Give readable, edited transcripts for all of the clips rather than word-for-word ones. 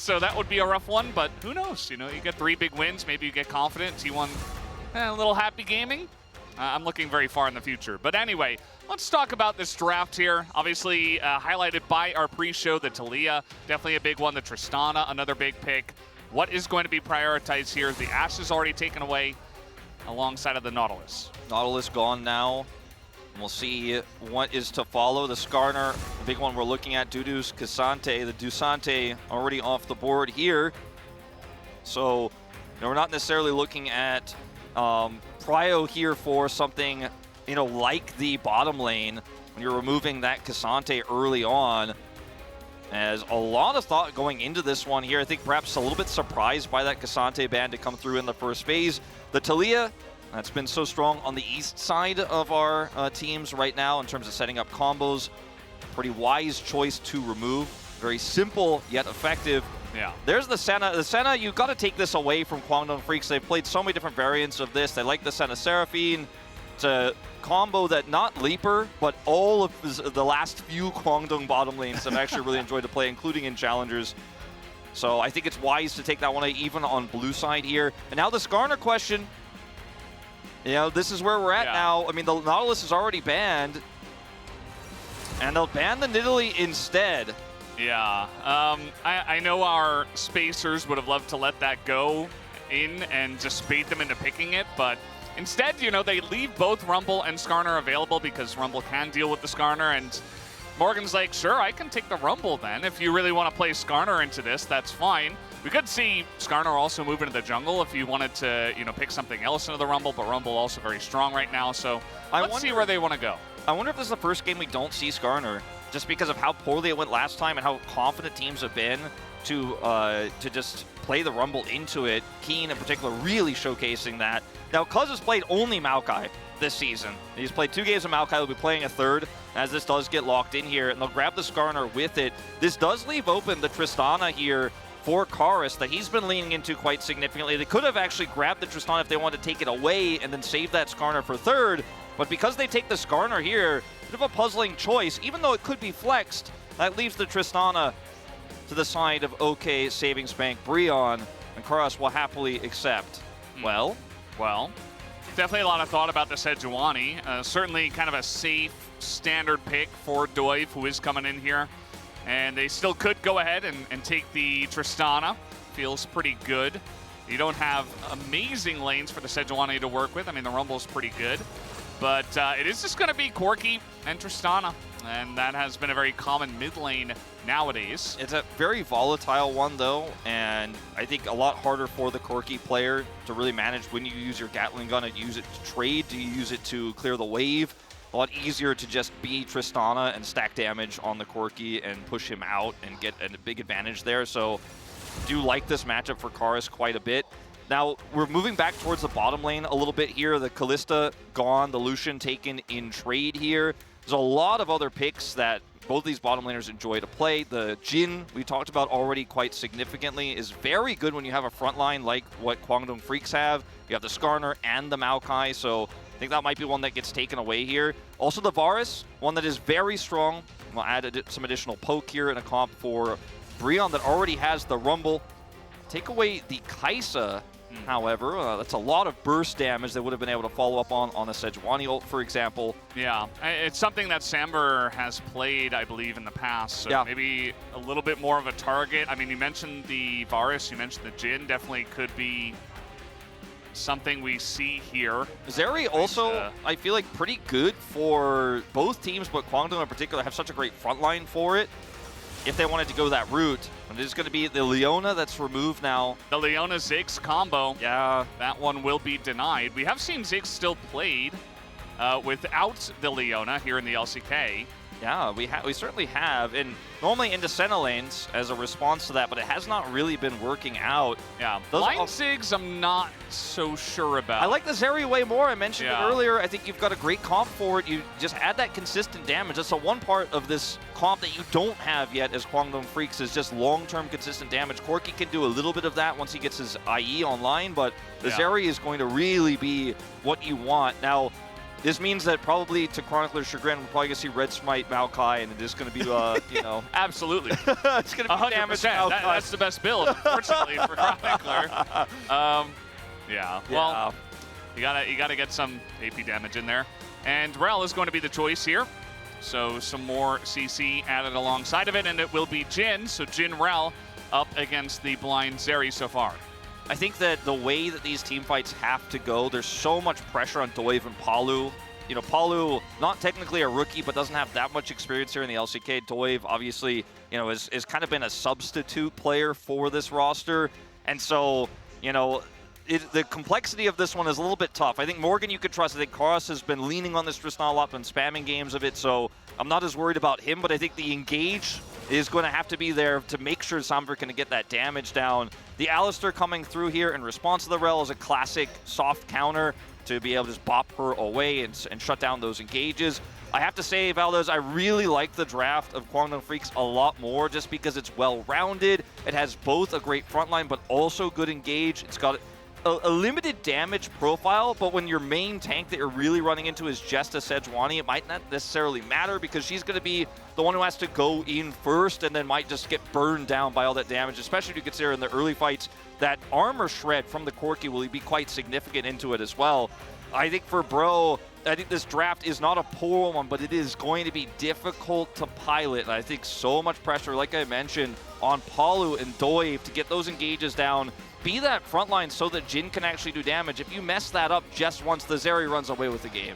So that would be a rough one, but who knows? You know, you get 3 big wins, maybe you get confident, T1 a little happy gaming. I'm looking very far in the future. But anyway, let's talk about this draft here. Obviously, highlighted by our pre-show, the Taliyah, definitely a big one. The Tristana, another big pick. What is going to be prioritized here? The Ashe is already taken away alongside of the Nautilus. Nautilus gone now. We'll see what is to follow. The Skarner, the big one we're looking at, Dudu's K'Sante. The Dusante already off the board here. So, you know, we're not necessarily looking at prio here for something, you know, like the bottom lane when you're removing that K'Sante early on. As a lot of thought going into this one here. I think perhaps a little bit surprised by that K'Sante ban to come through in the first phase. The Taliyah, that's been so strong on the east side of our teams right now in terms of setting up combos. Pretty wise choice to remove. Very simple yet effective. Yeah. There's the Senna. The Senna, you've got to take this away from Kwangdong Freaks. They've played so many different variants of this. They like the Senna Seraphine. It's a combo that not Leaper, but all of the last few Kwangdong bottom lanes have actually really enjoyed to play, including in Challengers. So I think it's wise to take that one even on blue side here. And now the Skarner question. You know, this is where we're at now. I mean, the Nautilus is already banned. And they'll ban the Nidalee instead. Yeah. I know our spacers would have loved to let that go in and just bait them into picking it, but instead, you know, they leave both Rumble and Skarner available because Rumble can deal with the Skarner, and Morgan's like, sure, I can take the Rumble then. If you really want to play Skarner into this, that's fine. We could see Skarner also move into the jungle if you wanted to, you know, pick something else into the Rumble, but Rumble also very strong right now, so let's see where they want to go. I wonder if this is the first game we don't see Skarner, just because of how poorly it went last time and how confident teams have been to just play the Rumble into it. Keen in particular really showcasing that. Now, Cuz has played only Maokai this season. He's played 2 games of Maokai. He'll be playing a 3rd as this does get locked in here, and they'll grab the Skarner with it. This does leave open the Tristana here for Karis that he's been leaning into quite significantly. They could have actually grabbed the Tristana if they wanted to take it away and then save that Skarner for 3rd, but because they take the Skarner here, bit of a puzzling choice. Even though it could be flexed, that leaves the Tristana to the side of OK Savings Bank Breon, and Karas will happily accept. Well, definitely a lot of thought about the Sejuani. Certainly kind of a safe, standard pick for Doiv, who is coming in here. And they still could go ahead and take the Tristana. Feels pretty good. You don't have amazing lanes for the Sejuani to work with. I mean, the Rumble's pretty good. But it is just going to be Corki and Tristana. And that has been a very common mid lane nowadays. It's a very volatile one, though, and I think a lot harder for the Corki player to really manage when you use your Gatling gun. Do you use it to trade? Do you use it to clear the wave? A lot easier to just be Tristana and stack damage on the Corki and push him out and get a big advantage there. So do like this matchup for Karis quite a bit. Now, we're moving back towards the bottom lane a little bit here. The Kalista gone, the Lucian taken in trade here. There's a lot of other picks that both these bottom laners enjoy to play. The Jhin, we talked about already quite significantly, is very good when you have a front line like what Kwangdong Freaks have. You have the Skarner and the Maokai, so I think that might be one that gets taken away here. Also the Varus, one that is very strong. We'll add some additional poke here in a comp for Breon that already has the Rumble. Take away the Kai'Sa, however. That's a lot of burst damage they would have been able to follow up on a Sejuani ult, for example. Yeah, it's something that Samber has played, I believe, in the past. So maybe a little bit more of a target. I mean, you mentioned the Varus, you mentioned the Jhin. Definitely could be something we see here. Zeri also, I feel like, pretty good for both teams, but Kwangdong in particular have such a great front line for it. If they wanted to go that route, it is going to be the Leona that's removed now. The Leona Ziggs combo. Yeah. That one will be denied. We have seen Ziggs still played without the Leona here in the LCK. Yeah, we certainly have, and normally into Senna lanes as a response to that, but it has not really been working out. Yeah, Line Ziggs I'm not so sure about. I like the Zeri way more. I mentioned it earlier. I think you've got a great comp for it. You just add that consistent damage. That's the one part of this comp that you don't have yet as Kwangdong Freaks is just long-term consistent damage. Corki can do a little bit of that once he gets his IE online, but the Zeri is going to really be what you want. Now, This means that probably to Chronicler's chagrin, we're probably going to see Red Smite Maokai, and it's going to be, you know. Absolutely. It's going to be damage Maokai. That's the best build, unfortunately, for Chronicler. Yeah, well, you gotta get some AP damage in there. And Rel is going to be the choice here. So some more CC added alongside of it, and it will be Jin. So Jin Rel up against the blind Zeri so far. I think that the way that these team fights have to go, there's so much pressure on Doiv and Palu. You know, Palu, not technically a rookie, but doesn't have that much experience here in the LCK. Doiv, obviously, you know, has kind of been a substitute player for this roster. And so, you know, the complexity of this one is a little bit tough. I think Morgan you could trust. I think Karas has been leaning on this Tristan a lot, been spamming games of it, so I'm not as worried about him, but I think the engage is going to have to be there to make sure Sombra can get that damage down. The Alistar coming through here in response to the Rel is a classic soft counter to be able to just bop her away and shut down those engages. I have to say, Valdez, I really like the draft of Guangdong Freaks a lot more just because it's well-rounded. It has both a great frontline, but also good engage. It's got a limited damage profile, but when your main tank that you're really running into is just a Sejuani, it might not necessarily matter because she's going to be the one who has to go in first and then might just get burned down by all that damage, especially if you consider in the early fights that armor shred from the Corki will be quite significant into it as well. I think for Bro, I think this draft is not a poor one, but it is going to be difficult to pilot. And I think so much pressure, like I mentioned, on Palu and Doiv to get those engages down, be that frontline so that Jin can actually do damage. If you mess that up just once, the Zeri runs away with the game.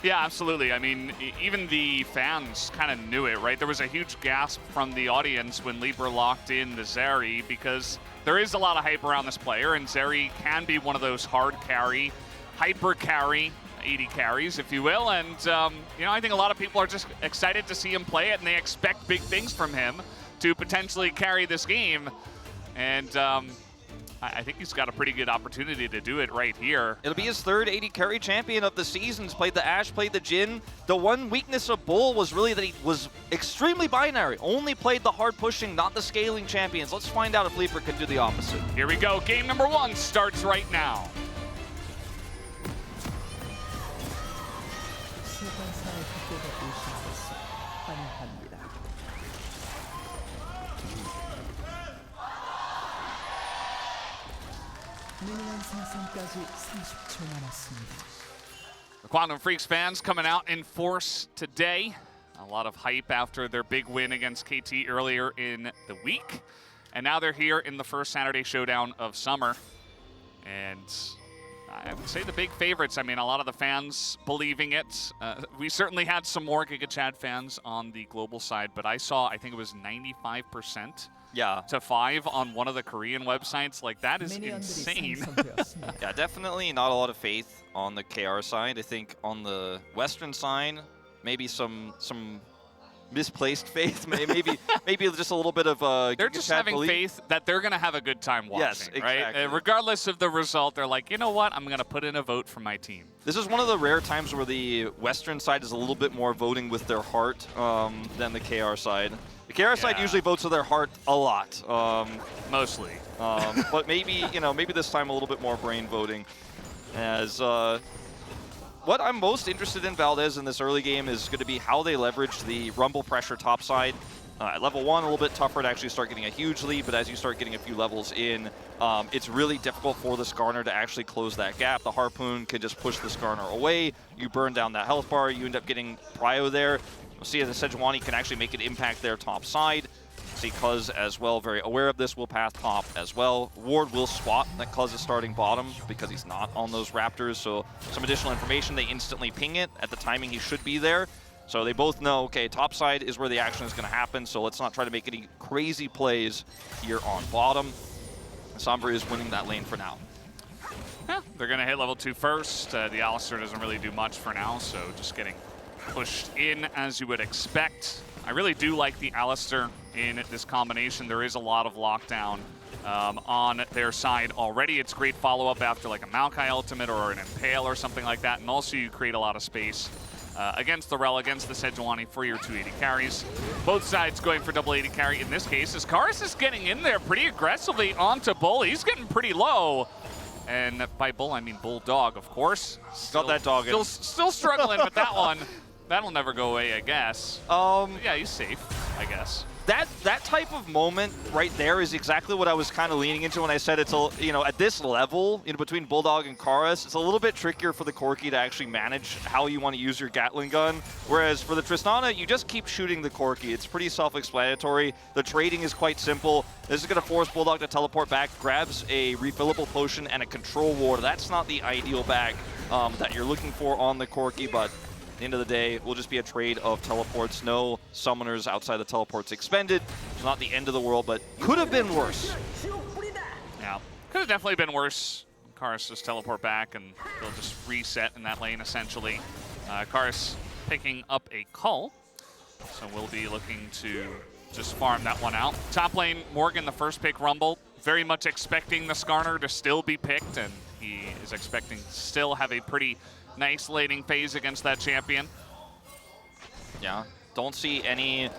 Yeah, absolutely. I mean, even the fans kind of knew it, right? There was a huge gasp from the audience when Libra locked in the Zeri because there is a lot of hype around this player, and Zeri can be one of those hard carry, hyper carry, 80 carries, if you will. And, you know, I think a lot of people are just excited to see him play it, and they expect big things from him to potentially carry this game. And, I think he's got a pretty good opportunity to do it right here. It'll be his third 80 carry champion of the season. He's played the Ashe, played the Jin. The one weakness of Bull was really that he was extremely binary. Only played the hard pushing, not the scaling champions. Let's find out if Leaper can do the opposite. Here we go. Game number 1 starts right now. The Quantum Freaks fans coming out in force today. A lot of hype after their big win against KT earlier in the week. And now they're here in the first Saturday showdown of summer. And I would say the big favorites. I mean, a lot of the fans believing it. We certainly had some more Giga Chad fans on the global side, but I think it was 95%. Yeah. To 5 on one of the Korean websites. Like, that is insane. Yeah, definitely not a lot of faith on the KR side. I think on the Western side, maybe some misplaced faith. maybe just a little bit of they're just having faith that they're going to have a good time watching, yes, exactly. Right? Regardless of the result, they're like, you know what? I'm going to put in a vote for my team. This is one of the rare times where the Western side is a little bit more voting with their heart than the KR side. The KR side usually votes with their heart a lot. Mostly. But maybe, maybe this time a little bit more brain voting. As what I'm most interested in, Valdez, in this early game is going to be how they leverage the Rumble pressure topside. At level 1, a little bit tougher to actually start getting a huge lead, but as you start getting a few levels in, it's really difficult for the Skarner to actually close that gap. The Harpoon can just push the Skarner away. You burn down that health bar. You end up getting Prio there. We'll see if the Sejuani can actually make an impact their top side. See Cuz as well, very aware of this, will path top as well. Ward will swap that Cuz is starting bottom because he's not on those Raptors. So some additional information, they instantly ping it. At the timing, he should be there. So they both know, okay, top side is where the action is going to happen. So let's not try to make any crazy plays here on bottom. Sombra is winning that lane for now. Yeah, they're going to hit level 2 first. The Alistar doesn't really do much for now, so just getting pushed in as you would expect. I really do like the Alistar in this combination. There is a lot of lockdown on their side already. It's great follow-up after like a Maokai ultimate or an Impale or something like that, and also you create a lot of space against the Rel, against the Sejuani for your 280 carries. Both sides going for double 80 carry in this case, as Karas is getting in there pretty aggressively onto Bull. He's getting pretty low. And by bull, I mean bulldog, of course. Got that dog in. Still struggling with that one. That'll never go away, I guess. Yeah, he's safe, I guess. That type of moment right there is exactly what I was kind of leaning into when I said it's at this level, between Bulldog and Karis, it's a little bit trickier for the Corki to actually manage how you want to use your Gatling gun. Whereas for the Tristana, you just keep shooting the Corki. It's pretty self-explanatory. The trading is quite simple. This is going to force Bulldog to teleport back, grabs a refillable potion and a control ward. That's not the ideal bag that you're looking for on the Corki, but at the end of the day, it will just be a trade of teleports. No summoners outside the teleports expended. It's not the end of the world, but could have been worse. Yeah, could have definitely been worse. Karis just teleport back, and they'll just reset in that lane, essentially. Karis picking up a call, so we'll be looking to just farm that one out. Top lane, Morgan, the first pick, Rumble. Very much expecting the Skarner to still be picked, and he is expecting to still have a pretty nice laning phase against that champion. Yeah, don't see any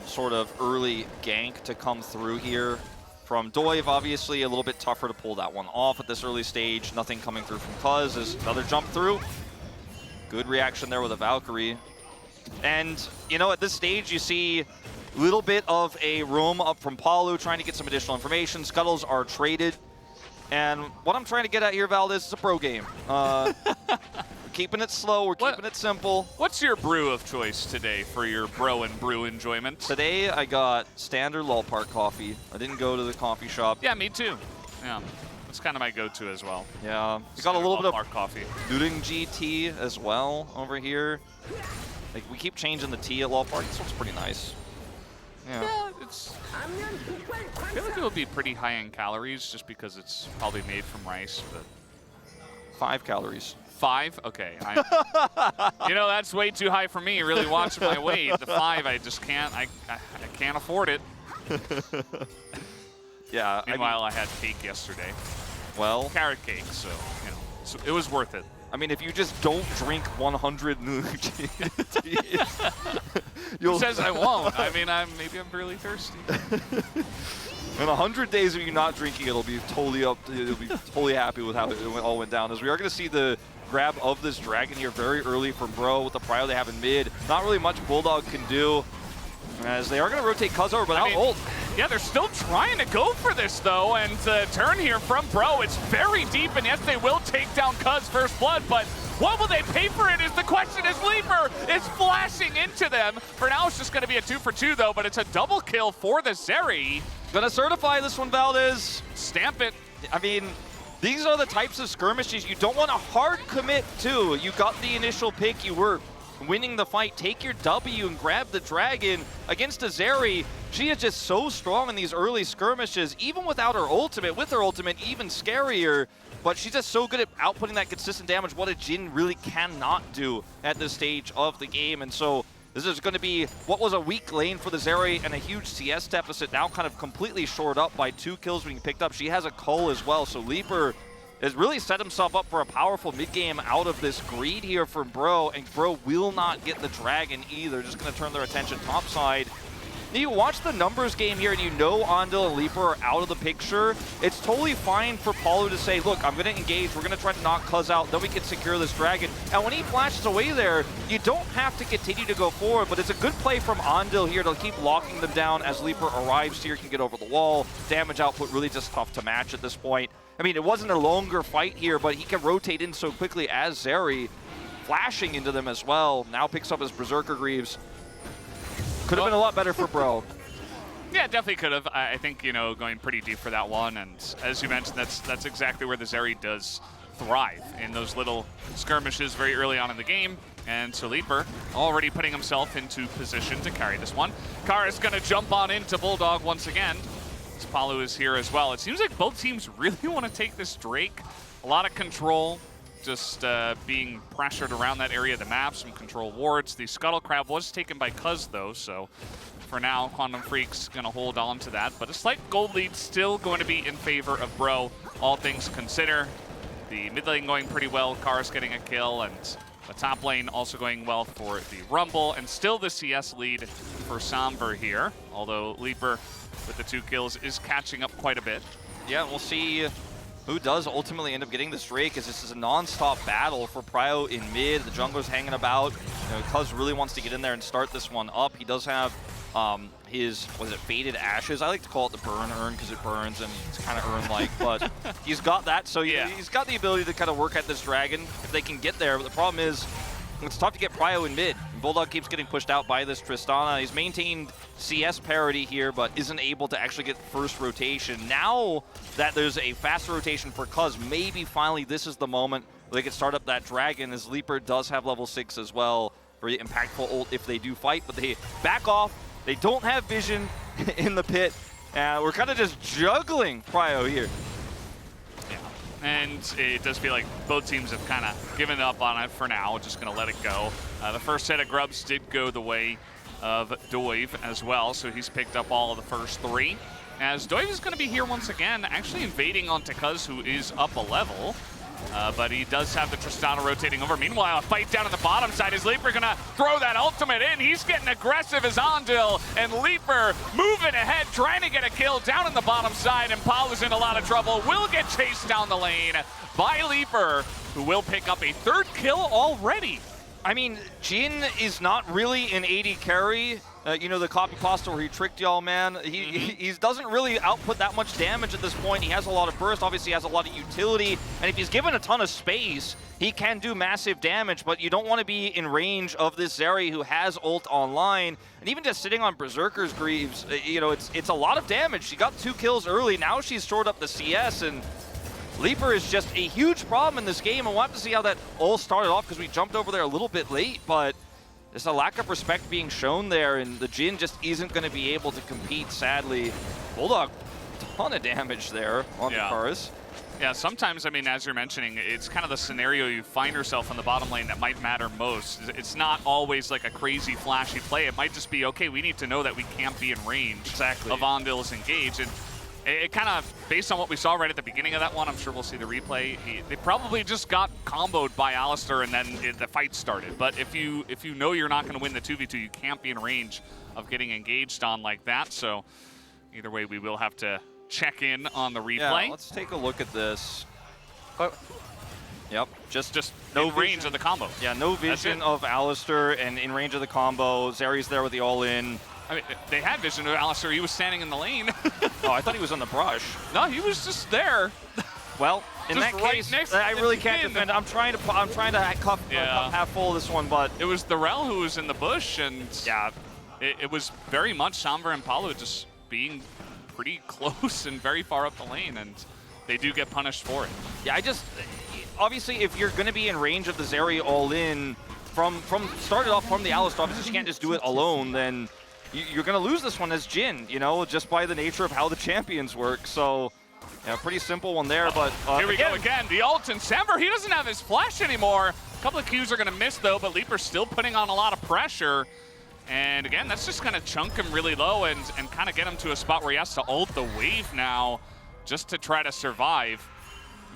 sort of early gank to come through here from Doiv. Obviously, a little bit tougher to pull that one off at this early stage. Nothing coming through from Cuz as another jump through. Good reaction there with a Valkyrie. And, at this stage, you see a little bit of a roam up from Palu, trying to get some additional information. Scuttles are traded. And what I'm trying to get at here, Valdez, is a bro game. We're keeping it slow. We're keeping it simple. What's your brew of choice today for your bro and brew enjoyment? Today, I got standard Lol Park coffee. I didn't go to the coffee shop. Yeah, me too. Yeah, that's kind of my go-to as well. Yeah, we got a little bit of Park coffee. Nuding GT as well over here. Like, we keep changing the tea at Lol Park. This one's pretty nice. Yeah, it's. I feel like it would be pretty high in calories just because it's probably made from rice, but 5 calories. 5? Okay. That's way too high for me. Really watching my weight. The 5, I just can't. I can't afford it. Yeah. Meanwhile, I had cake yesterday. Well, carrot cake. So so it was worth it. I mean, if you just don't drink 100 Who says I won't? I mean, maybe I'm really thirsty. In 100 days of you not drinking, it'll be totally happy with how it all went down. As we are going to see the grab of this dragon here very early from Bro with the prio they have in mid. Not really much Bulldog can do, as they are going to rotate Cuz over, but ult. Yeah, they're still trying to go for this, though, and turn here from Bro. It's very deep, and yes, they will take down Cuz first blood, but what will they pay for it is the question, as Leaper is flashing into them. For now, it's just going to be a 2-for-2, though, but it's a double kill for the Zeri. Gonna certify this one, Valdez. Stamp it. I mean, these are the types of skirmishes you don't want to hard commit to. You got the initial pick, you were winning the fight. Take your W and grab the dragon against a Zeri. She is just so strong in these early skirmishes, even without her ultimate. With her ultimate, even scarier. But she's just so good at outputting that consistent damage, what a Jhin really cannot do at this stage of the game. And so this is going to be what was a weak lane for the Zeri and a huge CS deficit, now kind of completely shored up by 2 kills being picked up. She has a cull as well, so Leaper has really set himself up for a powerful mid-game out of this greed here from Bro, and Bro will not get the dragon either. Just going to turn their attention topside. You watch the numbers game here and Andil and Leaper are out of the picture. It's totally fine for Palu to say, look, I'm going to engage, we're going to try to knock Cuz out, then we can secure this dragon. And when he flashes away there, you don't have to continue to go forward, but it's a good play from Andil here to keep locking them down as Leaper arrives here, can get over the wall. Damage output really just tough to match at this point. I mean, it wasn't a longer fight here, but he can rotate in so quickly as Zeri, flashing into them as well. Now picks up his Berserker Greaves. Could have been a lot better for Bro. Yeah, definitely could have. I think, going pretty deep for that one. And as you mentioned, that's exactly where the Zeri does thrive, in those little skirmishes very early on in the game. And so Leaper already putting himself into position to carry this one. Kara's going to jump on into Bulldog once again. Palu is here as well. It seems like both teams really want to take this Drake. A lot of control, just being pressured around that area of the map, some control wards. The Scuttle Crab was taken by Cuz, though, so for now, Quantum Freak's going to hold on to that. But a slight gold lead still going to be in favor of Bro, all things consider. The mid lane going pretty well, Kara's getting a kill, and the top lane also going well for the Rumble, and still the CS lead for Somber here, although Leaper with the 2 kills is catching up quite a bit. Yeah, we'll see who does ultimately end up getting this Drake, as this is a non-stop battle for Prio in mid. The jungler's hanging about. You know, Cuz really wants to get in there and start this one up. He does have his, what is it, Faded Ashes? I like to call it the burn urn because it burns and it's kind of urn-like, but he's got that, so yeah, he's got the ability to kind of work at this dragon if they can get there. But the problem is, it's tough to get Prio in mid. Bulldog keeps getting pushed out by this Tristana. He's maintained CS parity here, but isn't able to actually get first rotation. Now that there's a faster rotation for Cuz, maybe finally this is the moment where they can start up that dragon, as Leaper does have level 6 as well. Very impactful ult if they do fight, but they back off. They don't have vision in the pit. We're kind of just juggling Prio here. And it does feel like both teams have kind of given up on it for now, just going to let it go. The first set of grubs did go the way of Doiv as well, so he's picked up all of the first 3. As Doiv is going to be here once again, actually invading onto Cuz, who is up a level. But he does have the Tristana rotating over. Meanwhile, a fight down at the bottom side. Is Leaper going to throw that ultimate in? He's getting aggressive as Ondil, and Leaper moving ahead, trying to get a kill down in the bottom side, and Paulu's in a lot of trouble. Will get chased down the lane by Leaper, who will pick up a 3rd kill already. I mean, Jin is not really an AD carry. You know, the copy pasta where he tricked y'all, man. He doesn't really output that much damage at this point. He has a lot of burst, obviously has a lot of utility, and if he's given a ton of space, he can do massive damage, but you don't want to be in range of this Zeri who has ult online, and even just sitting on Berserker's Greaves, you know, it's a lot of damage. She got 2 kills early, now she's shored up the CS, and Leaper is just a huge problem in this game, and we'll have to see how that all started off, because we jumped over there a little bit late, but there's a lack of respect being shown there, and the Jin just isn't going to be able to compete, sadly. Bulldog, ton of damage there on the Kars. Yeah, sometimes, I mean, as you're mentioning, it's kind of the scenario you find yourself in the bottom lane that might matter most. It's not always like a crazy, flashy play. It might just be, okay, we need to know that we can't be in range of Ondil's engage. And it kind of, based on what we saw right at the beginning of that one, I'm sure we'll see the replay. They probably just got comboed by Alistar and then the fight started. But if you know you're not going to win the 2v2, you can't be in range of getting engaged on like that. So either way, we will have to check in on the replay. Yeah, let's take a look at this. Yep, just no range of the combo. Yeah, no vision of Alistar and in range of the combo. Zeri's there with the all-in. I mean, they had vision of Alistar. He was standing in the lane. Oh, I thought he was on the brush. No, he was just there. Well, in that case, I really can't defend. I'm trying to cup half full of this one, but it was the Rel who was in the bush, and yeah, it was very much Samver and Paolo just being pretty close and very far up the lane, and they do get punished for it. Yeah, obviously, if you're going to be in range of the Zeri all-in from started off from the Alistar, obviously you can't just do it alone, then you're going to lose this one as Jin, you know, just by the nature of how the champions work. So, yeah, pretty simple one there. But here we go again. The ult, and Samver, he doesn't have his flash anymore. A couple of Qs are going to miss, though, but Leaper's still putting on a lot of pressure. And again, that's just going to chunk him really low and kind of get him to a spot where he has to ult the wave now just to try to survive.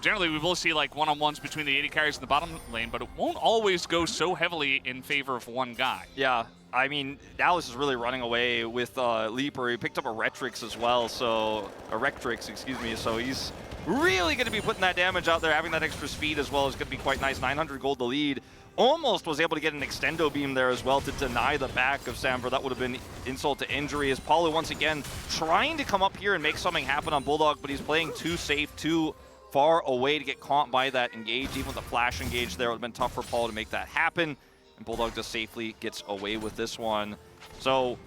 Generally, we will see like one-on-ones between the AD carries in the bottom lane, but it won't always go so heavily in favor of one guy. Yeah. I mean, Dallas is really running away with Leaper. He picked up a Rectrix as well, so a Rectrix, excuse me. So he's really going to be putting that damage out there. Having that extra speed as well is going to be quite nice. 900 gold to lead. Almost was able to get an extendo beam there as well to deny the back of Samver. That would have been insult to injury. As Paulo once again trying to come up here and make something happen on Bulldog, but he's playing too safe, too far away to get caught by that engage. Even with the flash engage there, it would have been tough for Paulo to make that happen. And Bulldog just safely gets away with this one. So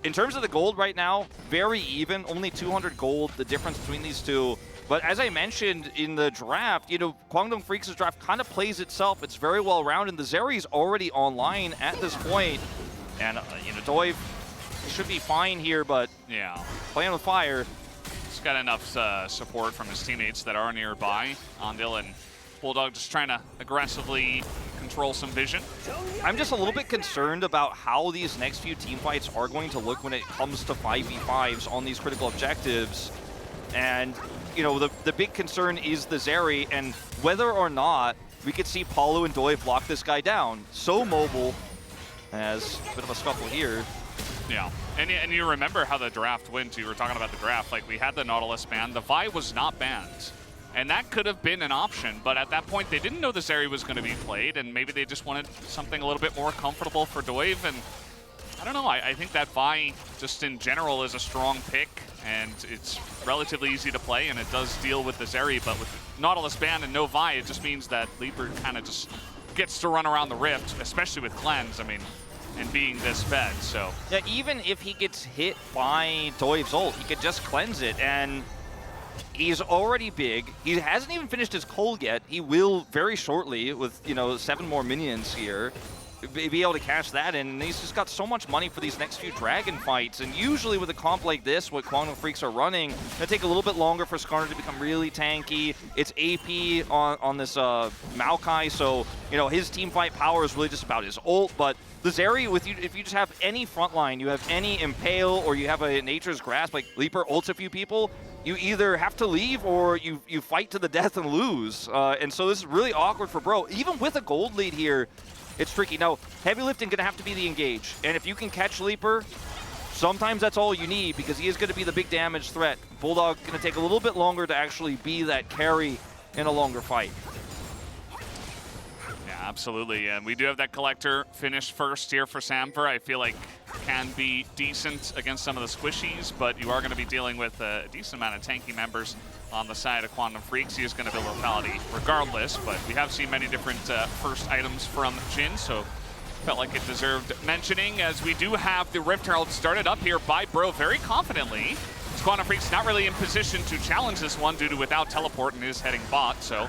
in terms of the gold right now, very even, only 200 gold, the difference between these two. But as I mentioned in the draft, you know, Guangdong Freaks' draft kind of plays itself. It's very well rounded. The Zeri's already online at this point. And, you know, Doiv should be fine here, but yeah, playing with fire. He's got enough support from his teammates that are nearby. Ondil and Bulldog just trying to aggressively control some vision. I'm just a little bit concerned about how these next few team fights are going to look when it comes to 5v5s on these critical objectives. And, you know, the big concern is the Zeri, and whether or not we could see Paulo and Doiv lock this guy down. So mobile, as a bit of a scuffle here. Yeah, and you remember how the draft went. You were talking about the draft. Like, we had the Nautilus ban. The Vi was not banned. And that could have been an option, but at that point they didn't know the Zeri was going to be played, and maybe they just wanted something a little bit more comfortable for Doiv. And I don't know, I think that Vi just in general is a strong pick, and it's relatively easy to play, and it does deal with the Zeri, but with Nautilus ban and no Vi, it just means that Leaper kind of just gets to run around the Rift, especially with Cleanse, I mean, and being this fed, so. Yeah, even if he gets hit by Doiv's ult, he could just cleanse it, and he's already big. He hasn't even finished his cold yet. He will very shortly with, 7 more minions here. Be able to cash that in, and he's just got so much money for these next few Dragon fights. And usually with a comp like this, what Quantum Freaks are running, it'll take a little bit longer for Skarner to become really tanky. It's AP on this Maokai, so his team fight power is really just about his ult. But the Zeri, if you just have any frontline, you have any Impale, or you have a Nature's Grasp, like Leaper ults a few people, you either have to leave or you fight to the death and lose. And so this is really awkward for Bro. Even with a gold lead here, it's tricky. Now, heavy lifting going to have to be the engage. And if you can catch Leaper, sometimes that's all you need because he is going to be the big damage threat. Bulldog going to take a little bit longer to actually be that carry in a longer fight. Yeah, absolutely. And we do have that Collector finished first here for Samver. I feel like can be decent against some of the squishies, but you are going to be dealing with a decent amount of tanky members on the side of Quantum Freaks. He is going to build lethality regardless, but we have seen many different first items from Jhin, so felt like it deserved mentioning, as we do have the Rift Herald started up here by Bro very confidently. Quantum Freaks not really in position to challenge this one due to without teleport and is heading bot, so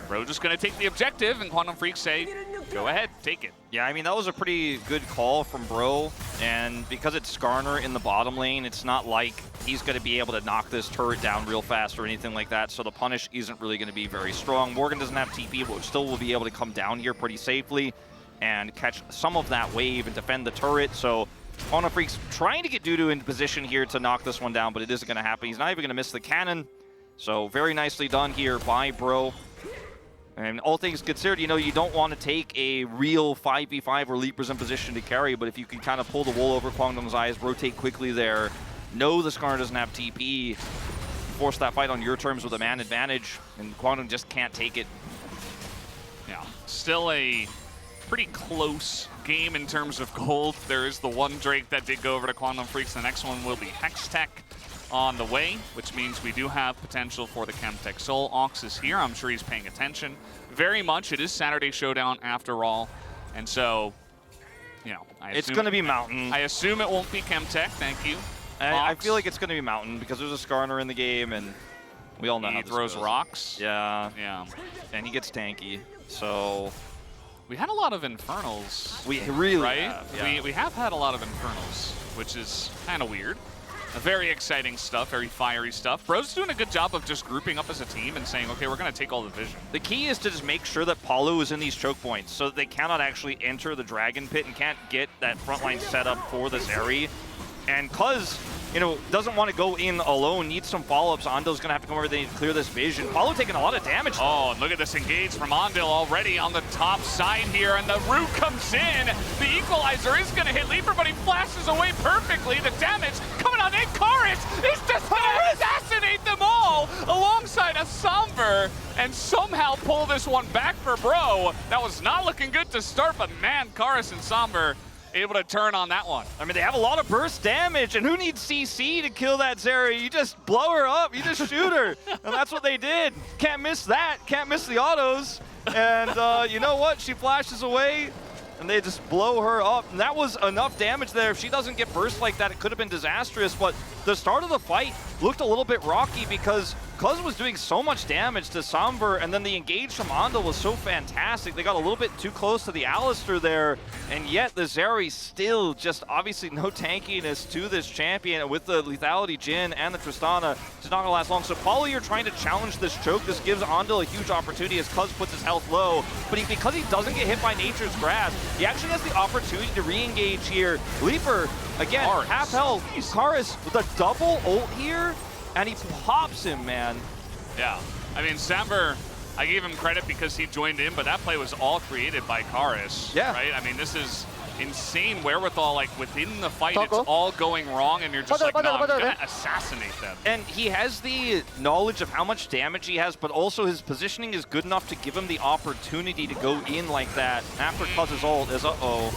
Bro just going to take the objective, and Quantum Freaks say, go ahead, take it. Yeah, I mean, that was a pretty good call from Bro, and because it's Skarner in the bottom lane, it's not like he's going to be able to knock this turret down real fast or anything like that, so the punish isn't really going to be very strong. Morgan doesn't have TP, but still will be able to come down here pretty safely and catch some of that wave and defend the turret, so Quantum Freaks trying to get Dudu in position here to knock this one down, but it isn't going to happen. He's not even going to miss the cannon, so very nicely done here by Bro. And all things considered, you don't want to take a real 5v5 where Leaper's in position to carry, but if you can kind of pull the wool over Kwangdong's eyes, rotate quickly there, know the Skarner doesn't have TP, force that fight on your terms with a man advantage, and Kwangdong just can't take it. Yeah, still a pretty close game in terms of gold. There is the one Drake that did go over to Quantum Freaks. The next one will be Hextech on the way, which means we do have potential for the Chemtech Soul. Ox is here. I'm sure he's paying attention very much. It is Saturday Showdown after all, and so, it's going to be Mountain. I assume it won't be Chemtech. Thank you. I feel like it's going to be Mountain because there's a Skarner in the game, and we all know how this throws goes. rocks. Yeah. Yeah. And he gets tanky, so we had a lot of Infernals. We really right? have, yeah. We have had a lot of Infernals, which is kind of weird. Very exciting stuff, very fiery stuff. Bro's doing a good job of just grouping up as a team and saying, okay, we're going to take all the vision. The key is to just make sure that Palu is in these choke points so that they cannot actually enter the Dragon Pit and can't get that frontline set up for the Zeri. And Cuz, doesn't want to go in alone, needs some follow-ups. Ando's going to have to come over there and clear this vision. Palu taking a lot of damage. Oh, and look at this engage from Andil already on the top side here, and the root comes in. The equalizer is going to hit Leaper, but he flashes away perfectly. The damage coming on in. Chorus is just going to assassinate them all alongside a Somber and somehow pull this one back for Bro. That was not looking good to start, but man, Chorus and Somber able to turn on that one. I mean, they have a lot of burst damage, and who needs CC to kill that Zeri? You just blow her up, you just shoot her, and that's what they did. Can't miss that, can't miss the autos, and you know what? She flashes away, and they just blow her up, and that was enough damage there. If she doesn't get burst like that, it could have been disastrous, but the start of the fight looked a little bit rocky because Cuz was doing so much damage to Somber, and then the engage from Andal was so fantastic. They got a little bit too close to the Alistar there, and yet the Zeri still just obviously no tankiness to this champion. With the lethality Jhin and the Tristana, it's not going to last long. So Palu, you're trying to challenge this choke. This gives Andal a huge opportunity as Cuz puts his health low, but because he doesn't get hit by Nature's Grasp, he actually has the opportunity to re-engage here. Leaper, again, Karis. Half health. Karis with a double ult here, and he pops him, man. Yeah, I mean, Samver, I gave him credit because he joined in, but that play was all created by Karis. Yeah. Right? I mean, this is insane wherewithal, like within the fight, it's all going wrong, and you're just like, no, I'm gonna assassinate them. And he has the knowledge of how much damage he has, but also his positioning is good enough to give him the opportunity to go in like that. After Cuz's ult is,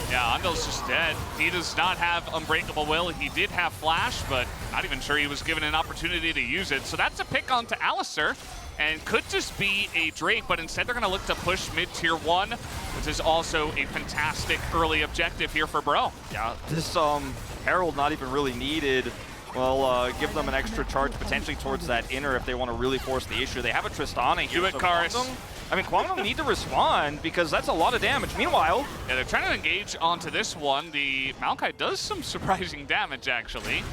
Yeah, Andel's just dead. He does not have Unbreakable Will. He did have Flash, but not even sure he was given an opportunity to use it. So that's a pick onto Alistar, and could just be a Drake, but instead they're going to look to push mid-tier 1, which is also a fantastic early objective here for Bro. Yeah, this Herald not even really needed. Well, give them an extra charge potentially towards that inner if they want to really force the issue. They have a Tristana here. Do it, Karis. Kwangdong need to respond because that's a lot of damage. Meanwhile, yeah, they're trying to engage onto this one. The Maokai does some surprising damage, actually,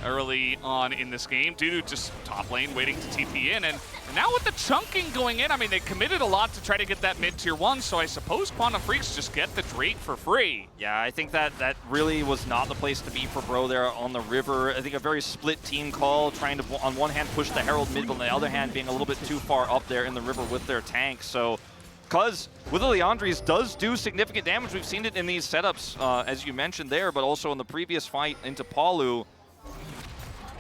early on in this game. Dudu just top lane waiting to TP in, and now with the chunking going in, I mean, they committed a lot to try to get that mid-tier 1, so I suppose Quantum Freaks just get the Drake for free. Yeah, I think that really was not the place to be for Bro there on the river. I think a very split team call, trying to, on one hand, push the Herald mid, but on the other hand, being a little bit too far up there in the river with their tanks. So, Cuz with the Leandries does do significant damage. We've seen it in these setups, as you mentioned there, but also in the previous fight into Palu.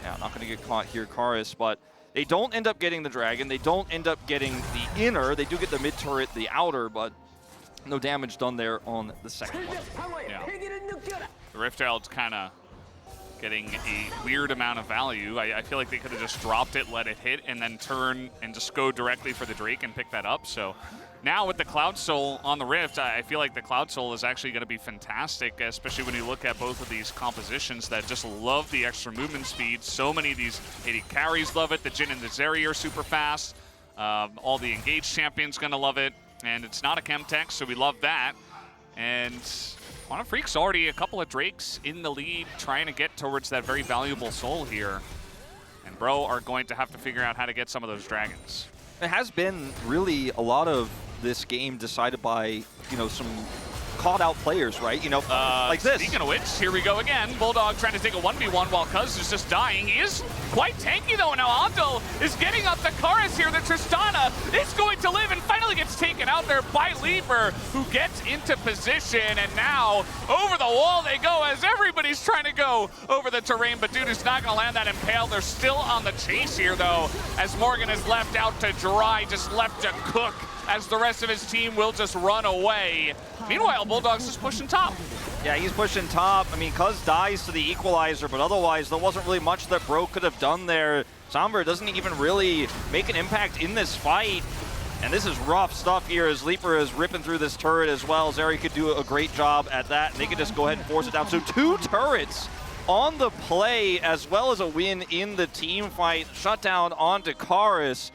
Yeah, not going to get caught here, Karis, but they don't end up getting the Dragon. They don't end up getting the inner. They do get the mid turret, the outer, but no damage done there on the second one. Yeah. The Rift Herald's kind of getting a weird amount of value. I feel like they could have just dropped it, let it hit, and then turn and just go directly for the Drake and pick that up. So now with the Cloud Soul on the Rift, I feel like the Cloud Soul is actually going to be fantastic, especially when you look at both of these compositions that just love the extra movement speed. So many of these AD carries love it. The Jhin and the Zeri are super fast. All the engaged champions going to love it. And it's not a Chemtech, so we love that. And Quantum Freak's already a couple of Drakes in the lead, trying to get towards that very valuable soul here. And Bro are going to have to figure out how to get some of those dragons. It has been really a lot of this game decided by, you know, some caught out players, right? You know, like this. Speaking of which, here we go again. Bulldog trying to take a 1v1 while Cuz is just dying. He is quite tanky though. Now Ando is getting up the Karis here. The Tristana is going to live and finally gets taken out there by Leaper, who gets into position. And now over the wall they go as everybody's trying to go over the terrain. But dude is not going to land that impale. They're still on the chase here though, as Morgan is left out to dry, just left to cook, as the rest of his team will just run away. Meanwhile, Bulldog's just pushing top. Yeah, he's pushing top. I mean, Cuz dies to the equalizer, but otherwise there wasn't really much that Bro could have done there. Sombra doesn't even really make an impact in this fight. And this is rough stuff here as Leaper is ripping through this turret as well. Zeri could do a great job at that, and they could just go ahead and force it down. So 2 turrets on the play, as well as a win in the team fight. Shutdown onto Karis.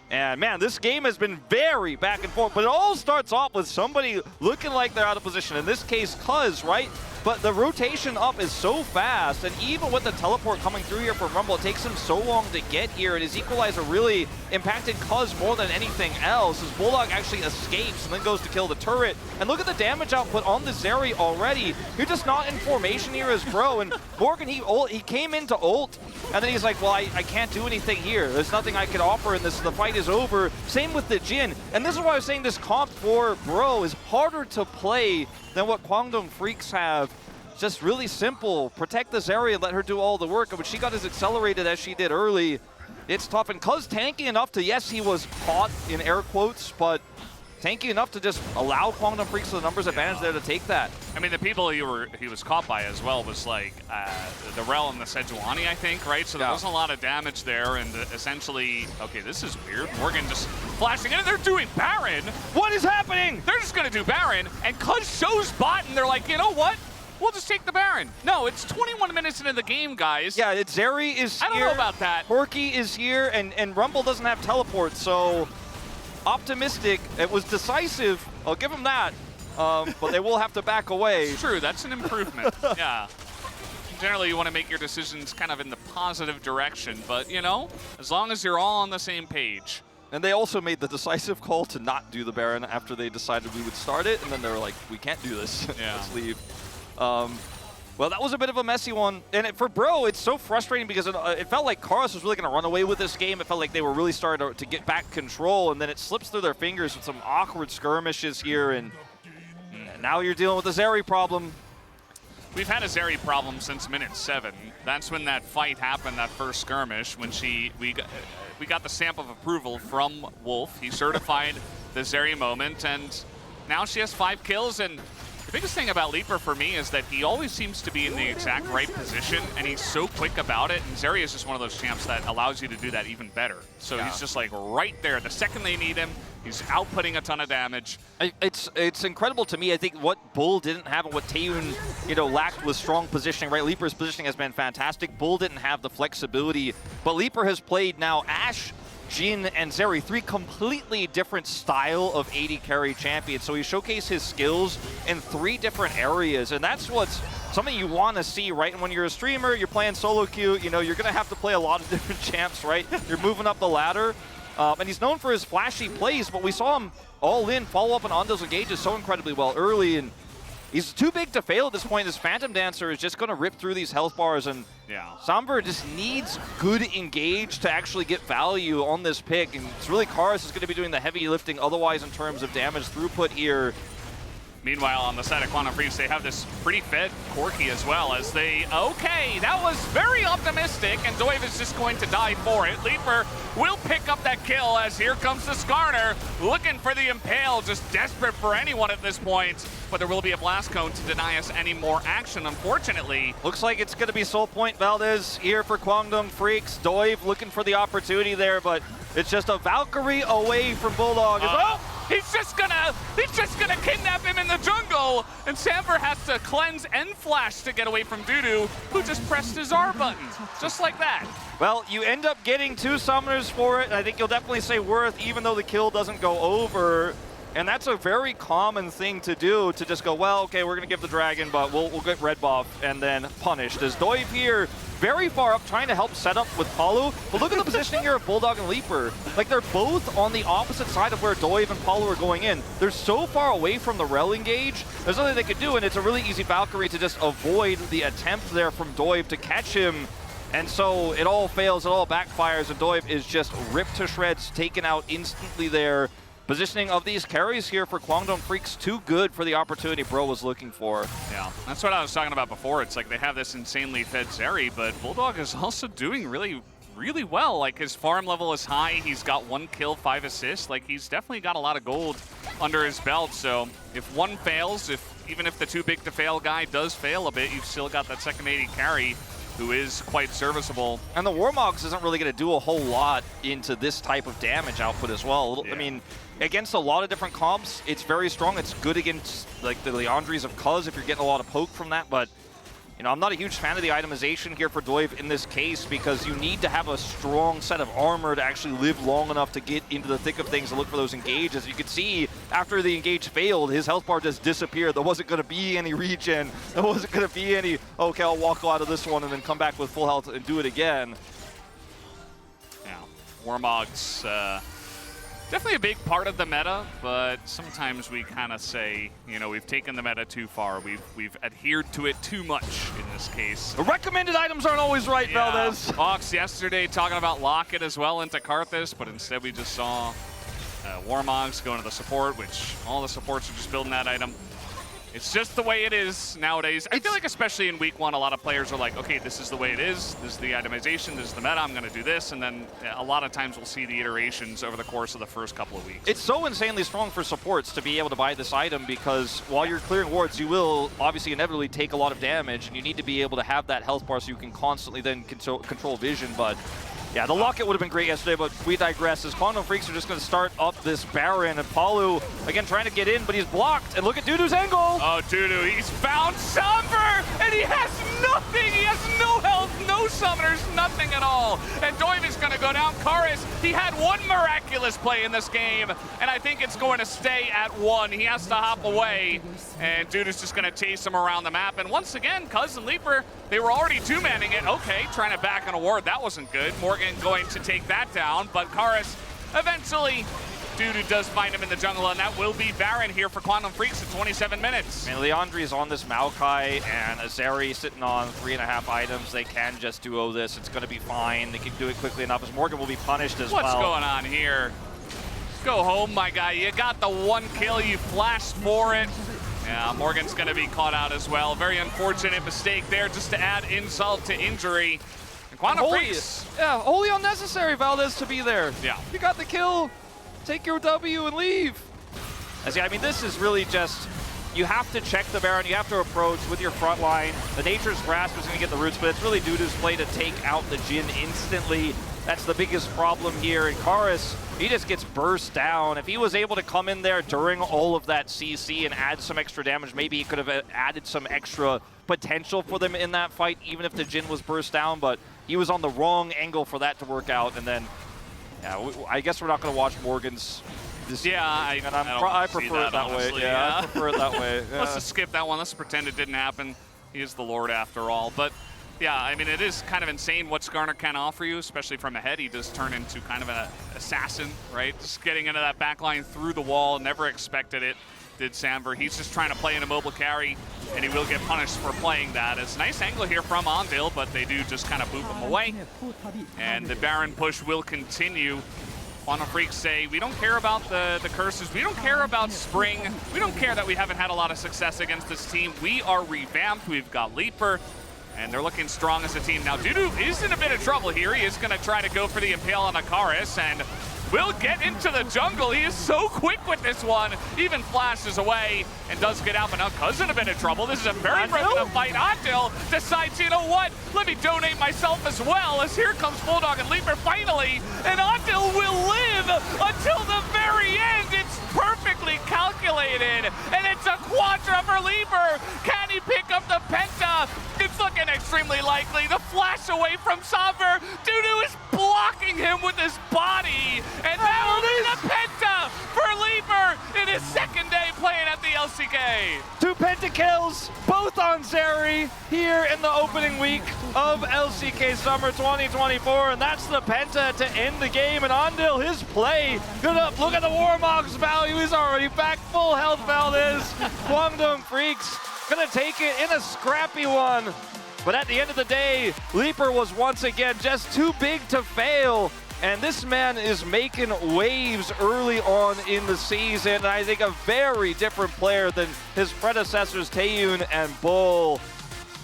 And man, this game has been very back and forth, but it all starts off with somebody looking like they're out of position. In this case, Cuz, right? But the rotation up is so fast, and even with the teleport coming through here from Rumble, it takes him so long to get here, and his equalizer really impacted Cuz more than anything else, as Bulldog actually escapes and then goes to kill the turret. And look at the damage output on the Zeri already. You're just not in formation here as Bro, and Morgan, he came into ult, and then he's like, well, I can't do anything here. There's nothing I can offer in this. The fight is over. Same with the Jhin. And this is why I was saying this comp for Bro is harder to play than what Kwangdong Freaks have. Just really simple. Protect the Zeri and let her do all the work. And when she got as accelerated as she did early, it's tough. And Cuz tanky enough to, yes, he was caught in air quotes, but tanky enough to just allow Kwangdong Freaks the numbers advantage there to take that. I mean, the people he was caught by as well was like the Rel and the Sejuani, I think, right? So there wasn't a lot of damage there, and essentially, okay, this is weird. Morgan just flashing in, and they're doing Baron. What is happening? They're just going to do Baron, and Cuz shows bot, and they're like, you know what? We'll just take the Baron. No, it's 21 minutes into the game, guys. Yeah, it's Zeri is here. I don't know about that. Porky is here, and Rumble doesn't have teleport, so optimistic. It was decisive. I'll give him that. But they will have to back away. It's true. That's an improvement. Yeah. Generally, you want to make your decisions kind of in the positive direction, but, you know, as long as you're all on the same page. And they also made the decisive call to not do the Baron after they decided we would start it, and then they were like, we can't do this. Yeah. Let's leave. Well, that was a bit of a messy one. And for Bro, it's so frustrating because it felt like Karis was really going to run away with this game. It felt like they were really starting to get back control, and then it slips through their fingers with some awkward skirmishes here. And now you're dealing with the Zeri problem. we've had a Zeri problem since minute 7. That's when that fight happened, that first skirmish, when we got the stamp of approval from Wolf. He certified the Zeri moment, and now she has 5 kills. And the biggest thing about Leaper for me is that he always seems to be in the exact right position, and he's so quick about it. And Zeri is just one of those champs that allows you to do that even better. So he's just like right there. The second they need him, he's outputting a ton of damage. It's incredible to me. I think what Bull didn't have and what Taeyun, lacked was strong positioning, right? Leaper's positioning has been fantastic. Bull didn't have the flexibility, but Leaper has played now Ashe, Jhin, and Zeri, 3 completely different style of AD carry champions. So he showcased his skills in 3 different areas, and that's what's something you want to see, right? And when you're a streamer, you're playing solo queue, you're going to have to play a lot of different champs, right? You're moving up the ladder. And he's known for his flashy plays, but we saw him all in, follow up on those engages so incredibly well early, and he's too big to fail at this point. This Phantom Dancer is just going to rip through these health bars, and Sombra just needs good engage to actually get value on this pick, and it's really Karis is going to be doing the heavy lifting otherwise in terms of damage throughput here. Meanwhile, on the side of Quantum Freaks, they have this pretty fit Corki as well, as they, okay, that was very optimistic, and Doiv is just going to die for it. Leaper will pick up that kill, as here comes the Skarner, looking for the Impale, just desperate for anyone at this point. But there will be a Blast Cone to deny us any more action, unfortunately. Looks like it's going to be Soul Point Valdez here for Kwangdong Freaks. Doiv looking for the opportunity there, but it's just a Valkyrie away from Bulldog. He's just gonna kidnap him in the jungle, and Samber has to cleanse and flash to get away from Dudu, who just pressed his R button, just like that. Well, you end up getting 2 summoners for it. I think you'll definitely say worth, even though the kill doesn't go over. And that's a very common thing to do, to just go, well, okay, we're going to give the dragon, but we'll get red buff and then punished. As Doiv here, very far up, trying to help set up with Palu. But look at the positioning here of Bulldog and Leaper. Like, they're both on the opposite side of where Doiv and Palu are going in. They're so far away from the rel engage. There's nothing they could do, and it's a really easy Valkyrie to just avoid the attempt there from Doiv to catch him. And so it all fails, it all backfires, and Doiv is just ripped to shreds, taken out instantly there. Positioning of these carries here for Kwangdong Freaks, too good for the opportunity Bro was looking for. Yeah, that's what I was talking about before. It's like they have this insanely fed Zeri, but Bulldog is also doing really well. Like, his farm level is high. He's got 1 kill, 5 assists. Like, he's definitely got a lot of gold under his belt. So if one fails, even if the too big to fail guy does fail a bit, you've still got that second AD carry who is quite serviceable. And the Warmogs isn't really going to do a whole lot into this type of damage output as well. I mean, against a lot of different comps, it's very strong. It's good against like the Leandries of Cuz if you're getting a lot of poke from that, but I'm not a huge fan of the itemization here for Doiv in this case, because you need to have a strong set of armor to actually live long enough to get into the thick of things and look for those engages. You could see after the engage failed, his health bar just disappeared. There wasn't going to be any regen. There wasn't going to be any, okay, I'll walk out of this one and then come back with full health and do it again. Yeah, Warmogs, definitely a big part of the meta, but sometimes we kind of say, we've taken the meta too far. We've adhered to it too much in this case. The recommended items aren't always right, Valdez. Fox yesterday talking about Locket as well into Karthus, but instead we just saw Warmogs going to the support, which all the supports are just building that item. It's just the way it is nowadays. I feel like especially in week 1, a lot of players are like, okay, this is the way it is. This is the itemization. This is the meta. I'm going to do this. And then a lot of times we'll see the iterations over the course of the first couple of weeks. It's so insanely strong for supports to be able to buy this item, because while you're clearing wards, you will obviously inevitably take a lot of damage, and you need to be able to have that health bar so you can constantly then control vision. But yeah, the Locket would have been great yesterday, but we digress, as Kwangdong Freaks are just going to start up this Baron, and Palu, again, trying to get in, but he's blocked, and look at Dudu's angle! Oh, Dudu, he's found Somber, and he has nothing! He has no health, no summoners, nothing at all! And Doiv is going to go down. Karis, he had 1 miraculous play in this game, and I think it's going to stay at 1. He has to hop away, and Dudu's just going to chase him around the map. And once again, Cuz and Leaper, they were already 2-manning it. Okay, trying to back on a ward, that wasn't good. Morgan going to take that down, but Karis eventually, Dudu does find him in the jungle, and that will be Baron here for Kwangdong Freaks at 27 minutes. I mean, Leandri is on this Maokai, and Azeri sitting on 3.5 items. They can just duo this. It's going to be fine. They can do it quickly enough, as Morgan will be punished as well. What's going on here? Go home, my guy. You got the 1 kill. You flashed for it. Yeah, Morgan's going to be caught out as well. Very unfortunate mistake there, just to add insult to injury. And Quantum Freaks. Yeah, wholly unnecessary, Valdez, to be there. Yeah. You got the kill. Take your W and leave. As I mean, this is really just, you have to check the Baron, you have to approach with your front line. The Nature's Grasp is going to get the roots, but it's really Dudu's play to take out the Jhin instantly. That's the biggest problem here. And Karis, he just gets burst down. If he was able to come in there during all of that CC and add some extra damage, maybe he could have added some extra potential for them in that fight, even if the Jhin was burst down. But he was on the wrong angle for that to work out. And then, yeah, I guess we're not going to watch Morgan's. I prefer it that way. Yeah, I prefer it that way. Yeah. Let's just skip that one. Let's pretend it didn't happen. He is the Lord after all. But yeah, I mean, it is kind of insane what Skarner can offer you, especially from ahead. He does turn into kind of an assassin, right? Just getting into that back line through the wall. Never expected it, did Samver. He's just trying to play an immobile carry, and he will get punished for playing that. It's a nice angle here from Ondil, but they do just kind of boop him away. And the Baron push will continue. Quantum Freaks say, we don't care about the curses. We don't care about Spring. We don't care that we haven't had a lot of success against this team. We are revamped. We've got Leaper. And they're looking strong as a team. Now, Dudu is in a bit of trouble here. He is going to try to go for the Impale on Akaris, and will get into the jungle. He is so quick with this one. Even flashes away and does get out, but now Cuz in a bit of trouble. This is a very prevalent fight. Ondil decides, you know what? Let me donate myself as well, as here comes Bulldog and Leaper finally, and Ondil will live until the very end. It's perfectly calculated, and it's a Quadra for Leaper. Can he pick up the Penta? It's looking extremely likely. The flash away from Samver. Dudu is blocking him with his body. And now the Penta for Leaper in his second day playing at the LCK. 2 Penta kills, both on Zeri here in the opening week of LCK Summer 2024. And that's the Penta to end the game. And Ondil, his play. Good up. Look at the Warmog's value. He's already back. Full health, Valdez. Quantum Freaks gonna take it in a scrappy one. But at the end of the day, Leaper was once again just too big to fail. And this man is making waves early on in the season. And I think a very different player than his predecessors, Taeyun and Bull.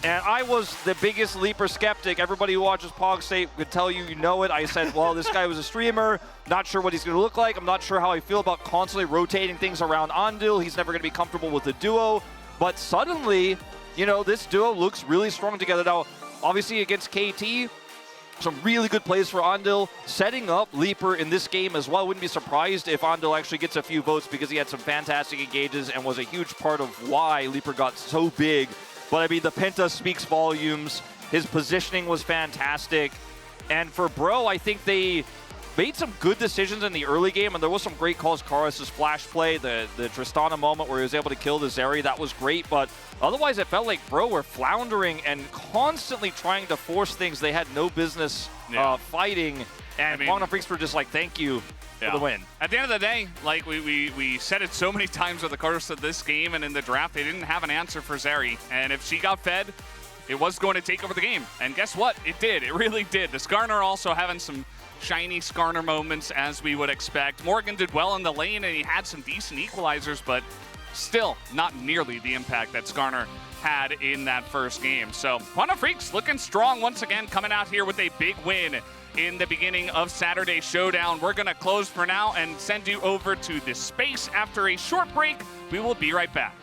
And I was the biggest Leaper skeptic. Everybody who watches Pog State could tell you, you know it. I said, well, this guy was a streamer. Not sure what he's going to look like. I'm not sure how I feel about constantly rotating things around Ondil. He's never going to be comfortable with the duo. But suddenly, you know, this duo looks really strong together. Now, obviously against KT, some really good plays for Ondil, setting up Leaper in this game as well. Wouldn't be surprised if Ondil actually gets a few votes because he had some fantastic engages and was a huge part of why Leaper got so big. But I mean, the Penta speaks volumes. His positioning was fantastic. And for Bro, I think they made some good decisions in the early game, and there was some great calls. Karis' flash play, the Tristana moment where he was able to kill the Zeri, that was great, but otherwise it felt like Bro were floundering and constantly trying to force things they had no business fighting, and Quantum Freaks were just like, thank you for the win. At the end of the day, like we said it so many times with the course of this game and in the draft, they didn't have an answer for Zeri, and if she got fed, it was going to take over the game, and guess what? It did. It really did. The Skarner also having some shiny Skarner moments, as we would expect. Morgan did well in the lane, and he had some decent equalizers, but still not nearly the impact that Skarner had in that first game. So Quantum Freaks looking strong once again, coming out here with a big win in the beginning of Saturday Showdown. We're going to close for now and send you over to the space after a short break. We will be right back.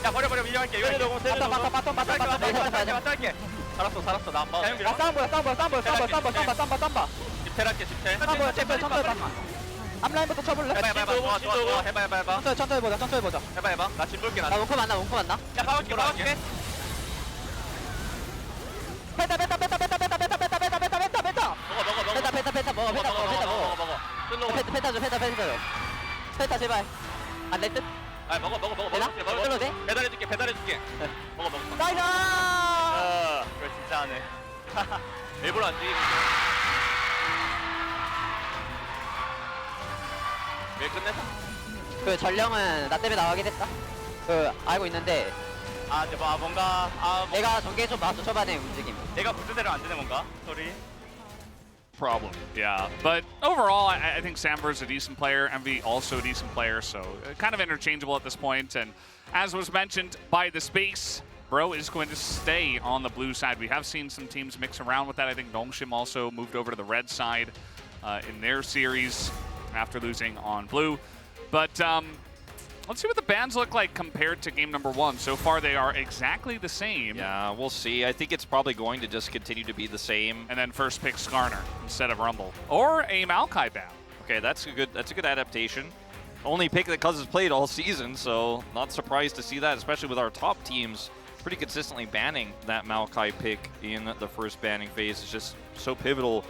야 버려 밀려갈게. 이거 할게. 살았어. 나 한번. 쌈바. 집텔할게 집텔. 천천히 봐. 앞라인부터 쳐볼래? 해봐. 천천히 보자. 해봐. 나 집 볼게 나. 나 원코 만나. 야 박을게. 뺐다. 먹어. 뺐다 제발. 안 될 듯? 아 먹어. 되나? 끌어도 돼? 배달해줄게. 먹어. 나이스! 이거 진짜 하네. 일부러 안 죽이고. 왜 끝냈어? 그 전령은 나 때문에 나가게 됐다. 그 알고 있는데 아 근데 뭔가 내가 전개 좀 봤어 초반에 움직임. 내가 문제대로 안 되는 건가? 소리. Problem. Yeah, but overall, I think Samber's a decent player. Envy also a decent player, so kind of interchangeable at this point. And as was mentioned by the space, Bro is going to stay on the blue side. We have seen some teams mix around with that. I think Dongshim also moved over to the red side in their series after losing on blue. But let's see what the bans look like compared to game number 1. So far, they are exactly the same. Yeah, we'll see. I think it's probably going to just continue to be the same. And then first pick Skarner instead of Rumble. Or a Maokai ban. Okay, that's a good adaptation. Only pick that Cuz has played all season, so not surprised to see that, especially with our top teams pretty consistently banning that Maokai pick in the first banning phase. It's just so pivotal.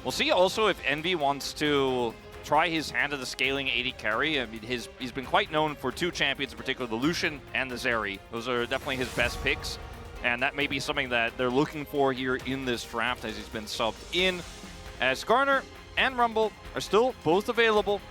We'll see also if Envy wants to try his hand at the scaling AD carry. I mean, he's been quite known for 2 champions in particular, the Lucian and the Zeri. Those are definitely his best picks, and that may be something that they're looking for here in this draft as he's been subbed in. As Skarner and Rumble are still both available,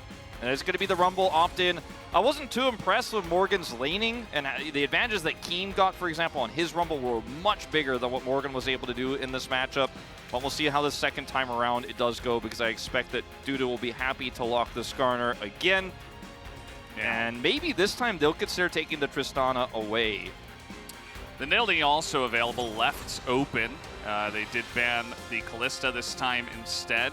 and it's going to be the Rumble opt-in. I wasn't too impressed with Morgan's laning, and the advantages that Keen got, for example, on his Rumble were much bigger than what Morgan was able to do in this matchup. But we'll see how the second time around it does go, because I expect that Duda will be happy to lock the Skarner again. And maybe this time they'll consider taking the Tristana away. The Nildy also available, left open. They did ban the Kalista this time instead.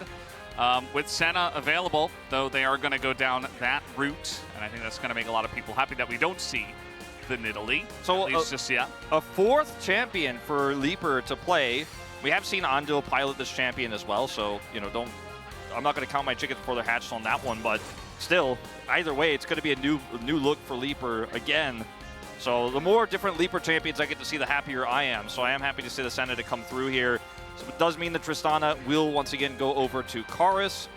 With Senna available, though, they are going to go down that route, and I think that's going to make a lot of people happy that we don't see the Nidalee, so at least just yet. A 4th champion for Leaper to play. We have seen Andil pilot this champion as well, so, you know, I'm not going to count my chickens before they're hatched on that one, but still, either way, it's going to be a new look for Leaper again. So the more different Leaper champions I get to see, the happier I am. So I am happy to see the Senna to come through here. So it does mean that Tristana will once again go over to Karis.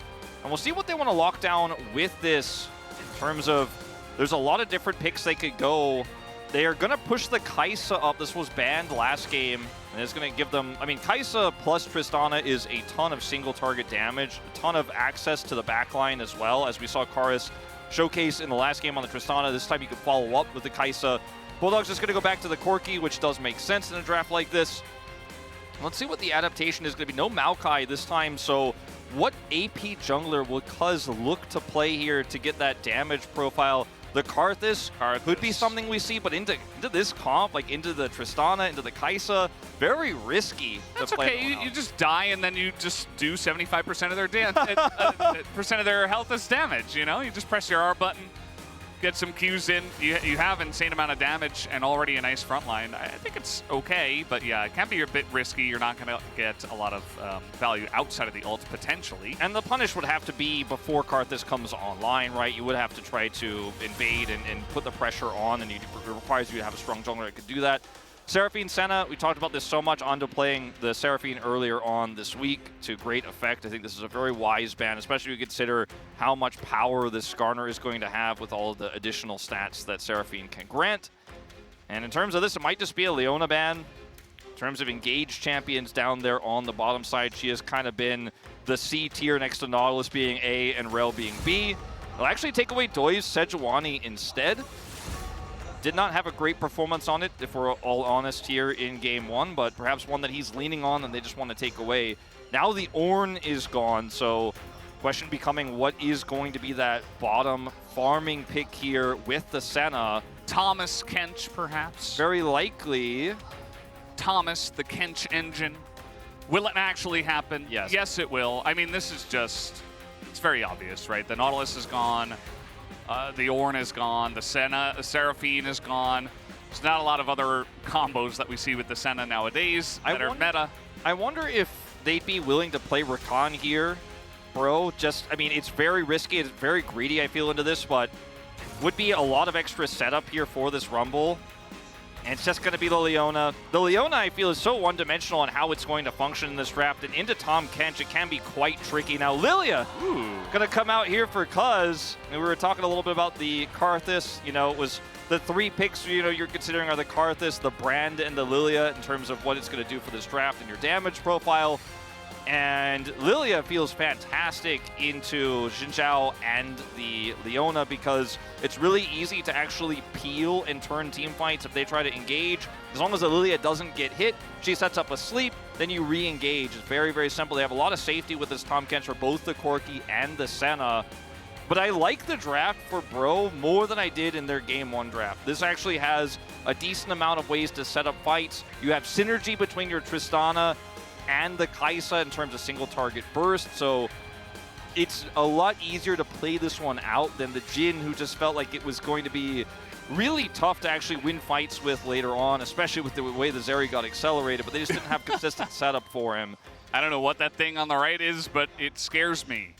And we'll see what they want to lock down with this in terms of there's a lot of different picks they could go. They are going to push the Kai'Sa up. This was banned last game. And it's going to give them, I mean, Kai'Sa plus Tristana is a ton of single target damage, a ton of access to the backline as well, as we saw Karis showcase in the last game on the Tristana. This time you can follow up with the Kai'Sa. Bulldog's just going to go back to the Corki, which does make sense in a draft like this. Let's see what the adaptation is going to be. No Maokai this time, so what AP jungler will Cuz look to play here to get that damage profile? The Karthus could be something we see, but into this comp, like into the Tristana, into the Kai'Sa, very risky. That's okay. You just die and then you just do 75% of their percent of their health as damage. You know, you just press your R button, get some Qs in. You have an insane amount of damage and already a nice front line. I think it's okay, but yeah, it can be a bit risky. You're not going to get a lot of value outside of the ult potentially. And the punish would have to be before Karthus comes online, right? You would have to try to invade and put the pressure on, and it requires you to have a strong jungler that could do that. Seraphine Senna, we talked about this so much, Ando playing the Seraphine earlier on this week to great effect. I think this is a very wise ban, especially when you consider how much power this Skarner is going to have with all of the additional stats that Seraphine can grant. And in terms of this, it might just be a Leona ban. In terms of engaged champions down there on the bottom side, she has kind of been the C tier next to Nautilus being A and Rel being B. They'll actually take away Doi's Sejuani instead. Did not have a great performance on it, if we're all honest here in game 1, but perhaps one that he's leaning on and they just want to take away. Now the Ornn is gone, so question becoming what is going to be that bottom farming pick here with the Senna. Thomas Kench, perhaps? Very likely. Thomas, the Kench engine. Will it actually happen? Yes. Yes, it will. I mean, this is just, it's very obvious, right? The Nautilus is gone. The Ornn is gone. The Senna, the Seraphine is gone. There's not a lot of other combos that we see with the Senna nowadays that are meta. I wonder if they'd be willing to play Rakan here, bro. Just, I mean, it's very risky. It's very greedy, I feel, into this, but would be a lot of extra setup here for this Rumble. And it's just going to be the Leona. The Leona, I feel, is so one-dimensional on how it's going to function in this draft. And into Tahm Kench, it can be quite tricky. Now, Lilia going to come out here for Cuz. And we were talking a little bit about the Karthus. You know, it was the 3 picks, you know, you're considering are the Karthus, the Brand, and the Lilia in terms of what it's going to do for this draft and your damage profile. And Lilia feels fantastic into Xin Zhao and the Leona because it's really easy to actually peel and turn team fights if they try to engage. As long as the Lilia doesn't get hit, she sets up a sleep, then you re-engage. It's very, very simple. They have a lot of safety with this Tahm Kench for both the Corki and the Senna. But I like the draft for Bro more than I did in their Game 1 draft. This actually has a decent amount of ways to set up fights. You have synergy between your Tristana and the Kai'Sa in terms of single target burst, so it's a lot easier to play this one out than the Jhin, who just felt like it was going to be really tough to actually win fights with later on, especially with the way the Zeri got accelerated, but they just didn't have consistent setup for him. I don't know what that thing on the right is, but it scares me.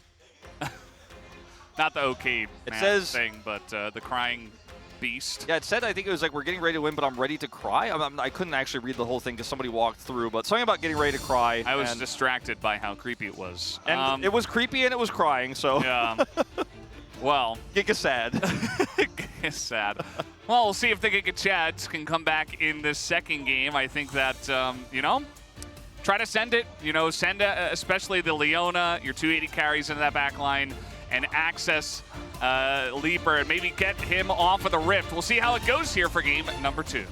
Not the okay thing, but the crying beast. Yeah, it said, I think it was like, we're getting ready to win, but I'm ready to cry. I couldn't actually read the whole thing because somebody walked through, but something about getting ready to cry. I was distracted by how creepy it was. And it was creepy and it was crying, so. Yeah. Well. Giga sad. Giga sad. Well, we'll see if the Giga Chads can come back in this second game. I think that, you know, try to send it. You know, send especially the Leona, your 280 carries into that back line, and access Leaper and maybe get him off of the Rift. We'll see how it goes here for game number 2.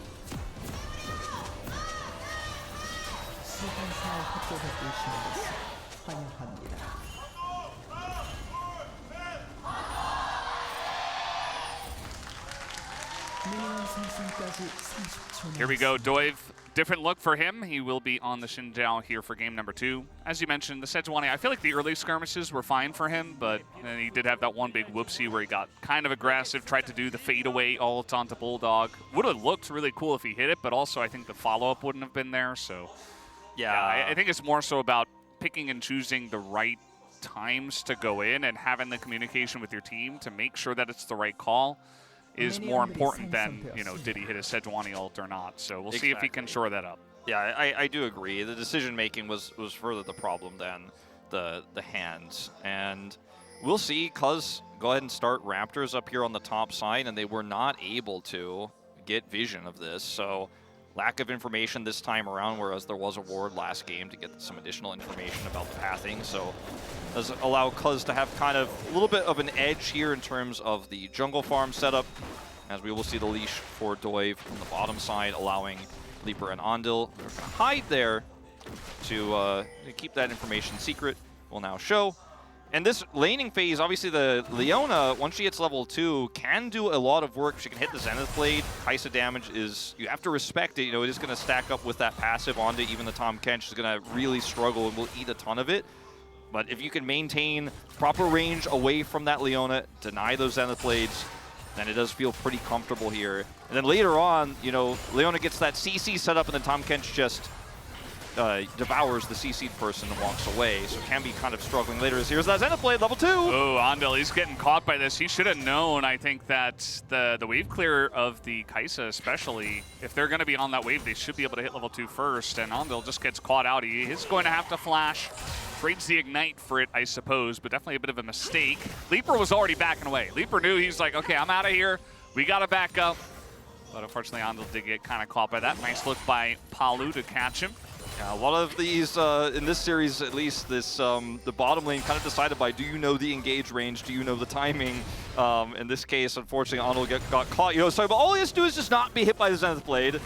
Here we go, Doiv. Different look for him. He will be on the Xin Zhao here for game number 2. As you mentioned, the Sejuani, I feel like the early skirmishes were fine for him, but then he did have that one big whoopsie where he got kind of aggressive, tried to do the fadeaway ult onto Bulldog. Would have looked really cool if he hit it, but also I think the follow-up wouldn't have been there. So yeah, I think it's more so about picking and choosing the right times to go in and having the communication with your team to make sure that it's the right call is more important than, you know, did he hit a Sejuani ult or not. So we'll see if he can shore that up. Yeah, I do agree. The decision-making was further the problem than the hands. And we'll see, Cuz go ahead and start Raptors up here on the top side, and they were not able to get vision of this. So lack of information this time around, whereas there was a ward last game to get some additional information about the pathing. So does allow Cuz to have kind of a little bit of an edge here in terms of the jungle farm setup, as we will see the leash for Doiv on the bottom side, allowing Leaper and Andil to hide there to keep that information secret. Will now show. And this laning phase, obviously the Leona, once she hits level 2, can do a lot of work. She can hit the Zenith Blade. Kai'Sa damage is, you have to respect it. You know, it is going to stack up with that passive onto even the Tahm Kench is going to really struggle and will eat a ton of it. But if you can maintain proper range away from that Leona, deny those Zenith Blades, then it does feel pretty comfortable here. And then later on, you know, Leona gets that CC set up, and then Tahm Kench just devours the CC'd person and walks away. So can be kind of struggling later. Here's that Zenith Blade, level 2! Oh, Andil, he's getting caught by this. He should have known, I think, that the wave clear of the Kai'Sa especially, if they're going to be on that wave, they should be able to hit level 2 first. And Andil just gets caught out. He is going to have to flash. Trades the Ignite for it, I suppose, but definitely a bit of a mistake. Leaper was already backing away. Leaper knew, he's like, okay, I'm out of here. We got to back up. But unfortunately, Andil did get kind of caught by that. Nice look by Palu to catch him. Yeah, a lot of these, in this series at least, this the bottom lane kind of decided by, do you know the engage range? Do you know the timing? In this case, unfortunately, Andil got caught. You know, sorry, but all he has to do is just not be hit by the Zenith Blade.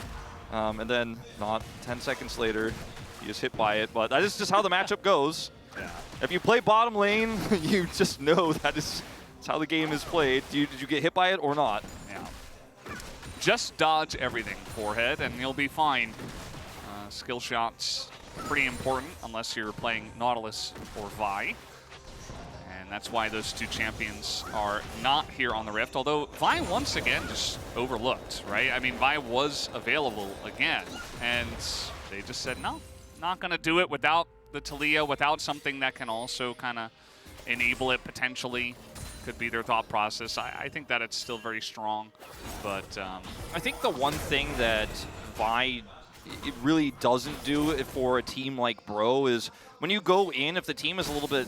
And then, not 10 seconds later, he is hit by it. But that is just how the matchup goes. Yeah. If you play bottom lane, you just know that's how the game is played. Did you get hit by it or not? Yeah. Just dodge everything, forehead, and you'll be fine. Skill shots pretty important unless you're playing Nautilus or Vi. And that's why those two champions are not here on the Rift, although Vi once again just overlooked, right? I mean, Vi was available again, and they just said, no, not going to do it without the Talia, without something that can also kind of enable it potentially. Could be their thought process. I think that it's still very strong, but I think the one thing that Vi it really doesn't do it for a team like Bro is when you go in, if the team is a little bit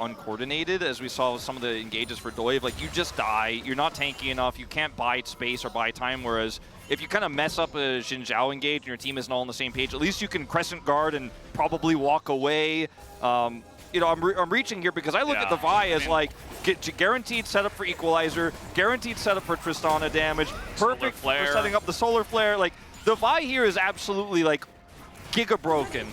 uncoordinated, as we saw with some of the engages for Doive, like you just die, you're not tanky enough, you can't buy space or buy time, whereas if you kind of mess up a Xin Zhao engage and your team isn't all on the same page, at least you can crescent guard and probably walk away. You know, I'm reaching here because I look at the Vi as like guaranteed setup for Equalizer, guaranteed setup for Tristana damage, perfect for setting up the Solar Flare. Like the Vi here is absolutely like giga broken.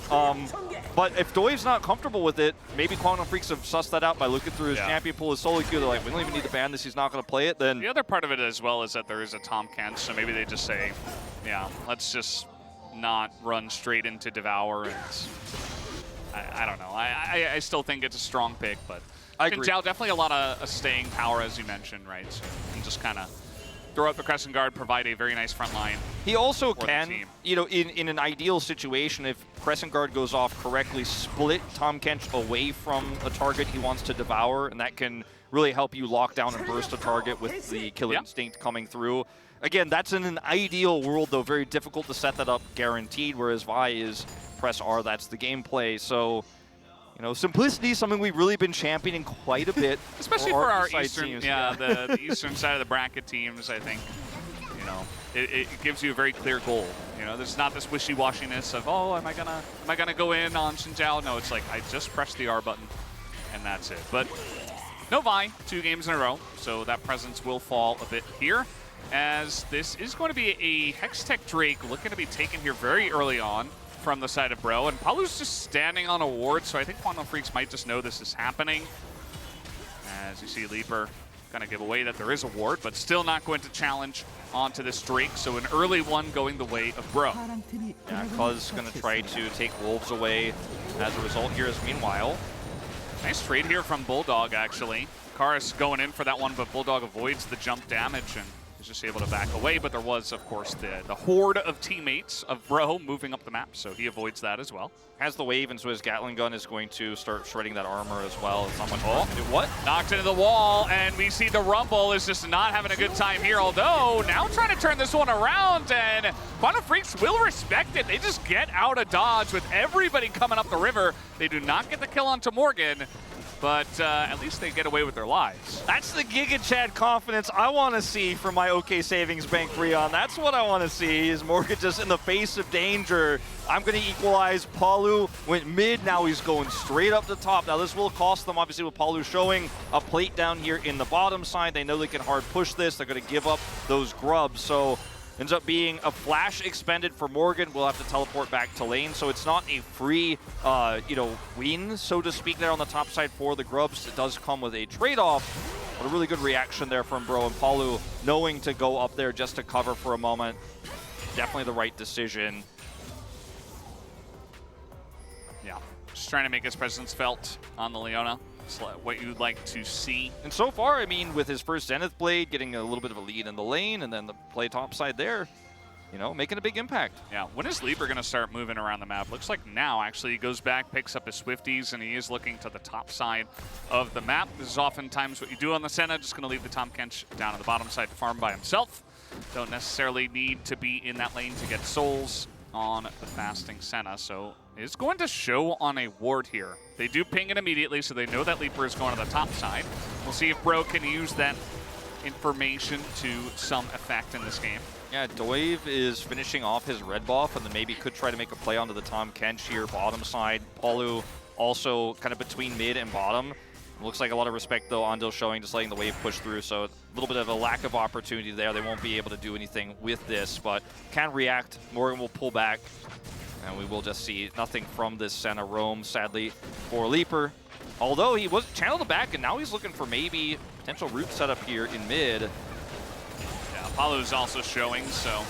But if Doive's not comfortable with it, maybe Quantum Freaks have sussed that out by looking through his champion pool, his solo queue. They're like, we don't even need to ban this. He's not going to play it. Then the other part of it as well is that there is a Tahm Kench, so maybe they just say, yeah, let's just not run straight into Devour. And I don't know. I still think it's a strong pick, but I agree. Xin Zhao, definitely a lot of staying power, as you mentioned, right? So you can just kind of throw up the Crescent Guard, provide a very nice front line. He also can, you know, in an ideal situation, if Crescent Guard goes off correctly, split Tahm Kench away from a target he wants to devour, and that can really help you lock down and burst a target with the Killer Instinct coming through. Again, that's in an ideal world, though very difficult to set that up guaranteed, whereas Vi is press R, that's the gameplay. So, you know, simplicity is something we've really been championing quite a bit. Especially for our Eastern, teams. the Eastern side of the bracket teams, I think, you know, it gives you a very clear goal. You know, there's not this wishy-washiness of, oh, am I gonna go in on Xin Zhao? No, it's like, I just press the R button, and that's it. But no Vi, 2 games in a row, so that presence will fall a bit here, as this is going to be a Hextech Drake looking to be taken here very early on from the side of Bro, and Palu's just standing on a ward, so I think Quantum Freaks might just know this is happening. As you see, Leaper gonna give away that there is a ward, but still not going to challenge onto this Drake, so an early one going the way of Bro. Yeah, Cuz gonna try to take Wolves away as a result here, as meanwhile. Nice trade here from Bulldog, actually. Karis going in for that one, but Bulldog avoids the jump damage and is just able to back away, but there was, of course, the horde of teammates of Bro moving up the map, so he avoids that as well. Has the wave, and so his Gatling gun is going to start shredding that armor as well. Someone what? Knocked into the wall, and we see the Rumble is just not having a good time here, although now trying to turn this one around, and Quantum Freaks will respect it. They just get out of dodge with everybody coming up the river. They do not get the kill onto Morgan, but at least they get away with their lives. That's the Giga Chad confidence I want to see from my OK Savings Bank Freon. That's what I want to see, is Morgan just in the face of danger. I'm going to equalize. Palu went mid, now he's going straight up the top. Now this will cost them, obviously, with Palu showing a plate down here in the bottom side. They know they can hard push this. They're going to give up those grubs. So ends up being a flash expended for Morgan. We'll have to teleport back to lane. So it's not a free, you know, win, so to speak, there on the top side for the grubs. It does come with a trade-off, but a really good reaction there from Bro, and Palu knowing to go up there just to cover for a moment. Definitely the right decision. Yeah, just trying to make his presence felt on the Leona. It's what you'd like to see. And so far, I mean, with his first Zenith Blade, getting a little bit of a lead in the lane, and then the play top side there, you know, making a big impact. Yeah, when is Leaper going to start moving around the map? Looks like now, actually. He goes back, picks up his Swifties, and he is looking to the top side of the map. This is oftentimes what you do on the Senna. Just going to leave the Tahm Kench down on the bottom side to farm by himself. Don't necessarily need to be in that lane to get souls on the fasting Senna, so it's going to show on a ward here. They do ping it immediately, so they know that Leaper is going to the top side. We'll see if Bro can use that information to some effect in this game. Yeah, Doive is finishing off his red buff, and then maybe could try to make a play onto the Tahm Kench here, bottom side. Palu also kind of between mid and bottom. Looks like a lot of respect, though, Andil showing, just letting the wave push through, so a little bit of a lack of opportunity there. They won't be able to do anything with this, but can react. Morgan will pull back, and we will just see nothing from this Senna roam, sadly, for Leaper. Although he was channeled back, and now he's looking for maybe potential root setup here in mid. Yeah, Palu's also showing, so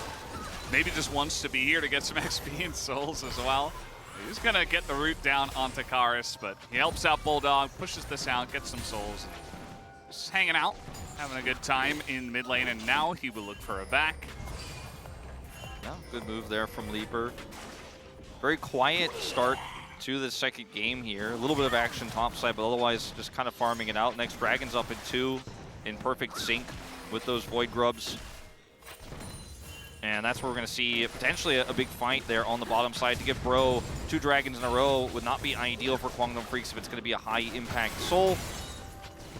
maybe just wants to be here to get some XP and souls as well. He's gonna get the root down onto Karis, but he helps out Bulldog, pushes this out, gets some souls. Just hanging out, having a good time in mid lane, and now he will look for a back. Yeah, good move there from Leaper. Very quiet start to the second game here. A little bit of action topside, but otherwise just kind of farming it out. Next Dragon's up in 2 in perfect sync with those Void Grubs. And that's where we're going to see potentially a big fight there on the bottom side. To give Bro 2 Dragons in a row would not be ideal for Kwangdong Freaks if it's going to be a high impact soul.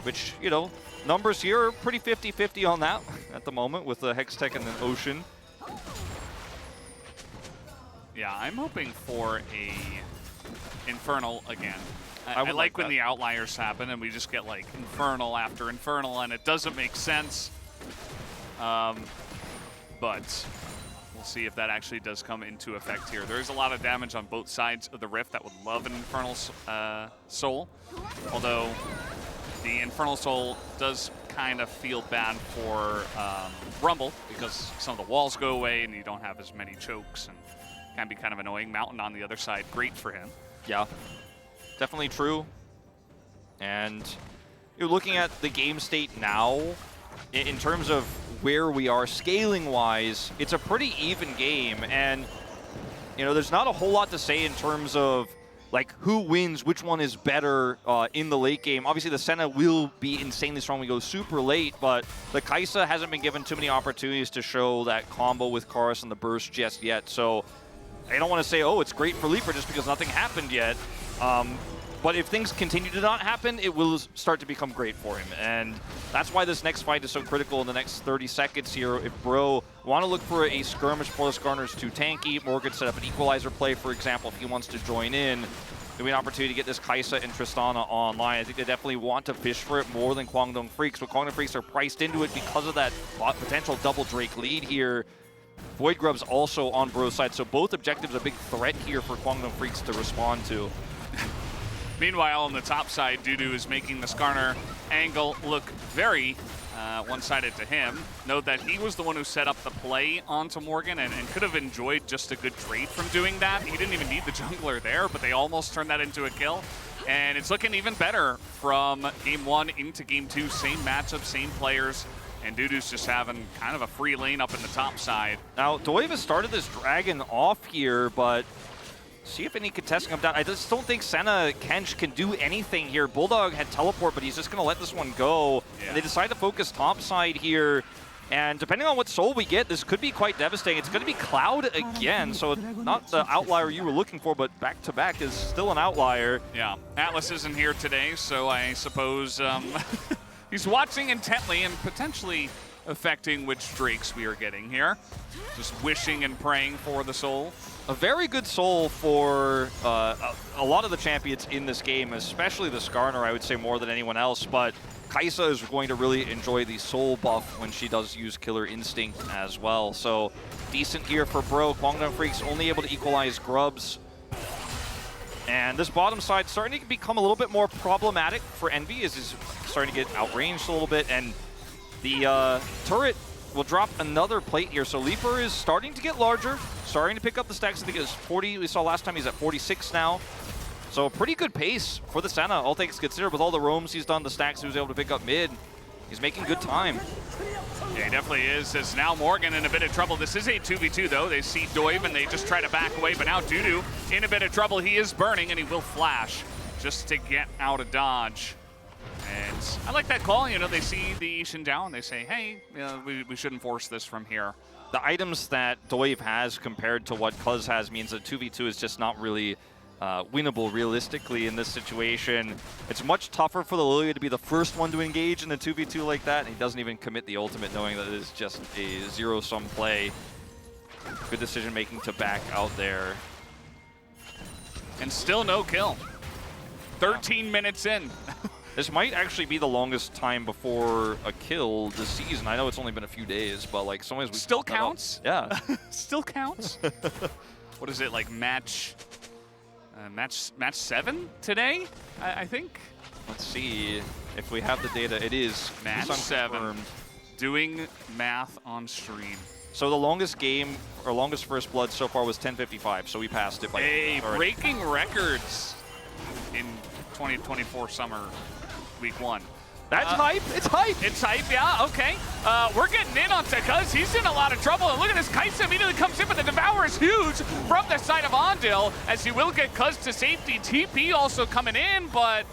Which, you know, numbers here are pretty 50-50 on that at the moment with the Hextech and then Ocean. Yeah, I'm hoping for a Infernal again. I like when the outliers happen and we just get like Infernal after Infernal and it doesn't make sense. But we'll see if that actually does come into effect here. There is a lot of damage on both sides of the Rift that would love an Infernal Soul. Although the Infernal Soul does kind of feel bad for Rumble because some of the walls go away and you don't have as many chokes and can be kind of annoying. Mountain on the other side, great for him. Yeah, definitely true. And you're looking at the game state now in terms of where we are scaling-wise. It's a pretty even game, and you know, there's not a whole lot to say in terms of like who wins, which one is better in the late game. Obviously, the Senna will be insanely strong when we go super late, but the Kai'Sa hasn't been given too many opportunities to show that combo with Karis and the burst just yet. So I don't want to say, oh, it's great for Leaper just because nothing happened yet. But if things continue to not happen, it will start to become great for him. And that's why this next fight is so critical in the next 30 seconds here. If Bro want to look for a skirmish for the Skarner's too tanky, Morgan set up an equalizer play, for example, if he wants to join in. There'll be an opportunity to get this Kai'Sa and Tristana online. I think they definitely want to fish for it more than Kwangdong Freaks, but Kwangdong Freaks are priced into it because of that potential double Drake lead here. Void Grub's also on Bro's side, so both objectives a big threat here for Kwangdong Freaks to respond to. Meanwhile, on the top side, Dudu is making the Skarner angle look very one-sided to him. Note that he was the one who set up the play onto Morgan and could have enjoyed just a good trade from doing that. He didn't even need the jungler there, but they almost turned that into a kill. And it's looking even better from Game 1 into Game 2. Same matchup, same players. And Dudu's just having kind of a free lane up in the top side. Now, Doive has started this Dragon off here, but see if any contesting him down. I just don't think Senna Kench can do anything here. Bulldog had teleport, but he's just going to let this one go. Yeah. And they decide to focus top side here. And depending on what soul we get, this could be quite devastating. It's going to be Cloud again, so not the outlier you were looking for, but back-to-back is still an outlier. Yeah, Atlas isn't here today, so I suppose he's watching intently and potentially affecting which Drakes we are getting here. Just wishing and praying for the soul. A very good soul for a lot of the champions in this game, especially the Skarner, I would say more than anyone else, but Kai'Sa is going to really enjoy the soul buff when she does use Killer Instinct as well. So decent here for Bro. Kwangdong Freaks only able to equalize Grubs. And this bottom side starting to become a little bit more problematic for Envy as he's starting to get outranged a little bit, and the turret will drop another plate here. So Leaper is starting to get larger, starting to pick up the stacks. I think it was 40. We saw last time he's at 46 now. So a pretty good pace for the Senna, all things considered. With all the roams he's done, the stacks he was able to pick up mid. He's making good time. Yeah, he definitely is. As now Morgan in a bit of trouble. This is a 2v2 though. They see Doive and they just try to back away, but now Dudu in a bit of trouble. He is burning and he will flash just to get out of dodge. And I like that call. You know, they see the Shin down and they say, hey, you know, we shouldn't force this from here. The items that Doive has compared to what Cuz has means that 2v2 is just not really winnable realistically in this situation. It's much tougher for the Lilia to be the first one to engage in the 2v2 like that, and he doesn't even commit the ultimate knowing that it is just a zero-sum play. Good decision making to back out there. And still no kill. 13 minutes in. This might actually be the longest time before a kill this season. I know it's only been a few days, but like sometimes we still counts. Yeah, still counts. What is it, like match 7 today? I think. Let's see if we have the data. It is match 7. Doing math on stream. So the longest game, or longest first blood so far was 10:55, so we passed it by Hey, already. breaking records in 2024 summer, week 1. That's hype. It's hype. It's hype, yeah, okay. We're getting in on Cuz. He's in a lot of trouble. And look at this. Kaisa immediately comes in, but the Devour is huge from the side of Ondil, as he will get Cuz to safety. TP also coming in, but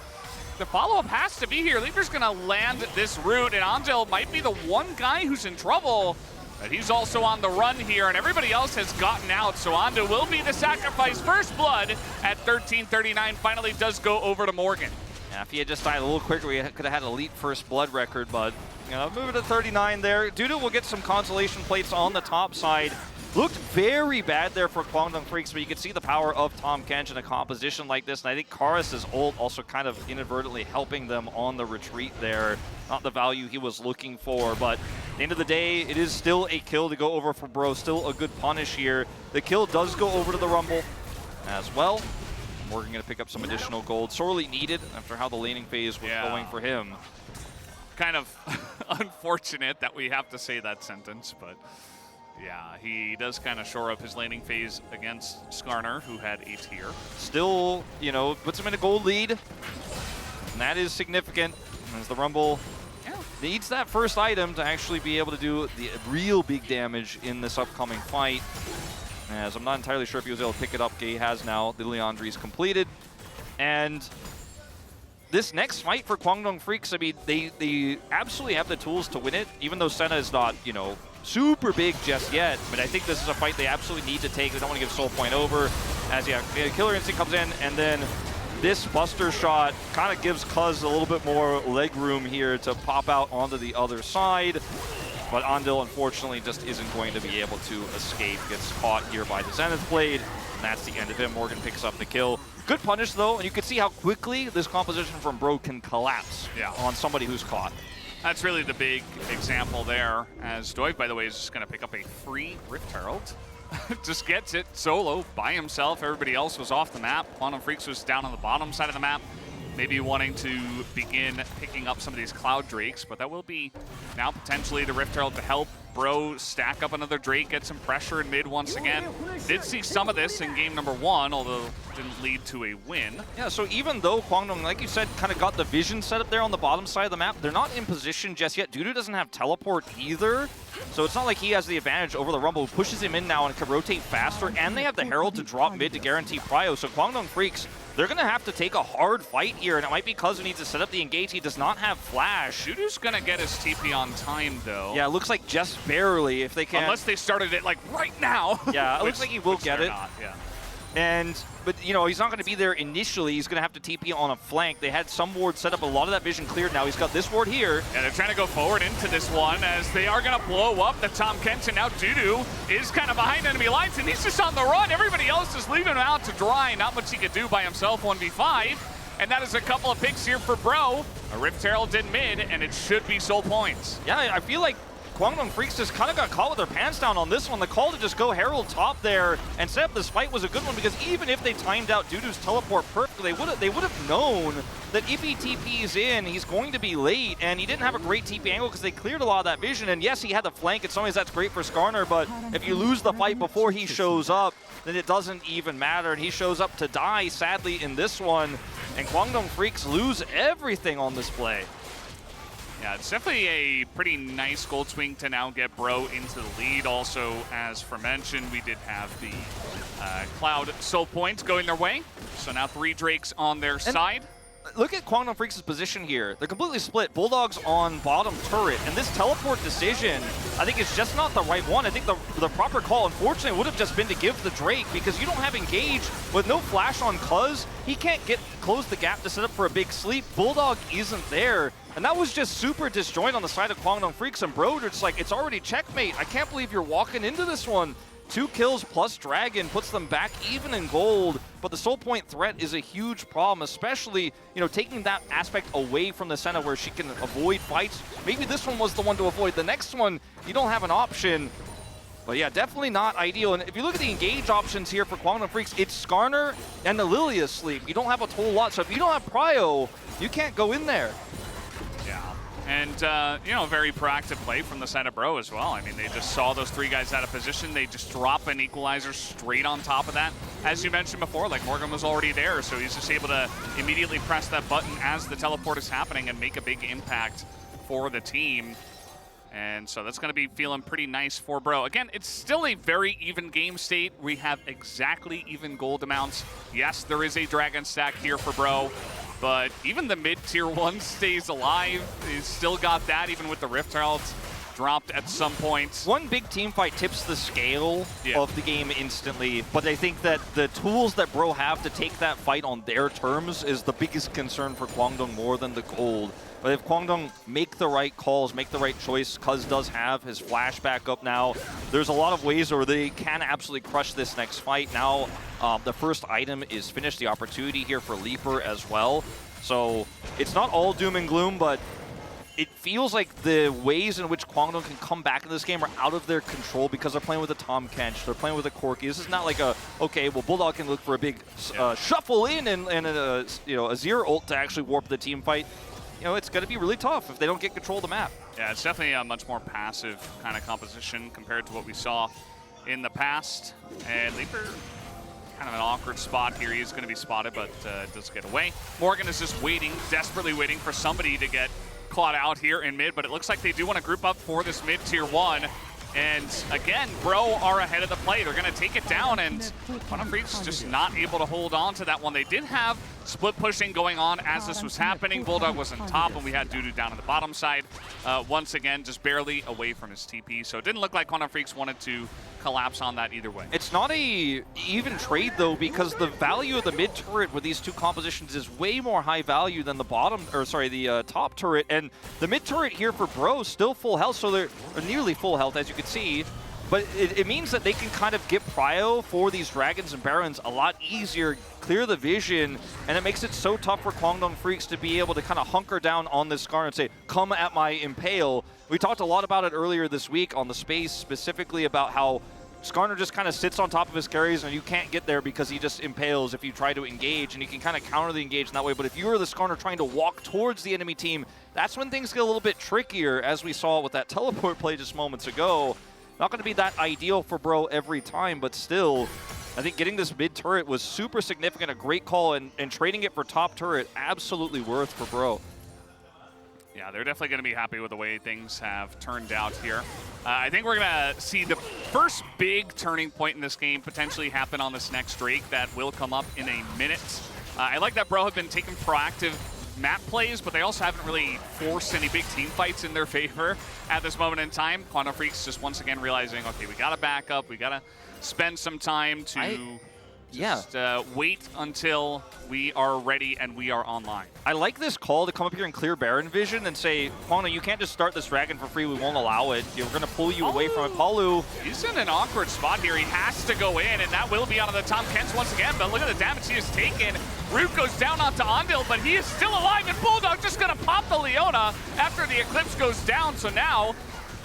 the follow-up has to be here. Leader's going to land this route, and Ondil might be the one guy who's in trouble. But he's also on the run here, and everybody else has gotten out. So Ondil will be the sacrifice. First blood at 13:39 finally does go over to Morgan. Yeah, if he had just died a little quicker, we could have had an elite first blood record, but moving to 39 there. Dudu will get some consolation plates on the top side. Looked very bad there for Kwangdong Freaks, but you can see the power of Tahm Kench in a composition like this, and I think Karis' ult also kind of inadvertently helping them on the retreat there. Not the value he was looking for, but at the end of the day, it is still a kill to go over for Bro, still a good punish here. The kill does go over to the Rumble as well. Morgan going to pick up some additional gold, sorely needed after how the laning phase was going for him. Kind of unfortunate that we have to say that sentence, but yeah, he does kind of shore up his laning phase against Skarner, who had a tier. Still, puts him in a gold lead, and that is significant as the Rumble needs that first item to actually be able to do the real big damage in this upcoming fight. As I'm not entirely sure if he was able to pick it up. Gay has now. The Leandri's completed. And this next fight for Kwangdong Freaks, I mean, they absolutely have the tools to win it, even though Senna is not, super big just yet. But I think this is a fight they absolutely need to take. They don't want to give Soul Point over. As, Killer Instinct comes in, and then this Buster Shot kind of gives Cuz a little bit more leg room here to pop out onto the other side. But Ondil, unfortunately, just isn't going to be able to escape. Gets caught here by the Zenith Blade, and that's the end of him. Morgan picks up the kill. Good punish, though, and you can see how quickly this composition from Bro can collapse on somebody who's caught. That's really the big example there, as Doig, by the way, is just going to pick up a free Rift Herald. Just gets it solo by himself. Everybody else was off the map. Quantum Freaks was down on the bottom side of the map, maybe wanting to begin picking up some of these Cloud Drakes, but that will be now potentially the Rift Herald to help Bro stack up another Drake, get some pressure in mid once again. Did see some of this in game number 1, although didn't lead to a win. Yeah, so even though Kwangdong, like you said, kind of got the vision set up there on the bottom side of the map, they're not in position just yet. Dudu doesn't have teleport either, so it's not like he has the advantage over the Rumble, who pushes him in now and can rotate faster, and they have the Herald to drop mid to guarantee prio, so Kwangdong Freaks, they're going to have to take a hard fight here, and it might be Cuz who needs to set up the engage. He does not have flash. Dudu's going to get his TP on time, though. Yeah, it looks like just barely, if they can. Unless they started it, like, right now. Yeah, it looks like he will get it. Not, yeah. But he's not going to be there initially. He's going to have to TP on a flank. They had some ward set up. A lot of that vision cleared now. He's got this ward here. Yeah, they're trying to go forward into this one as they are going to blow up the Tahm Kench, and now Dudu is kind of behind enemy lines, and he's just on the run. Everybody else is leaving him out to dry. Not much he could do by himself 1v5. And that is a couple of picks here for Bro. A Rift Herald in mid, and it should be soul points. Yeah, I feel like Kwangdong Freaks just kind of got caught with their pants down on this one. The call to just go Herald top there and set up this fight was a good one, because even if they timed out Dudu's teleport perfectly, they would have known that if he TPs in, he's going to be late, and he didn't have a great TP angle because they cleared a lot of that vision. And yes, he had the flank, and some ways that's great for Skarner, but if you lose the fight before he shows up, then it doesn't even matter, and he shows up to die, sadly, in this one, and Kwangdong Freaks lose everything on this play. Yeah, it's definitely a pretty nice gold swing to now get Bro into the lead. Also, as mentioned, we did have the Cloud soul points going their way. So now 3 Drakes on their side. Look at Kwangdong Freaks' position here. They're completely split. Bulldog's on bottom turret, and this teleport decision, I think it's just not the right one. I think the proper call, unfortunately, would have just been to give the Drake, because you don't have engage with no flash on Cuz. He can't close the gap to set up for a big sleep. Bulldog isn't there. And that was just super disjoint on the side of Kwangdong Freaks, and Bro, it's like, it's already checkmate. I can't believe you're walking into this one. 2 kills plus Dragon puts them back even in gold, but the soul point threat is a huge problem, especially, taking that aspect away from the Senna where she can avoid fights. Maybe this one was the one to avoid. The next one, you don't have an option. But yeah, definitely not ideal. And if you look at the engage options here for Kwangdong Freaks, it's Skarner and the Lilia sleep. You don't have a whole lot, so if you don't have prio, you can't go in there. Yeah. And, you know, very proactive play from the side of Bro as well. I mean, they just saw those 3 guys out of position. They just drop an equalizer straight on top of that. As you mentioned before, like Morgan was already there, so he's just able to immediately press that button as the teleport is happening and make a big impact for the team. And so that's going to be feeling pretty nice for Bro. Again, it's still a very even game state. We have exactly even gold amounts. Yes, there is a dragon stack here for Bro. But even the mid-tier 1 stays alive. He's still got that, even with the Rift Heralds dropped at some point. One big team fight tips the scale of the game instantly, but I think that the tools that Bro have to take that fight on their terms is the biggest concern for Kwangdong more than the gold. But if Kwangdong make the right calls, make the right choice, Cuz does have his flash back up now, there's a lot of ways where they can absolutely crush this next fight. Now, the first item is finished, the opportunity here for Leaper as well. So it's not all doom and gloom, but it feels like the ways in which Kwangdong can come back in this game are out of their control because they're playing with a Tom Kench, they're playing with a Corki. This is not like a, okay, well, Bulldog can look for a big shuffle in and a, you know, a Zero ult to actually warp the team fight. You know, it's going to be really tough if they don't get control of the map. Yeah, it's definitely a much more passive kind of composition compared to what we saw in the past. And Leaper, kind of an awkward spot here. He's going to be spotted, but does get away. Morgan is just waiting, desperately waiting for somebody to get caught out here in mid, but it looks like they do want to group up for this mid-tier 1. And again, Bro are ahead of the play. They're going to take it down, and Quantum Freak's just not able to hold on to that one. They did have split pushing going on as this was happening. Bulldog was on top, and we had Dudu down on the bottom side. Once again, just barely away from his TP. So it didn't look like Quantum Freaks wanted to collapse on that either way. It's not a even trade, though, because the value of the mid turret with these two compositions is way more high value than the bottom, or sorry, the top turret. And the mid turret here for Bro still full health, so they're nearly full health, as you can see. But it means that they can kind of get prio for these Dragons and Barons a lot easier, clear the vision, and it makes it so tough for Kwangdong Freaks to be able to kind of hunker down on this Scar and say, come at my Impale. We talked a lot about it earlier this week on the space, specifically about how Skarner just kind of sits on top of his carries and you can't get there because he just impales if you try to engage, and you can kind of counter the engage in that way. But if you are the Skarner trying to walk towards the enemy team, that's when things get a little bit trickier, as we saw with that teleport play just moments ago. Not going to be that ideal for Bro every time, but still, I think getting this mid turret was super significant, a great call, and trading it for top turret, absolutely worth for Bro. Yeah, they're definitely going to be happy with the way things have turned out here. I think we're going to see the first big turning point in this game potentially happen on this next Drake that will come up in a minute. I like that Bro have been taking proactive map plays, but they also haven't really forced any big team fights in their favor at this moment in time. Quantum Freaks just once again realizing, okay, we got to back up, we got to spend some time to wait until we are ready and we are online. I like this call to come up here and clear Baron vision and say, Kwangdong, you can't just start this Dragon for free, we won't allow it. We're going to pull you away from it. Palu, he's in an awkward spot here. He has to go in, and that will be onto the Tom Kents once again, but look at the damage he has taken. Root goes down onto Ondil, but he is still alive, and Bulldog just going to pop the Leona after the Eclipse goes down. So now,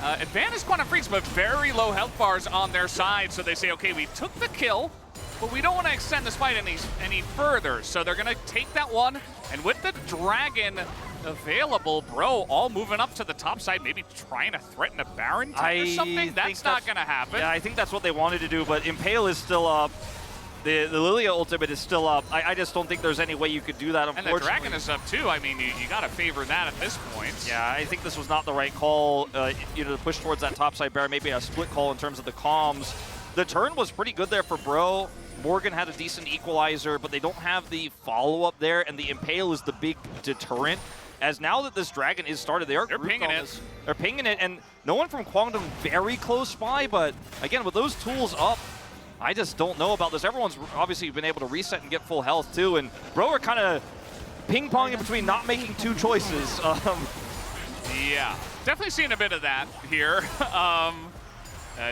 advantage Quantum Freaks, but very low health bars on their side. So they say, okay, we took the kill, but we don't want to extend this fight any further. So they're going to take that one, and with the Dragon available, Bro all moving up to the top side, maybe trying to threaten a Baron or something. That's not going to happen. Yeah, I think that's what they wanted to do, but Impale is still up. The Lilia ultimate is still up. I just don't think there's any way you could do that, unfortunately. And the Dragon is up too. I mean, you got to favor that at this point. Yeah, I think this was not the right call, to push towards that topside Baron. Maybe a split call in terms of the comms. The turn was pretty good there for Bro. Morgan had a decent equalizer, but they don't have the follow-up there, and the Impale is the big deterrent. As now that this Dragon is started, they're pinging it. They're pinging it, and no one from Kwangdong very close by, but again, with those tools up, I just don't know about this. Everyone's obviously been able to reset and get full health too, and Bro are kind of ping-ponging between not making two choices. Yeah, definitely seeing a bit of that here.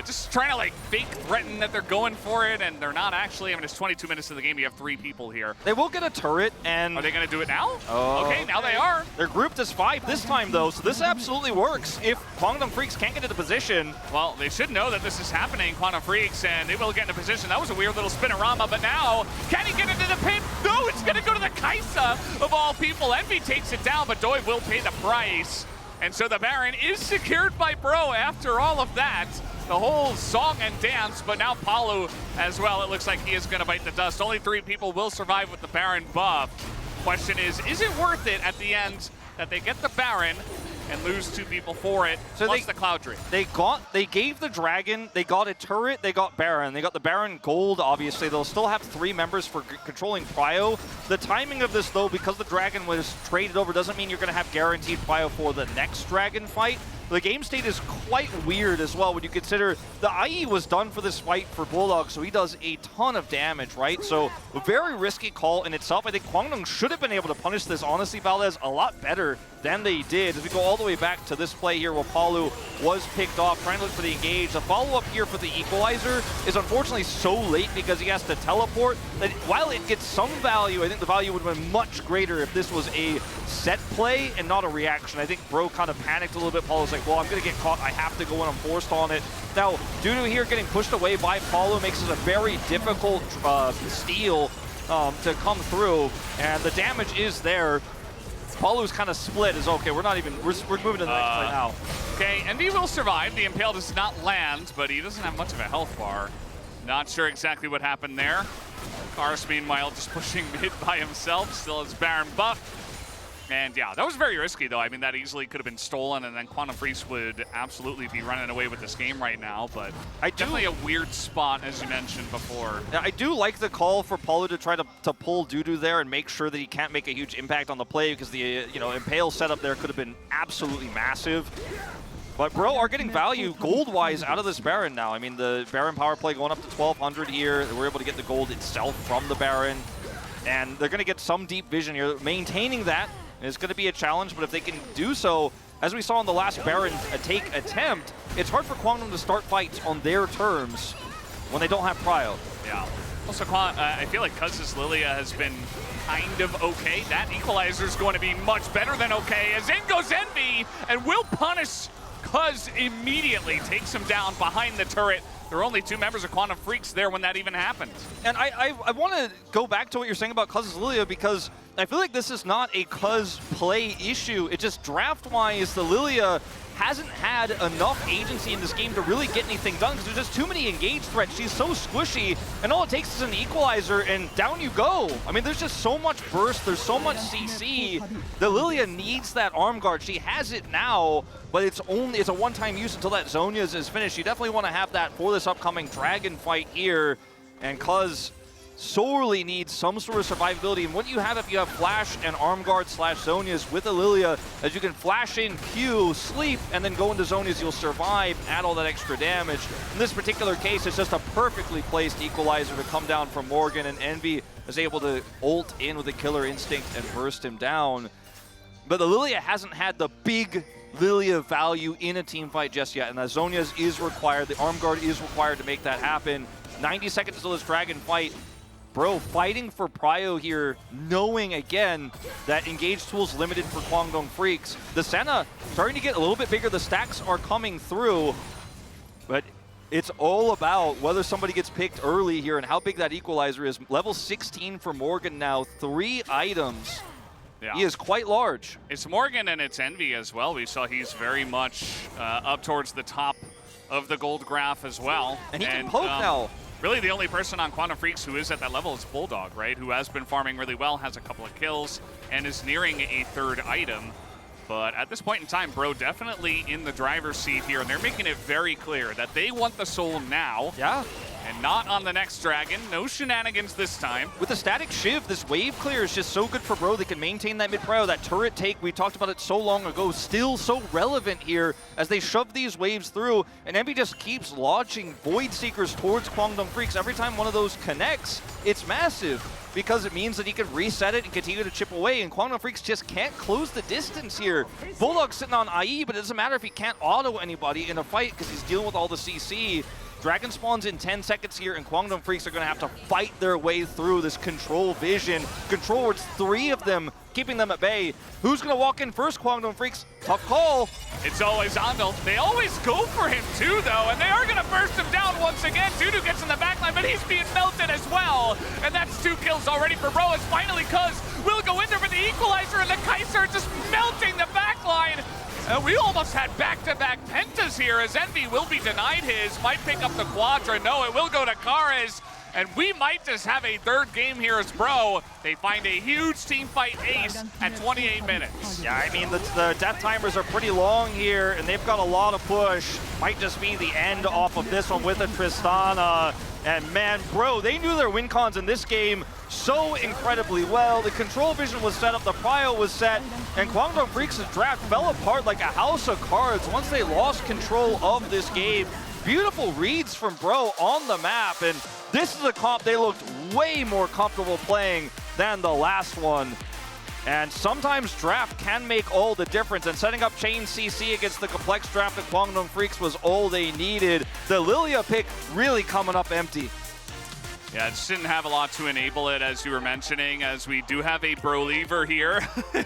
Just trying to like fake threaten that they're going for it, and they're not actually. I mean, it's 22 minutes of the game. You have 3 people here. They will get a turret, and are they going to do it now? Oh, okay, now they are. They're grouped as 5 this time, though, so this absolutely works. If Kwangdong Freaks can't get into position, well, they should know that this is happening, Quantum Freaks, and they will get into position. That was a weird little spinorama, but now can he get into the pit? No, it's going to go to the Kaisa of all people. Envy takes it down, but Doi will pay the price. And so the Baron is secured by Bro after all of that. The whole song and dance, but now Palu as well. It looks like he is going to bite the dust. Only 3 people will survive with the Baron buff. Question is it worth it at the end that they get the Baron and lose 2 people for it, so plus the Cloud Dream? They gave the Dragon, they got a turret, they got Baron. They got the Baron Gold, obviously. They'll still have 3 members for controlling Prio. The timing of this, though, because the Dragon was traded over, doesn't mean you're going to have guaranteed Prio for the next Dragon fight. The game state is quite weird as well when you consider the IE was done for this fight for Bulldog, so he does a ton of damage, right? So a very risky call in itself. I think Kwangdong should have been able to punish this, honestly, Valdez, a lot better than they did. As we go all the way back to this play here where Palu was picked off, trying to look for the engage. The follow-up here for the equalizer is unfortunately so late because he has to teleport that while it gets some value, I think the value would have been much greater if this was a set play and not a reaction. I think Bro kind of panicked a little bit. Palu's like, well, I'm going to get caught. I have to go and I'm forced on it. Now, Dudu here getting pushed away by Palu makes this a very difficult steal to come through, and the damage is there. Palu's kind of split as, okay, we're moving to the next play now. Okay, Envy will survive. The Impale does not land, but he doesn't have much of a health bar. Not sure exactly what happened there. Kars, meanwhile, just pushing mid by himself, still has Baron buff. And yeah, that was very risky, though. I mean, that easily could have been stolen, and then Quantum Freeze would absolutely be running away with this game right now. But definitely a weird spot, as you mentioned before. Yeah, I do like the call for Palu to try to pull Dudu there and make sure that he can't make a huge impact on the play, because the Impale setup there could have been absolutely massive. But Bro are getting value gold-wise out of this Baron now. I mean, the Baron power play going up to 1,200 here. We're able to get the gold itself from the Baron. And they're going to get some deep vision here. Maintaining that is going to be a challenge, but if they can do so, as we saw in the last Baron take attempt, it's hard for Kwangdong to start fights on their terms when they don't have Prio. Yeah. Also, I feel like Cuz's Lilia has been kind of okay. That equalizer is going to be much better than okay, as in goes Envy, and will punish Cuz immediately, takes him down behind the turret. There were only 2 members of Quantum Freaks there when that even happened. And I want to go back to what you're saying about Cuz's Lilia, because I feel like this is not a Cuz play issue. It just draft-wise, the Lilia hasn't had enough agency in this game to really get anything done, because there's just too many engage threats. She's so squishy, and all it takes is an equalizer, and down you go. I mean, there's just so much burst, there's so much CC. The Lilia needs that arm guard. She has it now, but it's a one-time use until that Zhonya's is finished. You definitely want to have that for this upcoming Dragon fight here, and Cuz sorely needs some sort of survivability. And what you have if you have Flash and Arm Guard / Zhonya's with a Lilia, as you can flash in, Q, sleep, and then go into Zhonya's, you'll survive, add all that extra damage. In this particular case, it's just a perfectly placed equalizer to come down from Morgan, and Envy is able to ult in with a Killer Instinct and burst him down. But the Lilia hasn't had the big Lilia value in a team fight just yet, and the Zhonya's is required, the Arm Guard is required to make that happen. 90 seconds until this Dragon fight. Bro fighting for Prio here, knowing again that engage tool's limited for Kwangdong Freaks. The Senna starting to get a little bit bigger, the stacks are coming through, but it's all about whether somebody gets picked early here and how big that equalizer is. Level 16 for Morgan now, 3 items. Yeah. He is quite large. It's Morgan and it's Envy as well. We saw he's very much up towards the top of the gold graph as well. And he can poke now. Really, the only person on Quantum Freaks who is at that level is Bulldog, right? Who has been farming really well, has a couple of kills, and is nearing a 3rd item. But at this point in time, Bro definitely in the driver's seat here, and they're making it very clear that they want the soul now. Yeah. And not on the next Dragon. No shenanigans this time. With the static shiv, this wave clear is just so good for Bro. They can maintain that mid-prio. That turret take, we talked about it so long ago, still so relevant here as they shove these waves through. And Envy just keeps launching Void Seekers towards Kwangdong Freaks. Every time one of those connects, it's massive, because it means that he can reset it and continue to chip away, and Kwangdong Freaks just can't close the distance here. Bulldog's sitting on IE, but it doesn't matter if he can't auto anybody in a fight because he's dealing with all the CC. Dragon spawns in 10 seconds here, and Kwangdong Freaks are going to have to fight their way through this control vision. Control towards 3 of them, keeping them at bay. Who's going to walk in first, Kwangdong Freaks? Tough call. It's always Andal. They always go for him too, though, and they are going to burst him down once again. Dudu gets in the backline, but he's being melted as well. And that's 2 kills already for Bro, as finally Cuz will go in there for the equalizer, and the Kaiser just melting the backline. We almost had back-to-back pentas here as Envy will be denied his. Might pick up the Quadra. No, it will go to Kares. And we might just have a third game here as Bro. They find a huge team fight ace at 28 minutes. Yeah, I mean, the death timers are pretty long here, and they've got a lot of push. Might just be the end off of this one with a Tristana. And man, Bro, they knew their win cons in this game so incredibly well. The control vision was set up, the prio was set, and Guangdong Freaks' draft fell apart like a house of cards once they lost control of this game. Beautiful reads from Bro on the map, and this is a comp they looked way more comfortable playing than the last one. And sometimes draft can make all the difference, and setting up Chain CC against the complex draft of Guangdong Freaks was all they needed. The Lilia pick really coming up empty. Yeah, it just didn't have a lot to enable it, as you were mentioning, as we do have a Bro-lever here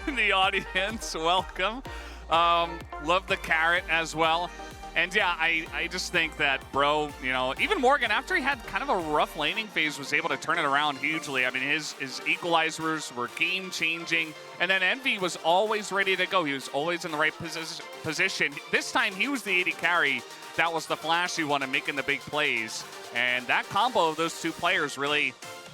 in the audience. Welcome. Love the carrot as well. And yeah, I just think that Bro, you know, even Morgan, after he had kind of a rough laning phase, was able to turn it around hugely. I mean, his equalizers were game-changing. And then Envy was always ready to go. He was always in the right position. This time, he was the AD carry. That was the flashy one and making the big plays. And that combo of those two players really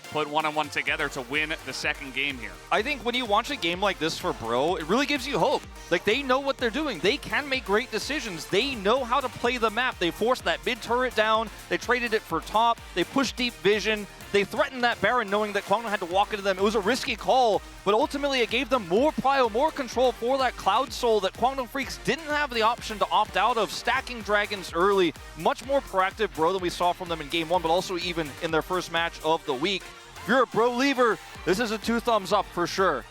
put one-on-one together to win the second game here. I think when you watch a game like this for Bro, it really gives you hope. Like, they know what they're doing. They can make great decisions. They know how to play the map. They forced that mid turret down. They traded it for top. They pushed deep vision. They threatened that Baron knowing that Guangdong had to walk into them. It was a risky call, but ultimately it gave them more prio, more control for that Cloud Soul that Guangdong Freaks didn't have the option to opt out of. Stacking dragons early, much more proactive Bro than we saw from them in game one, but also even in their first match of the week. If you're a Bro-lever, this is a 2 thumbs up for sure.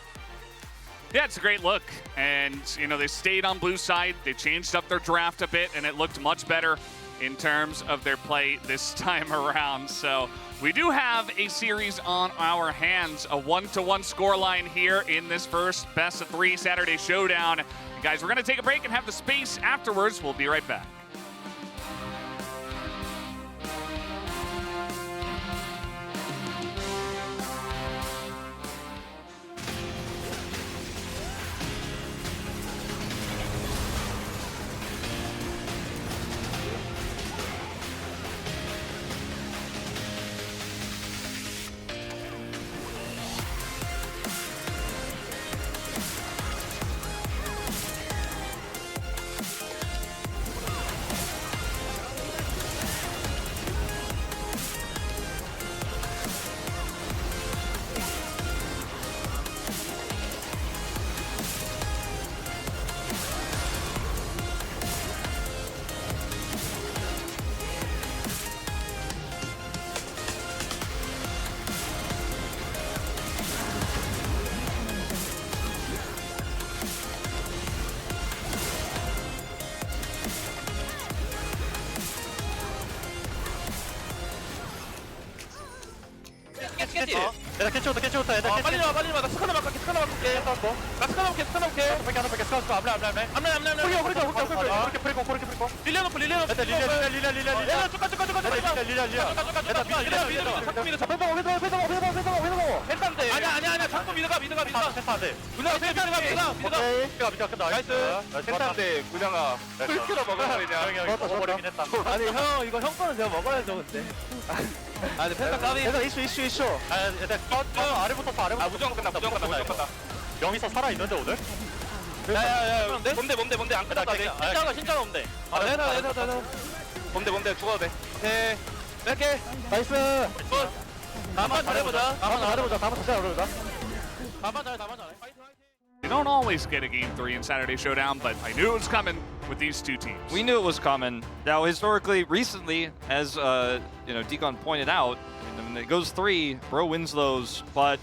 Yeah, it's a great look. And, you know, they stayed on blue side. They changed up their draft a bit, and it looked much better in terms of their play this time around. So we do have a series on our hands, a 1-1 scoreline here in this first best of 3 Saturday showdown. And guys, we're going to take a break and have the space afterwards. We'll be right back. 깼지? 얘들아 캐치부터 얘들아 빨리 와 나 스카너 바꿀게 나 스카너 바꿀게 암래 그렇게 릴리아 놓고 릴리아 아니야 자꾸 미드가 패스한데 미드가 나이스 패스한데 구량아 풀키로 먹어야 되냐 먹어버리긴 했다 아니 형 이거 형 거는 제가 먹어야죠 근데 근데 패스 까비 이슈 일단 아래부터 무조건 끝나 영희서 살아있는데 오늘? 야야야 뭔데 안 끝났다 진짜가 없네 내놔 뭔데 죽어도 돼 오케이 뺄게 나이스 다만 잘해보자 다만 잘해 You don't always get a Game 3 in Saturday Showdown, but I knew it was coming with these two teams. We knew it was coming. Now, historically, recently, as Deacon pointed out, when it goes 3, Bro wins those, but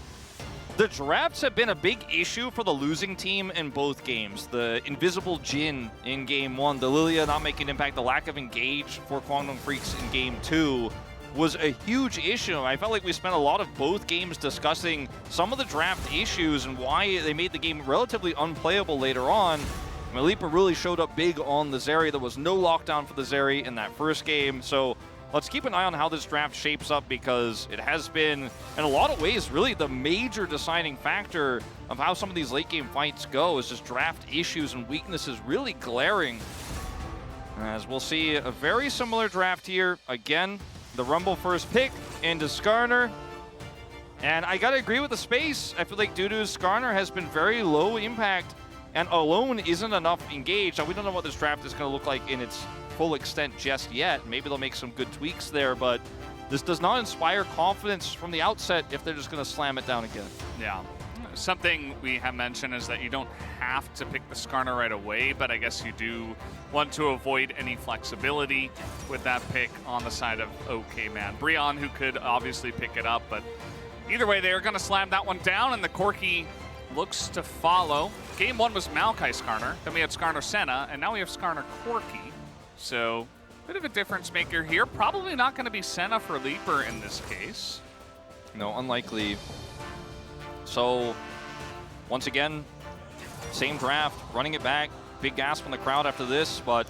the drafts have been a big issue for the losing team in both games. The Invisible Jhin in Game 1, the Lilia not making impact, the lack of engage for Guangdong Freaks in Game 2 was a huge issue. I felt like we spent a lot of both games discussing some of the draft issues and why they made the game relatively unplayable later on. Malipa really showed up big on the Zeri. There was no lockdown for the Zeri in that first game, so let's keep an eye on how this draft shapes up, because it has been, in a lot of ways, really the major deciding factor of how some of these late game fights go is just draft issues and weaknesses really glaring. As we'll see a very similar draft here. Again, the Rumble first pick into Skarner. And I gotta agree with the space. I feel like Dudu's Skarner has been very low impact, and alone isn't enough engaged. Now, we don't know what this draft is gonna look like in its full extent just yet. Maybe they'll make some good tweaks there, but this does not inspire confidence from the outset if they're just gonna slam it down again. Yeah. Something we have mentioned is that you don't have to pick the Skarner right away, but I guess you do want to avoid any flexibility with that pick on the side of OK Man. Brion, who could obviously pick it up, but either way, they are going to slam that one down, and the Corki looks to follow. Game 1 was Maokai Skarner, then we had Skarner Senna, and now we have Skarner Corki. So, bit of a difference maker here. Probably not going to be Senna for Leaper in this case. No, unlikely. So, once again, same draft, running it back. Big gasp from the crowd after this, but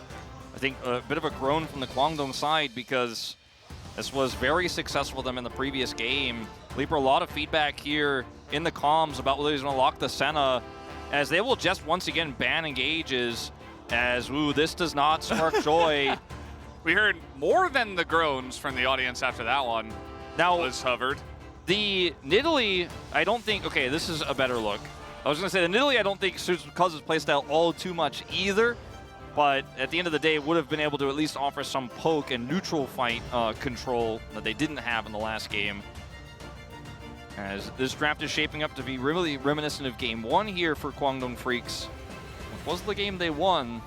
I think a bit of a groan from the Kwangdong side, because this was very successful for them in the previous game. Leaper, a lot of feedback here in the comms about whether he's going to lock the Senna, as they will just once again ban engages, as, ooh, this does not spark joy. We heard more than the groans from the audience after that one. Now, was hovered. The Nidalee, I don't think, okay, this is a better look. I was going to say the Nidalee I don't think suits Cuz's playstyle all too much either, but at the end of the day would have been able to at least offer some poke and neutral fight control that they didn't have in the last game. As this draft is shaping up to be really reminiscent of Game 1 here for Kwangdong Freaks. It was the game they won.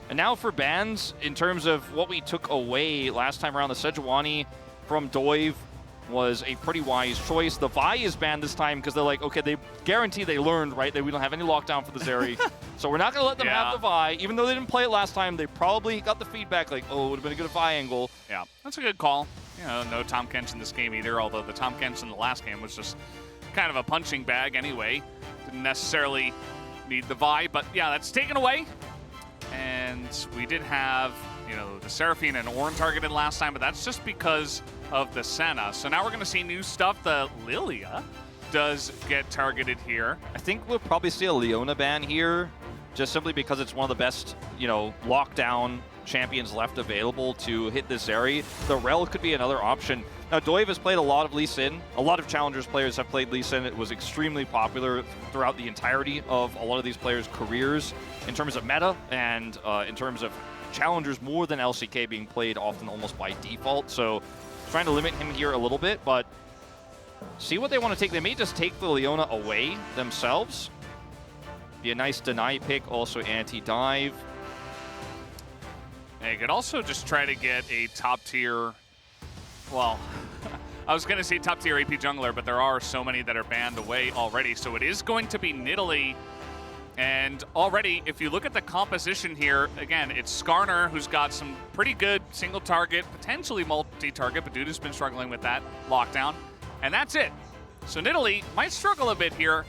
And now for bans, in terms of what we took away last time around, the Sejuani from Doive was a pretty wise choice. The Vi is banned this time because they're like, okay, they guarantee they learned, right, that we don't have any lockdown for the Zeri. So we're not going to let them have the Vi. Even though they didn't play it last time, they probably got the feedback like, oh, it would have been a good Vi angle. Yeah, that's a good call. You know, no Tahm Kench in this game either, although the Tahm Kench in the last game was just kind of a punching bag anyway. Didn't necessarily need the Vi, but yeah, that's taken away. And we did have, you know, the Seraphine and Ornn targeted last time, but that's just because of the Senna. So now we're going to see new stuff. The Lilia does get targeted here. I think we'll probably see a Leona ban here, just simply because it's one of the best, you know, lockdown champions left available to hit this Zeri. The Rel could be another option. Now, Doive has played a lot of Lee Sin. A lot of Challengers players have played Lee Sin. It was extremely popular throughout the entirety of a lot of these players' careers in terms of meta and in terms of Challengers more than LCK being played often almost by default. So trying to limit him here a little bit, but see what they want to take. They may just take the Leona away themselves. Be a nice deny pick, also anti-dive. They could also just try to get a top tier, well, I was going to say top tier AP jungler, but there are so many that are banned away already. So it is going to be Nidalee. And already, if you look at the composition here, again, it's Skarner, who's got some pretty good single target, potentially multi-target, but Dudu's been struggling with that lockdown. And that's it. So Nidalee might struggle a bit here.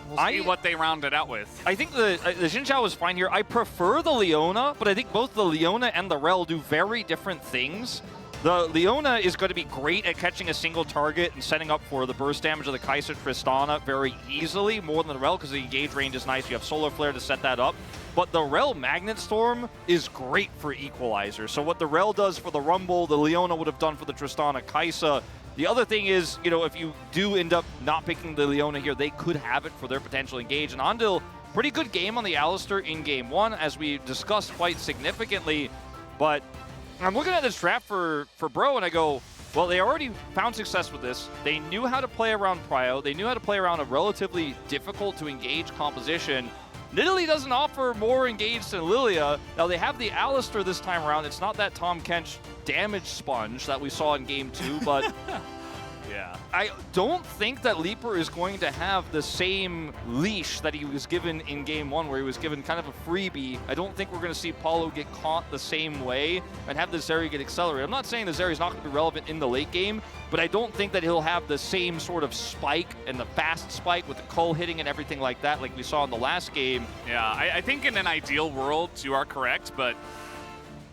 We'll see what they round it out with. I think the Xin Zhao was fine here. I prefer the Leona, but I think both the Leona and the Rel do very different things. The Leona is going to be great at catching a single target and setting up for the burst damage of the Kai'Sa Tristana very easily, more than the Rel, because the engage range is nice. You have Solar Flare to set that up. But the Rel Magnet Storm is great for Equalizer. So what the Rel does for the Rumble, the Leona would have done for the Tristana Kai'Sa. The other thing is, you know, if you do end up not picking the Leona here, they could have it for their potential engage. And Andil, pretty good game on the Alistar in Game 1, as we discussed quite significantly. But I'm looking at this draft for Bro, and I go, well, they already found success with this. They knew how to play around Prio. They knew how to play around a relatively difficult to engage composition. Nidalee doesn't offer more engage than Lilia. Now, they have the Alistar this time around. It's not that Tahm Kench damage sponge that we saw in Game 2, but yeah, I don't think that Leaper is going to have the same leash that he was given in Game 1, where he was given kind of a freebie. I don't think we're going to see Paulo get caught the same way and have the Zeri get accelerated. I'm not saying the Zeri is not going to be relevant in the late game, but I don't think that he'll have the same sort of spike and the fast spike with the Cull hitting and everything like that like we saw in the last game. Yeah, I think in an ideal world, you are correct, but,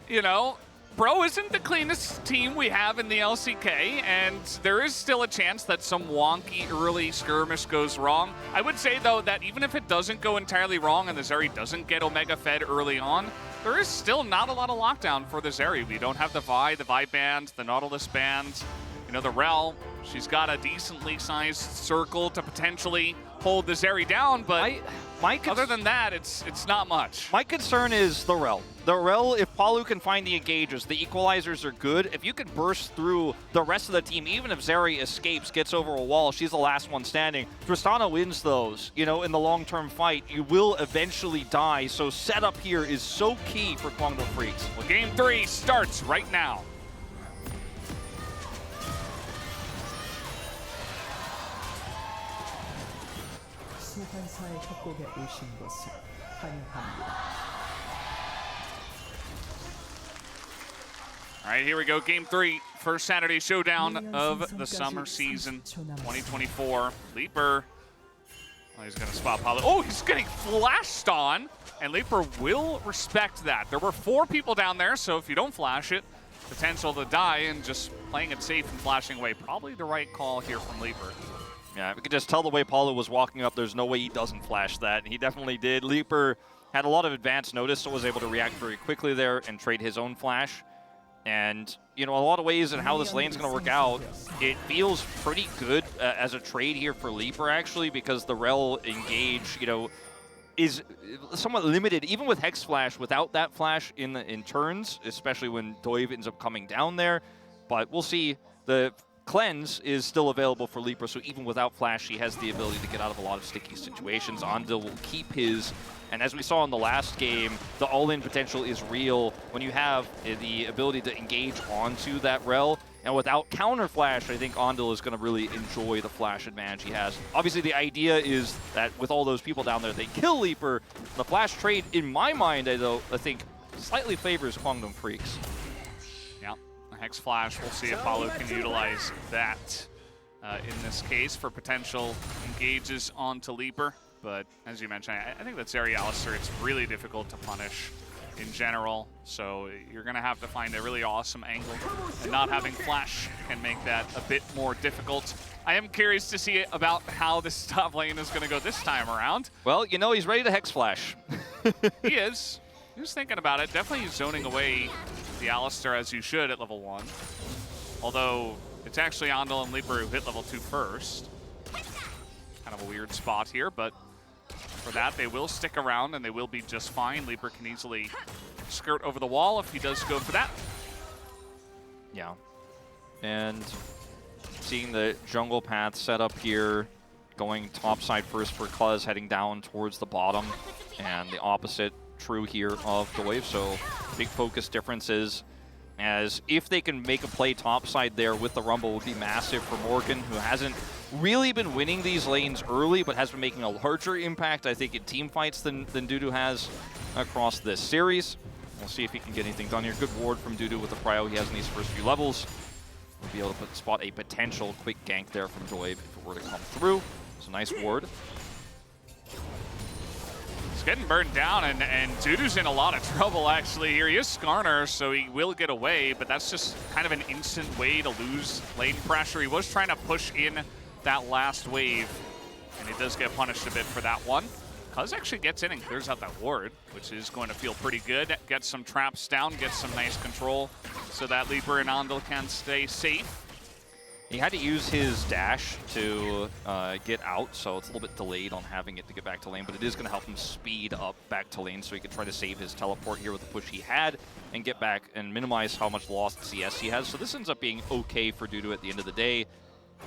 you know, Bro isn't the cleanest team we have in the LCK, and there is still a chance that some wonky early skirmish goes wrong. I would say, though, that even if it doesn't go entirely wrong and the Zeri doesn't get Omega fed early on, there is still not a lot of lockdown for the Zeri. We don't have the Vi band, the Nautilus band, you know, the Rel. She's got a decently sized circle to potentially hold the Zeri down, but other than that, it's not much. My concern is the Rel. The Rel, if Palu can find the engages, the equalizers are good. If you can burst through the rest of the team, even if Zeri escapes, gets over a wall, she's the last one standing. Tristana wins those, you know, in the long-term fight. You will eventually die, so setup here is so key for Kwangdo Freaks. Well, Game 3 starts right now. 소환사의 협곡에 오신 것을 환영합니다. All right, here we go. Game 3, first Saturday showdown of the summer season 2024. Leaper, oh, he's going to spot Paulo. Oh, he's getting flashed on, and Leaper will respect that. There were 4 people down there, so if you don't flash it, potential to die, and just playing it safe and flashing away. Probably the right call here from Leaper. Yeah, we could just tell the way Paulo was walking up, there's no way he doesn't flash that. He definitely did. Leaper had a lot of advance notice, so was able to react very quickly there and trade his own flash. And, you know, a lot of ways in how this lane's going to work out, it feels pretty good as a trade here for Leaper, actually, because the Rel engage, you know, is somewhat limited, even with Hex Flash, without that flash in turns, especially when Doiv ends up coming down there. But we'll see. The Cleanse is still available for Leaper, so even without flash, he has the ability to get out of a lot of sticky situations. Andil will keep his, and as we saw in the last game, the all-in potential is real when you have the ability to engage onto that Rel. And without counter flash, I think Andil is going to really enjoy the flash advantage he has. Obviously, the idea is that with all those people down there, they kill Leaper. The flash trade, in my mind, I think slightly favors Kwangdo Freaks. Yeah, Hex Flash, we'll see if Paulo can utilize that in this case for potential engages onto Leaper. But as you mentioned, I think that Zeri Alistair, it's really difficult to punish in general, so you're going to have to find a really awesome angle, and not having flash can make that a bit more difficult. I am curious to see about how this top lane is going to go this time around. Well, you know, he's ready to Hex Flash. He is. He was thinking about it. Definitely zoning away the Alistair as you should at level 1. Although, it's actually Andil and Leaper who hit level 2 first. Kind of a weird spot here, but for that, they will stick around and they will be just fine. Leaper can easily skirt over the wall if he does go for that. Yeah. And seeing the jungle path set up here, going topside first for Kluz, heading down towards the bottom, and the opposite true here of Doiv. So big focus differences, as if they can make a play topside there with the Rumble would be massive for Morgan, who hasn't really been winning these lanes early, but has been making a larger impact, I think, in team fights than Dudu has across this series. We'll see if he can get anything done here. Good ward from Dudu with the prio he has in these first few levels. We'll be able to spot a potential quick gank there from Doiv if it were to come through. It's a nice ward. He's getting burned down, and Dudu's in a lot of trouble, actually. Here he is Skarner, so he will get away, but that's just kind of an instant way to lose lane pressure. He was trying to push in that last wave, and he does get punished a bit for that one. Cuz actually gets in and clears out that ward, which is going to feel pretty good. Gets some traps down, gets some nice control, so that Leaper and Andil can stay safe. He had to use his dash to get out, so it's a little bit delayed on having it to get back to lane, but it is going to help him speed up back to lane so he can try to save his teleport here with the push he had and get back and minimize how much lost CS he has. So this ends up being okay for Dudu at the end of the day.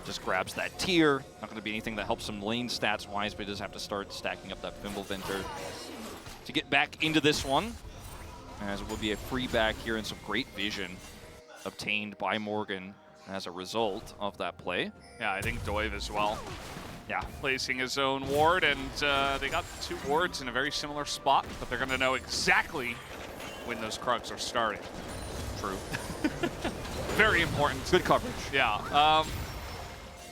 Just grabs that tier. Not going to be anything that helps him lane stats-wise, but he does have to start stacking up that Fimbulventer to get back into this one, as it will be a free back here and some great vision obtained by Morgan as a result of that play. Yeah, I think Doiv as well. Yeah, placing his own ward, and they got 2 wards in a very similar spot, but they're going to know exactly when those Krugs are starting. True. Very important. Good coverage. Yeah.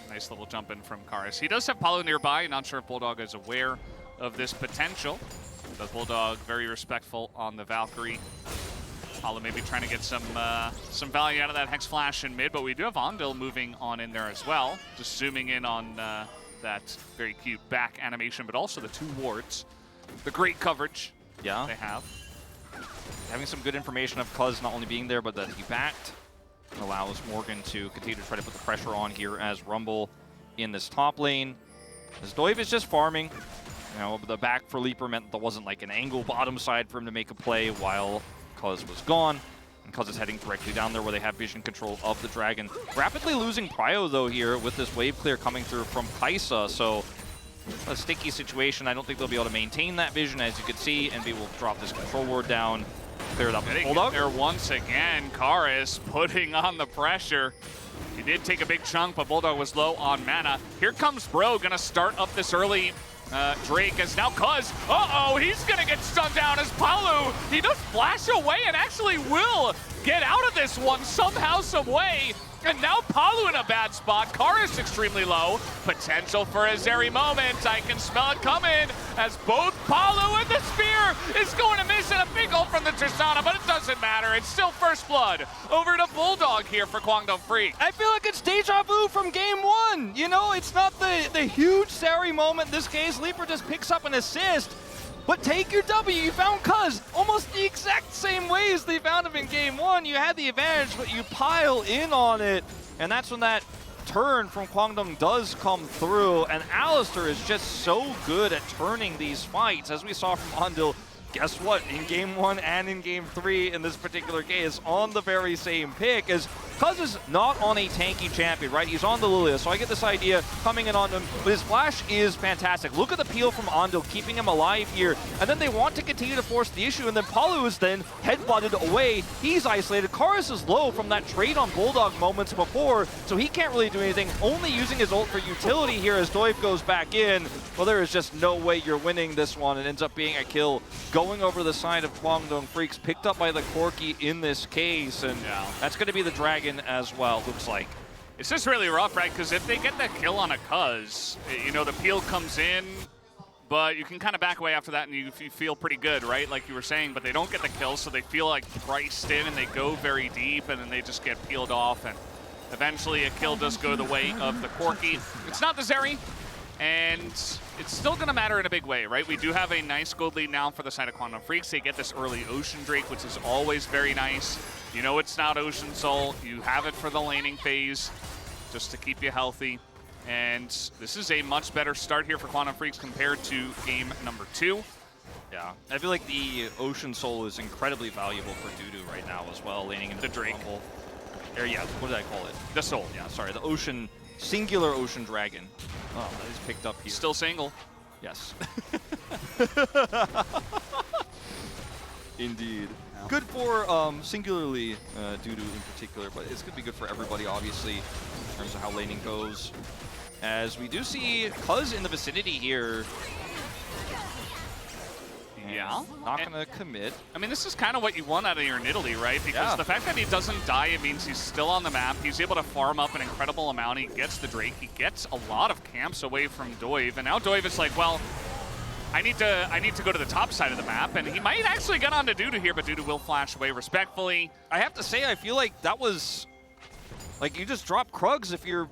Nice little jump in from Karis. He does have Paulo nearby. Not sure if Bulldog is aware of this potential. But Bulldog very respectful on the Valkyrie. Palu maybe trying to get some value out of that Hex Flash in mid, but we do have Ondil moving on in there as well. Just zooming in on that very cute back animation, but also the 2 wards. The great coverage they have. Having some good information of Cuz not only being there, but that he backed allows Morgan to continue to try to put the pressure on here as Rumble in this top lane. As Doiv is just farming. You know, the back for Leaper meant there wasn't like an angle bottom side for him to make a play while Cuz was gone. And Cuz is heading directly down there where they have vision control of the Dragon. Rapidly losing Prio though here with this wave clear coming through from Kaisa, so a sticky situation. I don't think they'll be able to maintain that vision. As you can see, NB will drop this control ward down, clear it up with Bulldog. There once again, Karis putting on the pressure. He did take a big chunk, but Bulldog was low on mana. Here comes Bro, gonna start up this early Drake as now Cuz, he's gonna get stunned down as Palu, he does flash away and actually will get out of this one somehow, some way. And now Palu in a bad spot. Karis extremely low. Potential for a Zeri moment. I can smell it coming as both Palu and the Spear is going to miss, and a big ult from the Tristana, but it doesn't matter. It's still first blood. Over to Bulldog here for Kwangdong Freak. I feel like it's deja vu from game 1. You know, it's not the huge Zeri moment in this case. Leaper just picks up an assist. But take your W, you found Cuz almost the exact same way as they found him in game 1. You had the advantage, but you pile in on it. And that's when that turn from Kwangdong does come through. And Alistair is just so good at turning these fights. As we saw from Ondil, guess what? In game 1 and in game 3 in this particular case, on the very same pick, as Cuz is not on a tanky champion, right? He's on the Lilia, so I get this idea coming in on him, but his flash is fantastic. Look at the peel from Ondil, keeping him alive here, and then they want to continue to force the issue, and then Palu is then headbutted away. He's isolated. Karis is low from that trade on Bulldog moments before, so he can't really do anything, only using his ult for utility here as Doiv goes back in. Well, there is just no way you're winning this one. It ends up being a kill going over the side of Kwangdong Freaks, picked up by the Corki in this case, and that's going to be the Dragon as well, looks like. It's just really rough, right? Because if they get that kill on a Cuz, you know, the peel comes in, but you can kind of back away after that and you feel pretty good, right? Like you were saying, but they don't get the kill, so they feel like priced in and they go very deep and then they just get peeled off, and eventually a kill does go the way of the Corki. It's not the Zeri, and it's still going to matter in a big way, right? We do have a nice gold lead now for the side of Kwangdong Freaks. They get this early Ocean Drake, which is always very nice. You know it's not Ocean Soul. You have it for the laning phase, just to keep you healthy. And this is a much better start here for Kwangdong Freaks compared to game number 2. Yeah, I feel like the Ocean Soul is incredibly valuable for Dudu right now as well, laning into the Drake. Or yeah, what did I call it? The Soul. Yeah, sorry, the Ocean, singular Ocean Dragon. Oh, that is picked up here. Still single. Yes. Indeed. Good for singularly Dudu in particular, but it's going to be good for everybody, obviously, in terms of how laning goes. As we do see Cuz in the vicinity here. Yeah. Not going to commit. I mean, this is kind of what you want out of your Nidalee, right? Because the fact that he doesn't die, it means he's still on the map. He's able to farm up an incredible amount. He gets the Drake. He gets a lot of camps away from Doiv. And now Doiv is like, well, I need to go to the top side of the map. And he might actually get onto Dudu here, but Dudu will flash away respectfully. I have to say, I feel like that was... Like, you just drop Krugs if your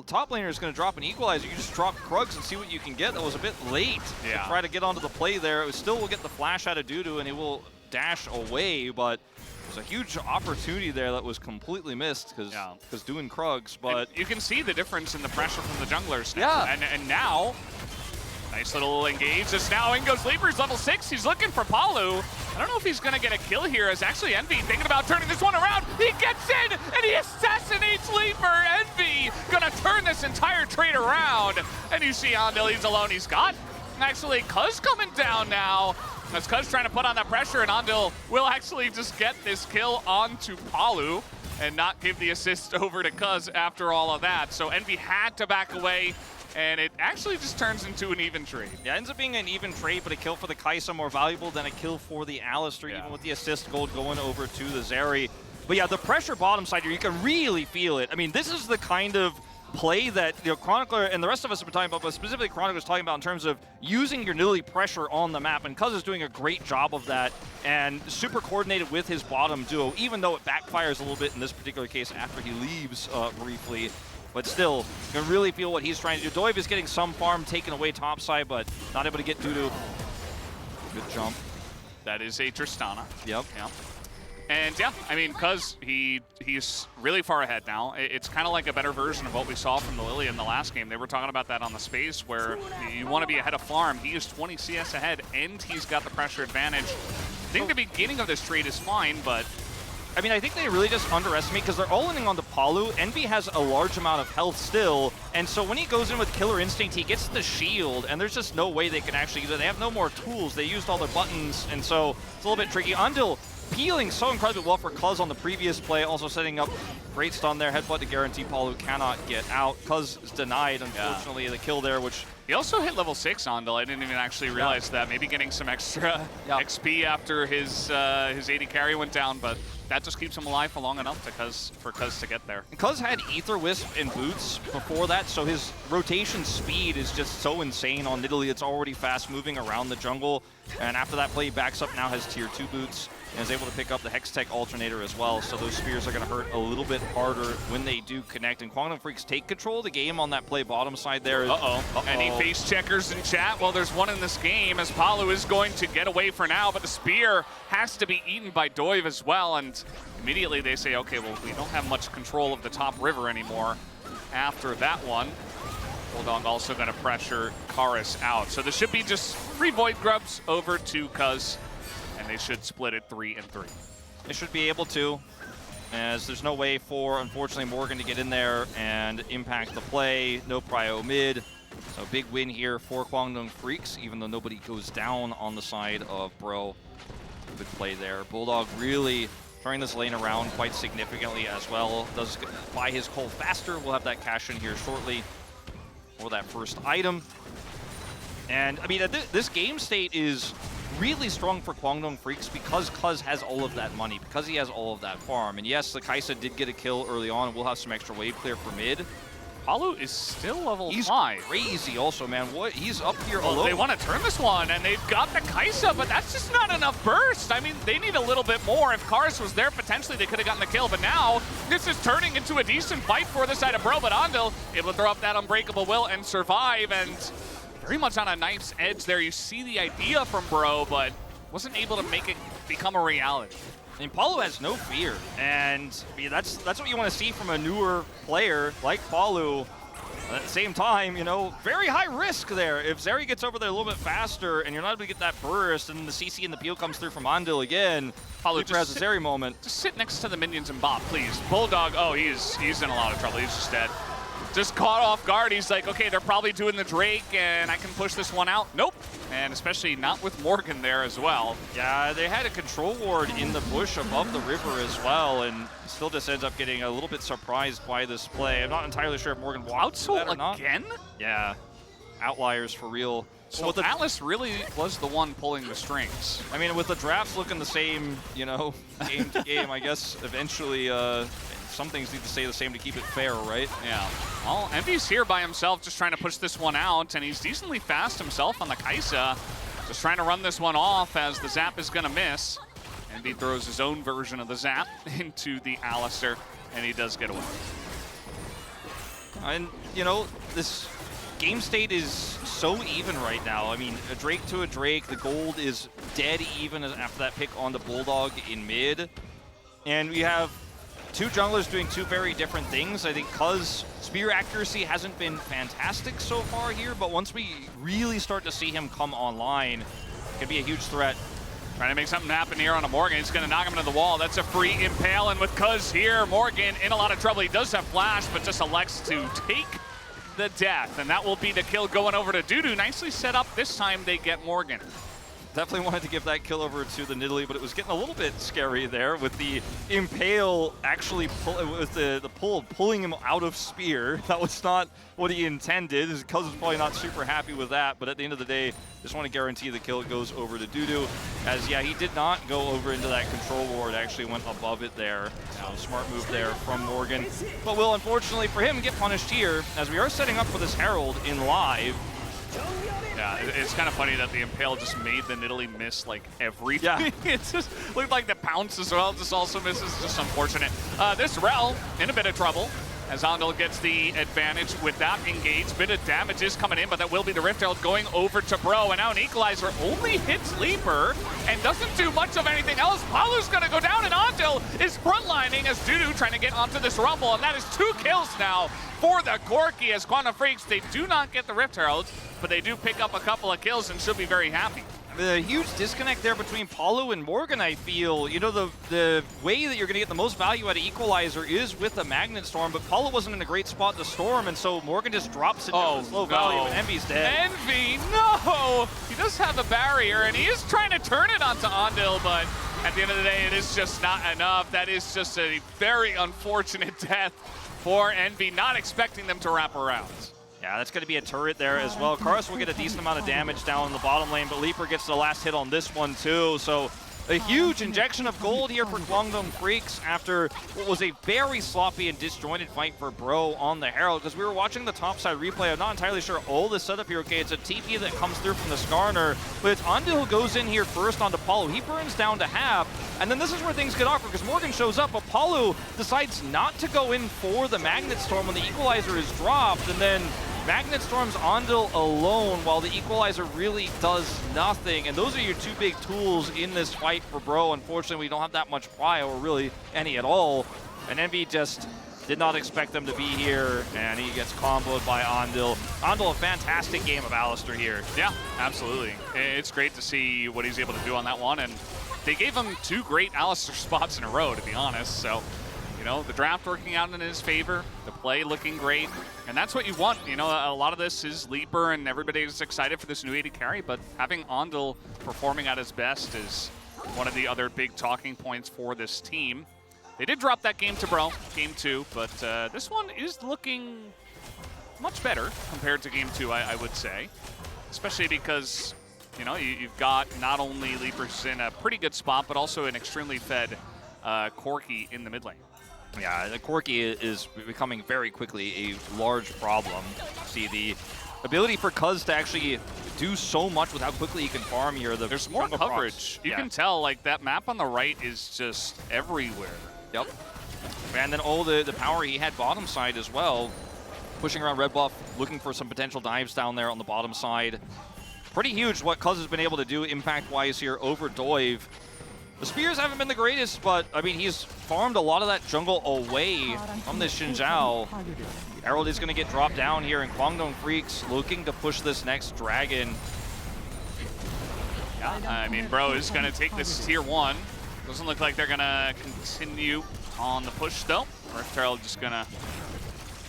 top laner is going to drop an equalizer. You just drop Krugs and see what you can get. That was a bit late to try to get onto the play there. It still will get the flash out of Dudu, and he will dash away, but there's a huge opportunity there that was completely missed because doing Krugs. But and you can see the difference in the pressure from the junglers now. And now, nice little engage. Just now in goes Leaper's level 6. He's looking for Palu. I don't know if he's going to get a kill here, as actually Envy thinking about turning this one around. He gets in, and he assassinates Leaper. Envy going to turn this entire trade around. And you see Ondil, he's alone. He's got actually Cuz coming down now. As Cuz trying to put on that pressure, and Ondil will actually just get this kill onto Palu and not give the assist over to Cuz after all of that. So Envy had to back away. And it actually just turns into an even trade. Yeah, it ends up being an even trade, but a kill for the Kaisa more valuable than a kill for the Alistair, even with the assist gold going over to the Zeri. But yeah, the pressure bottom side here, you can really feel it. I mean, this is the kind of play that Chronicler and the rest of us have been talking about, but specifically Chronicler is talking about in terms of using your Nidalee pressure on the map, and Cuz is doing a great job of that and super coordinated with his bottom duo, even though it backfires a little bit in this particular case after he leaves briefly. But still, you can really feel what he's trying to do. Doiv is getting some farm taken away topside, but not able to get Dudu. Good jump. That is a Tristana. Yep. Yeah. And yeah, I mean, because he's really far ahead now. It's kind of like a better version of what we saw from the Lily in the last game. They were talking about that on the space where you want to be ahead of farm. He is 20 CS ahead, and he's got the pressure advantage. I think the beginning of this trade is fine, but I mean, I think they really just underestimate because they're all-in on the Palu. Envy has a large amount of health still, and so when he goes in with Killer Instinct, he gets the shield, and there's just no way they can actually use it. They have no more tools. They used all their buttons, and so it's a little bit tricky. Andil peeling so incredibly well for Cuz on the previous play, also setting up great stun there. Headbutt to guarantee Palu cannot get out. Cuz is denied, unfortunately, the kill there, which... He also hit level 6 on Andil. I didn't even actually realize that. Maybe getting some extra XP after his AD carry went down, but that just keeps him alive for long enough for Cuz to get there. Cuz had Ether Wisp and Boots before that, so his rotation speed is just so insane on Nidalee. It's already fast moving around the jungle, and after that play, he backs up, now has tier 2 boots, and is able to pick up the Hextech alternator as well, so those spears are going to hurt a little bit harder when they do connect. And Quantum Freaks take control of the game on that play bottom side there. Any face checkers in chat? Well, there's one in this game as Palu is going to get away for now, but the spear has to be eaten by Doiv as well, and immediately they say, okay, well, we don't have much control of the top river anymore after that one. Bulldog also going to pressure Karis out. So this should be just 3 Void Grubs over to Cuz, and they should split it 3 and 3. They should be able to, as there's no way for, unfortunately, Morgan to get in there and impact the play. No prio mid. So big win here for Kwangdong Freaks, even though nobody goes down on the side of Bro. Good play there. Bulldog really turning this lane around quite significantly as well. Does buy his coal faster. We'll have that cash in here shortly for that first item. And I mean, this game state is really strong for Kwangdong Freaks because Cuz has all of that money, because he has all of that farm. And yes, the Kaisa did get a kill early on, and we'll have some extra wave clear for mid. Palu is still level 5. He's crazy also, man. What? He's up here alone. They want to turn this one, and they've got the Kaisa, but that's just not enough burst. I mean, they need a little bit more. If Karis was there, potentially they could have gotten the kill, but now this is turning into a decent fight for the side of Bro, but Andil able to throw up that Unbreakable Will and survive, and very much on a knife's edge there. You see the idea from Bro, but wasn't able to make it become a reality. I mean, Palu has no fear, and I mean, that's what you want to see from a newer player like Palu. At the same time, you know, very high risk there. If Zeri gets over there a little bit faster and you're not able to get that burst, and the CC and the peel comes through from Andil again, Palu has a Zeri moment. Just sit next to the minions and bop, please. Bulldog, oh, he's in a lot of trouble. He's just dead. Just caught off guard. He's like, okay, they're probably doing the Drake, and I can push this one out. Nope. And especially not with Morgan there as well. Yeah, they had a control ward in the bush above the river as well, and still just ends up getting a little bit surprised by this play. I'm not entirely sure if Morgan walked that or not. Again? Yeah, outliers for real. So Atlas really was the one pulling the strings. I mean, with the drafts looking the same, you know, game to game, I guess eventually some things need to stay the same to keep it fair, right? Yeah. Well, Envy's here by himself just trying to push this one out, and he's decently fast himself on the Kaisa. Just trying to run this one off as the zap is going to miss. Envy throws his own version of the zap into the Alistair, and he does get away. And, you know, this game state is so even right now. I mean, a Drake to a Drake. The gold is dead even after that pick on the Bulldog in mid. And we have 2 junglers doing 2 very different things. I think Cuz spear accuracy hasn't been fantastic so far here, but once we really start to see him come online, it could be a huge threat. Trying to make something happen here on a Morgan. He's going to knock him into the wall. That's a free impale, and with Cuz here, Morgan in a lot of trouble. He does have flash, but just elects to take the death, and that will be the kill going over to Dudu. Nicely set up. This time they get Morgan. definitely wanted to give that kill over to the Nidalee, but it was getting a little bit scary there with the Impale actually with the pull pulling him out of Spear. That was not what he intended. His cousin's probably not super happy with that, but at the end of the day, just want to guarantee the kill goes over to Dudu. As, yeah, he did not go over into that control ward, actually went above it there. So smart move there from Morgan. But will, unfortunately for him, get punished here, as we are setting up for this Herald in live. Yeah, it's kind of funny that the Impale just made the Nidalee miss like everything. Yeah. It just looked like the Pounce as well just also misses. Just unfortunate. This Rel in a bit of trouble as Ondil gets the advantage with that engage. Bit of damage is coming in, but that will be the Rift Herald going over to Bro. And now an Equalizer only hits Leaper and doesn't do much of anything else. Palu's going to go down, and Ondil is frontlining as Dudu trying to get onto this Rumble. And that is 2 kills now for the Corki as Quantum Freaks. They do not get the Rift Herald, but they do pick up a couple of kills and should be very happy. The huge disconnect there between Palu and Morgan, I feel. You know, the way that you're going to get the most value out of Equalizer is with the Magnet Storm, but Palu wasn't in a great spot to storm, and so Morgan just drops it down to low value, and Envy's dead. Envy, no! He does have a barrier, and he is trying to turn it onto Ondil, but at the end of the day, it is just not enough. That is just a very unfortunate death for Envy, not expecting them to wrap around. Yeah, that's going to be a turret there as well. Karos will get a decent amount of damage down in the bottom lane, but Leaper gets the last hit on this one too. So a huge injection of gold here for Guangdong Freaks after what was a very sloppy and disjointed fight for Bro on the Herald. Because we were watching the topside replay, I'm not entirely sure all the setup here. Okay, it's a TP that comes through from the Skarner, but it's Ondil who goes in here first onto Palu. He burns down to half, and then this is where things get awkward because Morgan shows up, but Palu decides not to go in for the Magnet Storm when the Equalizer is dropped, and then Magnet Storm's Ondil alone while the Equalizer really does nothing. And those are your 2 big tools in this fight for Bro. Unfortunately, we don't have that much prio, or really any at all. And Envy just did not expect them to be here, and he gets comboed by Ondil. Ondil, a fantastic game of Alistar here. Yeah, absolutely. It's great to see what he's able to do on that one, and they gave him 2 great Alistar spots in a row, to be honest. So, you know, the draft working out in his favor, the play looking great, and that's what you want. You know, a lot of this is Leaper, and everybody's excited for this new AD carry, but having Ondil performing at his best is one of the other big talking points for this team. They did drop that game to Bro, game 2, but this one is looking much better compared to game 2, I would say, especially because, you know, you've got not only Leapers in a pretty good spot, but also an extremely fed Corki in the mid lane. Yeah, the Corki is becoming very quickly a large problem. See, the ability for Cuz to actually do so much with how quickly he can farm here. There's more coverage. You can tell, like, that map on the right is just everywhere. Yep. And then all the power he had bottom side as well. Pushing around red buff, looking for some potential dives down there on the bottom side. Pretty huge what Cuz has been able to do impact-wise here over Doive. The spears haven't been the greatest, but, I mean, he's farmed a lot of that jungle away from this Xin Zhao. Herald is going to get dropped down here, and Guangdong Freaks looking to push this next dragon. Yeah, I mean, Bro is going to take this tier 1. Doesn't look like they're going to continue on the push, though. Rift Herald just going to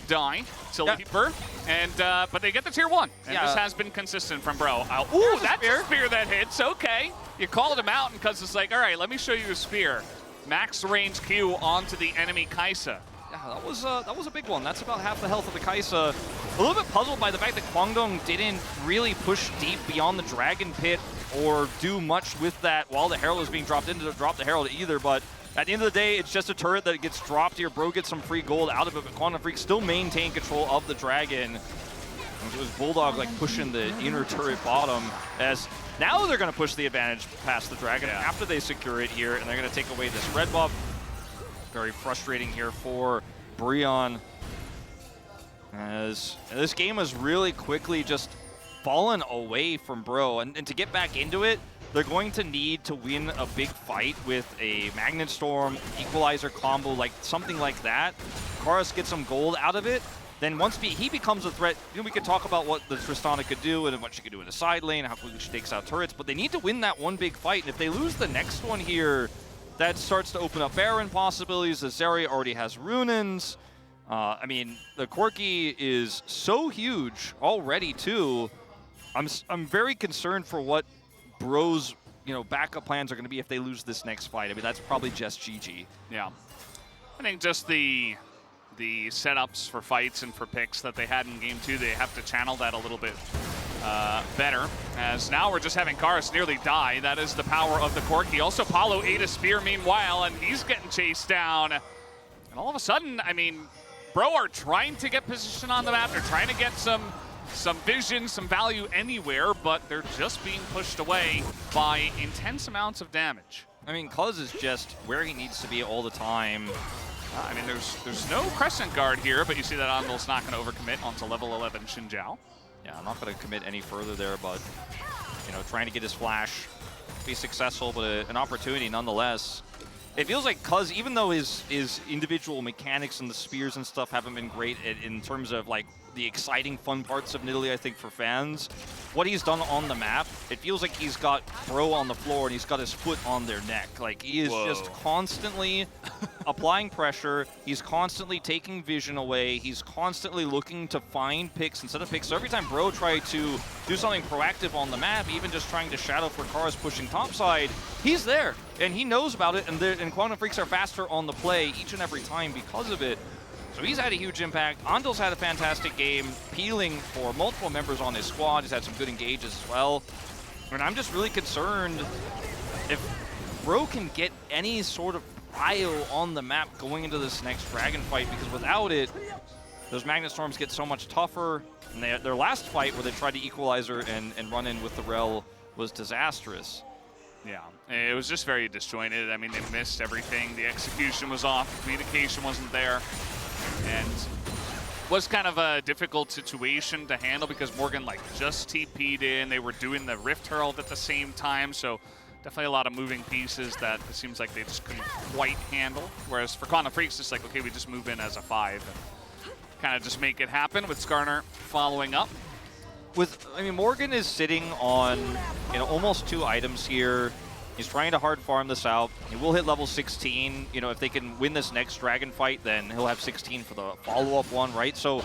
die to Leaper. And, but they get the tier 1. And this has been consistent from Bro. Ooh, that's a spear that hits. Okay. You called him out because it's like, all right, let me show you a spear. Max range Q onto the enemy Kai'Sa. Yeah, that was a big one. That's about half the health of the Kai'Sa. A little bit puzzled by the fact that Guangdong didn't really push deep beyond the Dragon Pit or do much with that while the Herald is being dropped in to drop the Herald either, but at the end of the day, it's just a turret that gets dropped here. Bro gets some free gold out of it, but Quantum Freak still maintain control of the Dragon. It was Bulldog like pushing the inner turret bottom, as now they're going to push the advantage past the Dragon after they secure it here, and they're going to take away this red buff. Very frustrating here for Breon, as this game has really quickly just fallen away from Bro, and to get back into it, they're going to need to win a big fight with a Magnet Storm, Equalizer combo, like something like that. Karos gets some gold out of it. Then once he becomes a threat, you know, we could talk about what the Tristana could do and what she could do in the side lane, how quickly she takes out turrets, but they need to win that one big fight. And if they lose the next one here, that starts to open up Baron possibilities. The Zeri already has Runins. I mean, the Corki is so huge already too. I'm very concerned for what Bro's backup plans are going to be if they lose this next fight. I mean, that's probably just GG. Yeah. I think just the setups for fights and for picks that they had in Game 2, they have to channel that a little bit better. As now we're just having Karis nearly die. That is the power of the Corki. Also, Paulo ate a spear meanwhile, and he's getting chased down. And all of a sudden, I mean, Bro are trying to get position on the map. They're trying to get some vision, some value anywhere, but they're just being pushed away by intense amounts of damage. I mean, Cuz is just where he needs to be all the time. I mean, there's no Crescent Guard here, but you see that Andal's not going to overcommit onto level 11 Xin Zhao. Yeah, I'm not going to commit any further there, but, trying to get his flash, be successful, but an opportunity nonetheless. It feels like Cuz, even though his individual mechanics and the spears and stuff haven't been great in terms of, like, the exciting, fun parts of Nidalee, I think, for fans, what he's done on the map, it feels like he's got Bro on the floor and he's got his foot on their neck. Like, he is just constantly applying pressure. He's constantly taking vision away. He's constantly looking to find picks instead of picks. So every time Bro tried to do something proactive on the map, even just trying to shadow for Karis pushing topside, he's there. And he knows about it, and Quantum Freaks are faster on the play each and every time because of it. So he's had a huge impact. Andal's had a fantastic game, peeling for multiple members on his squad. He's had some good engages as well. And I'm just really concerned if Bro can get any sort of pile on the map going into this next Dragon fight, because without it, those Magnet Storms get so much tougher. And their last fight where they tried to equalizer and run in with the Rel was disastrous. Yeah, it was just very disjointed. I mean, they missed everything. The execution was off, communication wasn't there. And was kind of a difficult situation to handle because Morgan just TP'd in. They were doing the Rift Herald at the same time, so definitely a lot of moving pieces that it seems like they just couldn't quite handle. Whereas for Quantum Freaks, it's like, okay, we just move in as a 5 and kind of just make it happen with Skarner following up. Morgan is sitting on almost 2 items here. He's trying to hard farm this out. He will hit level 16. If they can win this next Dragon fight, then he'll have 16 for the follow-up one, right? So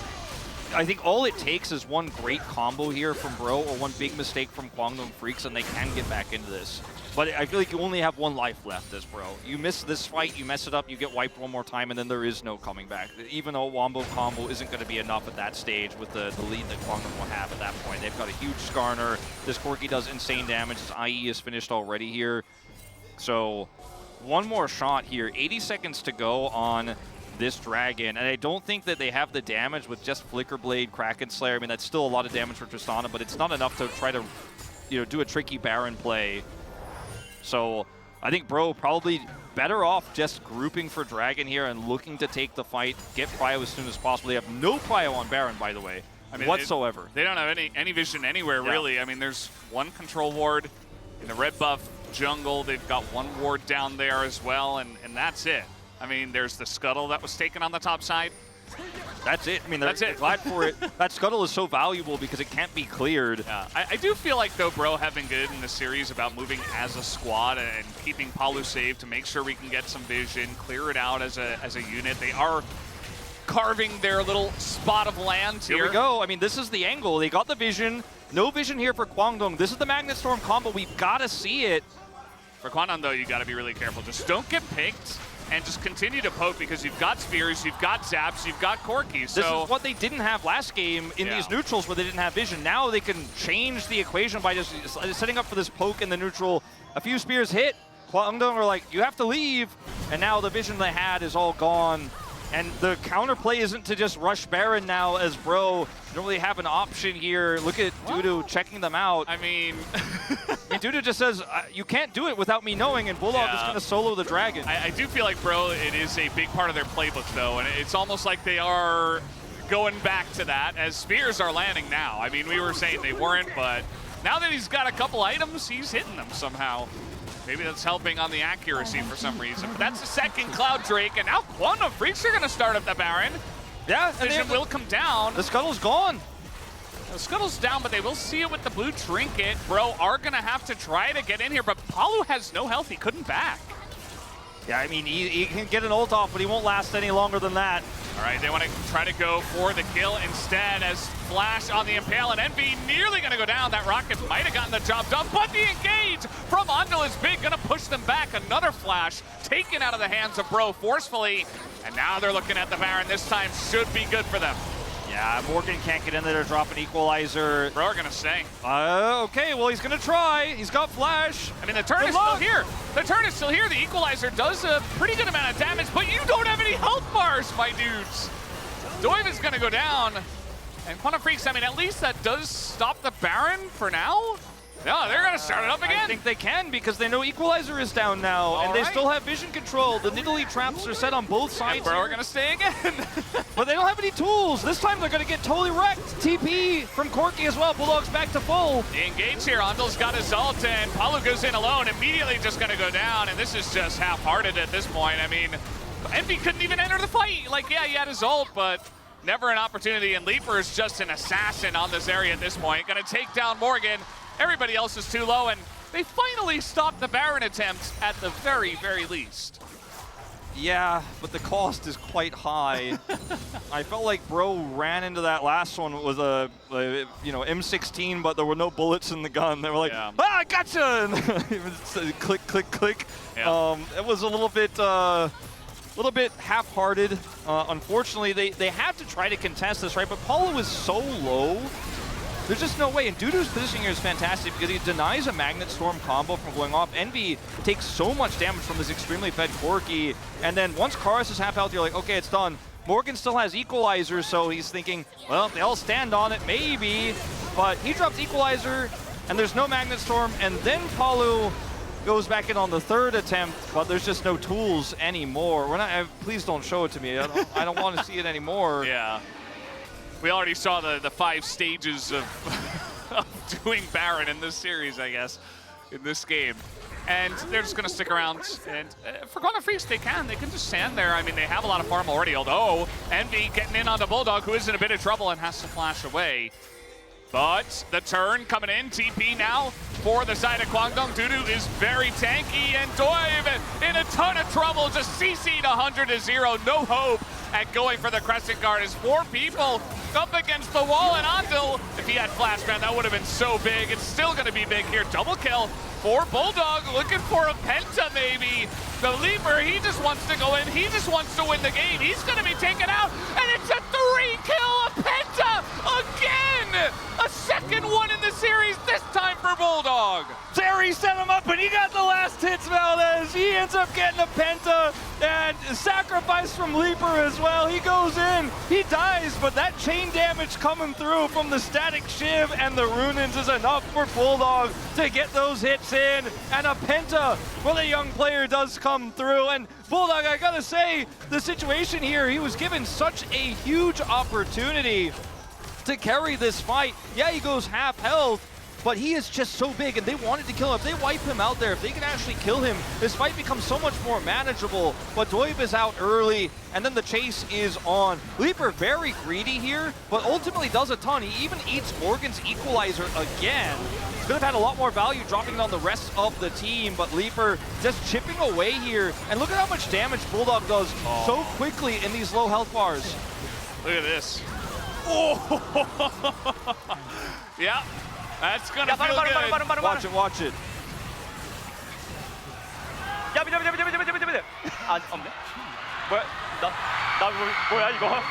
I think all it takes is one great combo here from Bro or one big mistake from Kwangdong Freaks, and they can get back into this. But I feel like you only have 1 life left as Bro. You miss this fight, you mess it up, you get wiped one more time, and then there is no coming back. Even though Wombo combo isn't going to be enough at that stage with the lead that Kwangdong will have at that point. They've got a huge Skarner. This Corki does insane damage. His IE is finished already here. So one more shot here. 80 seconds to go on this Dragon, and I don't think that they have the damage with just Flicker Blade, Kraken Slayer. I mean, that's still a lot of damage for Tristana, but it's not enough to try to, do a tricky Baron play. So I think Bro probably better off just grouping for Dragon here and looking to take the fight, get Prio as soon as possible. They have no Prio on Baron, by the way, whatsoever. They don't have any vision anywhere, really. I mean, there's 1 control ward in the red buff jungle. They've got 1 ward down there as well, and that's it. I mean, there's the Scuttle that was taken on the top side. That's it. I mean, that's it. Glad for it. That Scuttle is so valuable because it can't be cleared. Yeah. I do feel like, though, Bro have been good in this series about moving as a squad and keeping Palu safe to make sure we can get some vision, clear it out as a unit. They are carving their little spot of land here. Here we go. I mean, this is the angle. They got the vision. No vision here for Kwangdong. This is the Magnet Storm combo. We've got to see it. For Kwangdong, though, you got to be really careful. Just don't get picked. And just continue to poke because you've got spears, you've got zaps, you've got Corki. So this is what they didn't have last game in these neutrals where they didn't have vision. Now they can change the equation by just setting up for this poke in the neutral. A few spears hit. Kwangdong are like, you have to leave. And now the vision they had is all gone. And the counterplay isn't to just rush Baron now as Bro don't really have an option here. Look at Dudu checking them out. I mean, Dudu just says, you can't do it without me knowing, and Bulldog is going to solo the Dragon. I do feel like, Bro, it is a big part of their playbook, though, and it's almost like they are going back to that as spears are landing now. I mean, we were saying they weren't, but now that he's got a couple items, he's hitting them somehow. Maybe that's helping on the accuracy for some reason. But that's the second Cloud Drake, and now Quantum Freaks are going to start up the Baron. Yeah, Vision will come down. The Scuttle's gone. The Scuttle's down, but they will see it with the blue trinket. Bro are going to have to try to get in here, but Palu has no health. He couldn't back. Yeah, I mean, he can get an ult off, but he won't last any longer than that. All right, they want to try to go for the kill instead as Flash on the Impale, and Envy nearly going to go down. That rocket might have gotten the job done, but the engage from Andal is big, going to push them back. Another Flash taken out of the hands of Bro forcefully, and now they're looking at the Baron. This time should be good for them. Yeah, Morgan can't get in there to drop an equalizer. Bro are going to stay. Okay, well, he's going to try. He's got Flash. I mean, the turn is still here. The turn is still here. The equalizer does a pretty good amount of damage, but you don't have any health bars, my dudes. Doiv is going to go down. And Quantum Freaks, I mean, at least that does stop the Baron for now. No, they're going to start it up again. I think they can because they know Equalizer is down now, and they still have vision control. The Nidalee traps are set on both sides. Bro are going to stay again. But they don't have any tools. This time they're going to get totally wrecked. TP from Corki as well. Bulldog's back to full. The engage here. Andal's got his ult, and Palu goes in alone. Immediately just going to go down, and this is just half-hearted at this point. I mean, Envy couldn't even enter the fight. Like, yeah, he had his ult, but never an opportunity, and Leaper is just an assassin on this area at this point. Going to take down Morgan. Everybody else is too low, and they finally stopped the Baron attempt at the very, very least. Yeah, but the cost is quite high. I felt like Bro ran into that last one with a M16, but there were no bullets in the gun. They were like, ah, gotcha! Click, click, click. Yeah. It was a little bit half-hearted. Unfortunately, they had to try to contest this, right? But Paulo is so low. There's just no way, and Dudu's positioning here is fantastic because he denies a Magnet Storm combo from going off. Envy takes so much damage from this extremely fed Corki, and then once Karis is half health, you're like, okay, it's done. Morgan still has Equalizer, so he's thinking, well, they'll stand on it, maybe. But he drops Equalizer, and there's no Magnet Storm, and then Palu goes back in on the third attempt, but there's just no tools anymore. We're not. Please don't show it to me. I don't want to see it anymore. Yeah. We already saw the 5 stages of, of doing Baron in this series, I guess, in this game. And they're just going to stick around. And for Quantum Freaks, they can just stand there. I mean, they have a lot of farm already, although Envy getting in onto Bulldog, who is in a bit of trouble and has to flash away. But the turn coming in, TP now for the side of Kwangdong. Dudu is very tanky, and Doiv in a ton of trouble, just CC'd 100-0, no hope at going for the Crescent Guard as 4 people up against the wall, and Andal, if he had Flashman, that would have been so big. It's still going to be big here. Double kill for Bulldog, looking for a Penta maybe. The Leaper, he just wants to go in. He just wants to win the game. He's going to be taken out, and it's a 3-kill Penta again! A second one in the series, this time for Bulldog. Terry set him up, and he got the last hits, Valdez. He ends up getting a Penta, and sacrifice from Leaper as well. He goes in, he dies, but that chain damage coming through from the Static Shiv and the Runins is enough for Bulldog to get those hits in, and a Penta for the young player does come through. And Bulldog, I gotta say, the situation here, he was given such a huge opportunity to carry this fight. Yeah, he goes half health, but he is just so big, and they wanted to kill him. If they wipe him out there, if they can actually kill him, this fight becomes so much more manageable. But Doiv is out early, and then the chase is on. Leaper very greedy here, but ultimately does a ton. He even eats Morgan's Equalizer again. Could have had a lot more value dropping it on the rest of the team, but Leaper just chipping away here. And look at how much damage Bulldog does so quickly in these low health bars. Look at this. Oh! Yeah, that's gonna feel good. Watch it, watch it. 야, 미드. 아, 없네. 뭐야? 뭐야 이거?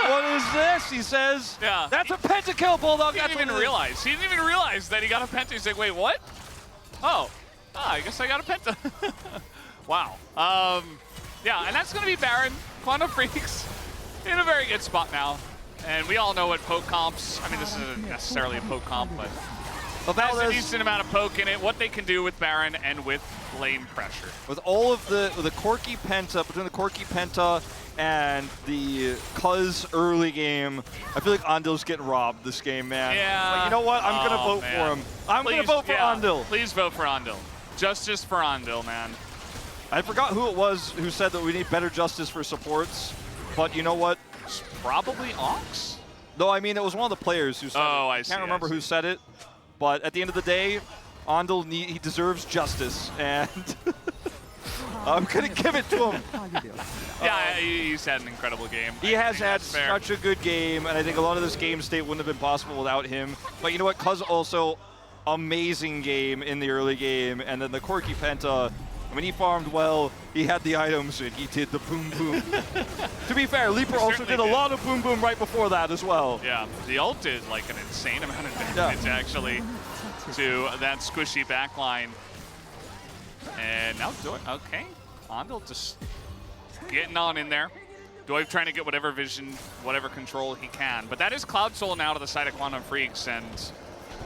What is this? He says. Yeah. That's a pentakill, Bulldog. He didn't even realize. He didn't even realize that he got a penta. He's like, wait, what? Oh, I guess I got a penta. Wow. Yeah, and that's gonna be Baron. Quantum Freaks in a very good spot now. And we all know what poke comps, I mean, this isn't necessarily a poke comp, but there's a decent amount of poke in it, what they can do with Baron and with lane pressure. With all of the Corki Penta, between the Corki Penta and the Cuz early game, I feel like Andal's getting robbed this game, man. Yeah. But you know what? I'm going to vote for him. I'm going to vote for Andal. Please vote for Andal. Justice for Andal, man. I forgot who it was who said that we need better justice for supports, but you know what? It's probably Ox? No, I mean, it was one of the players who said it. I can't remember who said it, but at the end of the day, Andal, he deserves justice, and I'm going to give it to him. Yeah, he's had an incredible game. He has had That's fair. such a good game, and I think a lot of this game state wouldn't have been possible without him. But you know what? Cuz also amazing game in the early game, and then the Corki Penta. I mean, he farmed well, he had the items, and he did the boom boom. To be fair, Leaper also did a lot of boom boom right before that as well. Yeah, the ult did like an insane amount of damage actually to that squishy backline. And now Doi, okay, Ondel just getting on in there. Doi trying to get whatever vision, whatever control he can. But that is Cloud Soul now to the side of Quantum Freaks, and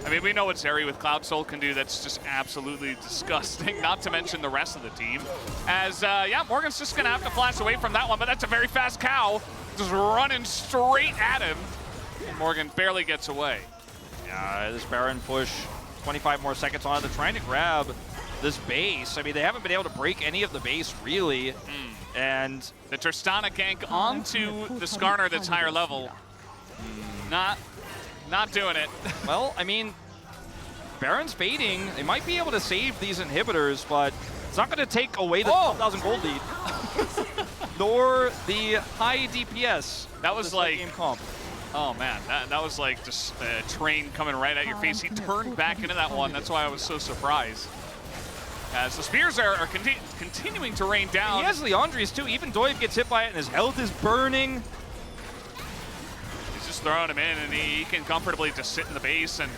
I mean, we know what Zeri with Cloud Soul can do. That's just absolutely disgusting, not to mention the rest of the team. As, yeah, Morgan's just going to have to flash away from that one, but that's a very fast cow. Just running straight at him. And Morgan barely gets away. Yeah, this Baron push, 25 more seconds on it. They're trying to grab this base. I mean, they haven't been able to break any of the base, really. And the Tristana gank onto the Skarner that's higher level. Not doing it. well, I mean, Baron's fading. They might be able to save these inhibitors, but it's not going to take away the 12,000 gold lead. Nor the high DPS. That was like game comp. Oh man, that was like just a train coming right at your face. He turned back into that one. That's why I was so surprised. As the spears are continuing to rain down. He has Leandri's too. Even Doiv gets hit by it and his health is burning. He's just throwing him in, and he can comfortably just sit in the base and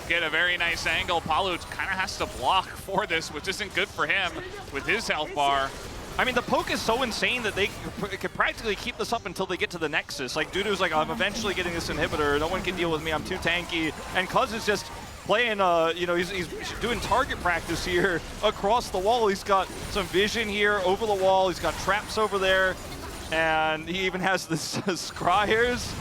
get a very nice angle. Palu kind of has to block for this, which isn't good for him with his health bar. I mean, the poke is so insane that they could practically keep this up until they get to the Nexus. Like, Dudu's like, I'm eventually getting this inhibitor. No one can deal with me. I'm too tanky. And Cuz is just playing, you know, he's doing target practice here across the wall. He's got some vision here over the wall. He's got traps over there. And he even has this Scryers.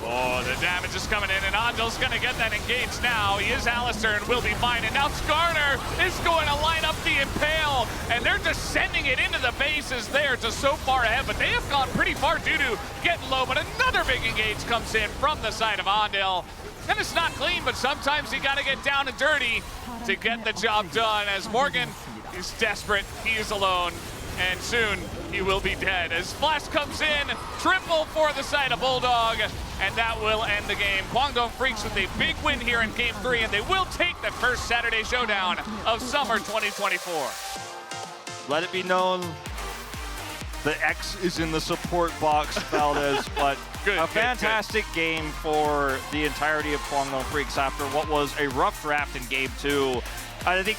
Oh, the damage is coming in, and Angel's going to get that engaged now. He is Alistair and will be fine. And now Skarner is going to line up the Impale, and they're just sending it into the bases there, just so far ahead. But they have gone pretty far due to getting low, but another big engage comes in from the side of Ondel. And it's not clean, but sometimes you got to get down and dirty to get the job done. As Morgan is desperate, he is alone, and soon he will be dead. As Flash comes in, triple for the side of Bulldog, and that will end the game. Guangdong Freaks with a big win here in Game 3, and they will take the first Saturday showdown of summer 2024. Let it be known, the X is in the support box, Valdez, but a fantastic game for the entirety of Guangdong Freaks after what was a rough draft in Game 2. I think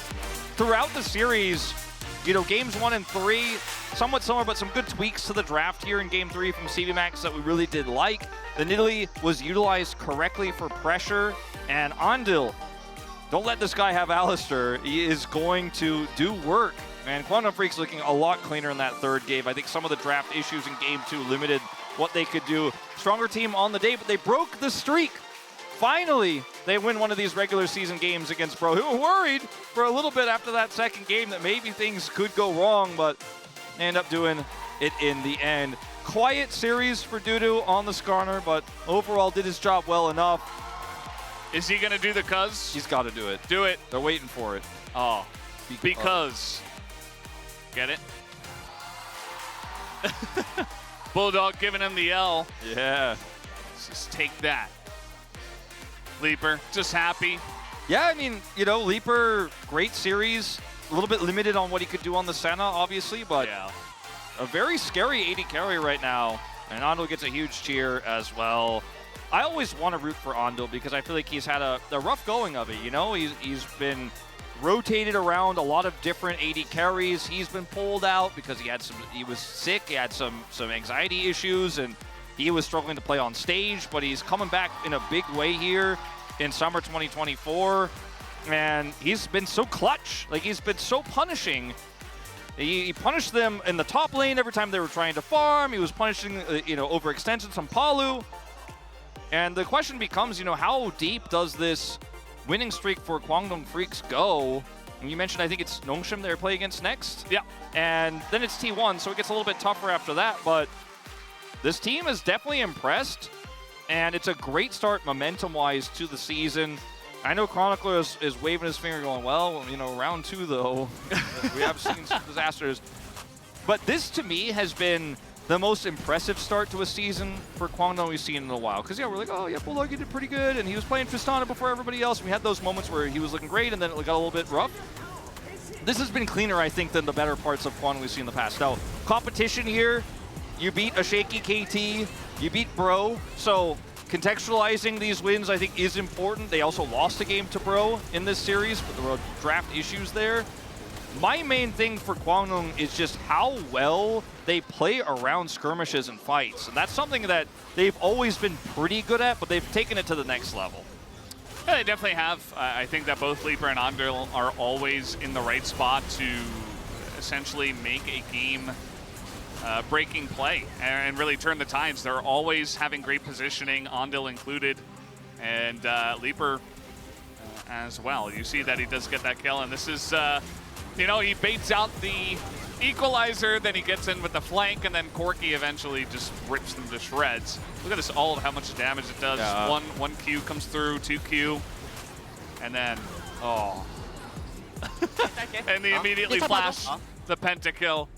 throughout the series, you know, games 1 and 3, somewhat similar, but some good tweaks to the draft here in Game 3 from CVMAX that we really did like. The Nidalee was utilized correctly for pressure, and Ondil, don't let this guy have Alistair. He is going to do work. And Quantum Freaks looking a lot cleaner in that third game. I think some of the draft issues in Game 2 limited what they could do. Stronger team on the day, but they broke the streak. Finally, they win one of these regular season games against Pro, who were worried for a little bit after that second game that maybe things could go wrong, but they end up doing it in the end. Quiet series for Dudu on the Skarner, but overall did his job well enough. Is he going to do the Cuz? He's got to do it. Do it. They're waiting for it. Oh, because. Get it? Bulldog giving him the L. Yeah. Just take that. Leaper, just happy. Yeah, I mean, you know, Leaper, great series. A little bit limited on what he could do on the Senna, obviously, but yeah, a very scary 80 carry right now. And Ondil gets a huge cheer as well. I always want to root for Ondil because I feel like he's had a rough going of it, you know? He's been rotated around a lot of different 80 carries. He's been pulled out because he was sick, he had some anxiety issues, and he was struggling to play on stage, but he's coming back in a big way here in summer 2024. And he's been so clutch. Like, he's been so punishing. He punished them in the top lane every time they were trying to farm. He was punishing, you know, overextensions on Palu. And the question becomes, you know, how deep does this winning streak for Guangdong Freaks go? And you mentioned, I think it's Nongshim they're playing against next. Yeah. And then it's T1, so it gets a little bit tougher after that. But this team is definitely impressed, and it's a great start momentum-wise to the season. I know Chronicler is waving his finger going, well, you know, round 2, though. We have seen some disasters. But this, to me, has been the most impressive start to a season for Kwangdong we've seen in a while. Because, yeah, we're like, oh, yeah, Bulldog did pretty good, and he was playing Tristana before everybody else. We had those moments where he was looking great, and then it got a little bit rough. This has been cleaner, I think, than the better parts of Kwangdong we've seen in the past. Now, competition here, you beat a shaky KT, you beat Bro, so contextualizing these wins, I think, is important. They also lost a game to Bro in this series, but there were draft issues there. My main thing for Kwangdong is just how well they play around skirmishes and fights. And that's something that they've always been pretty good at, but they've taken it to the next level. Yeah, they definitely have. I think that both Leaper and Andil are always in the right spot to essentially make a game breaking play and really turn the tides. They're always having great positioning, Andil included, and Leaper as well. You see that he does get that kill, and this is, you know, he baits out the equalizer, then he gets in with the flank, and then Corki eventually just rips them to shreds. Look at this, all of how much damage it does. Yeah. One Q comes through, 2Q, and then, oh. And they immediately flash the pentakill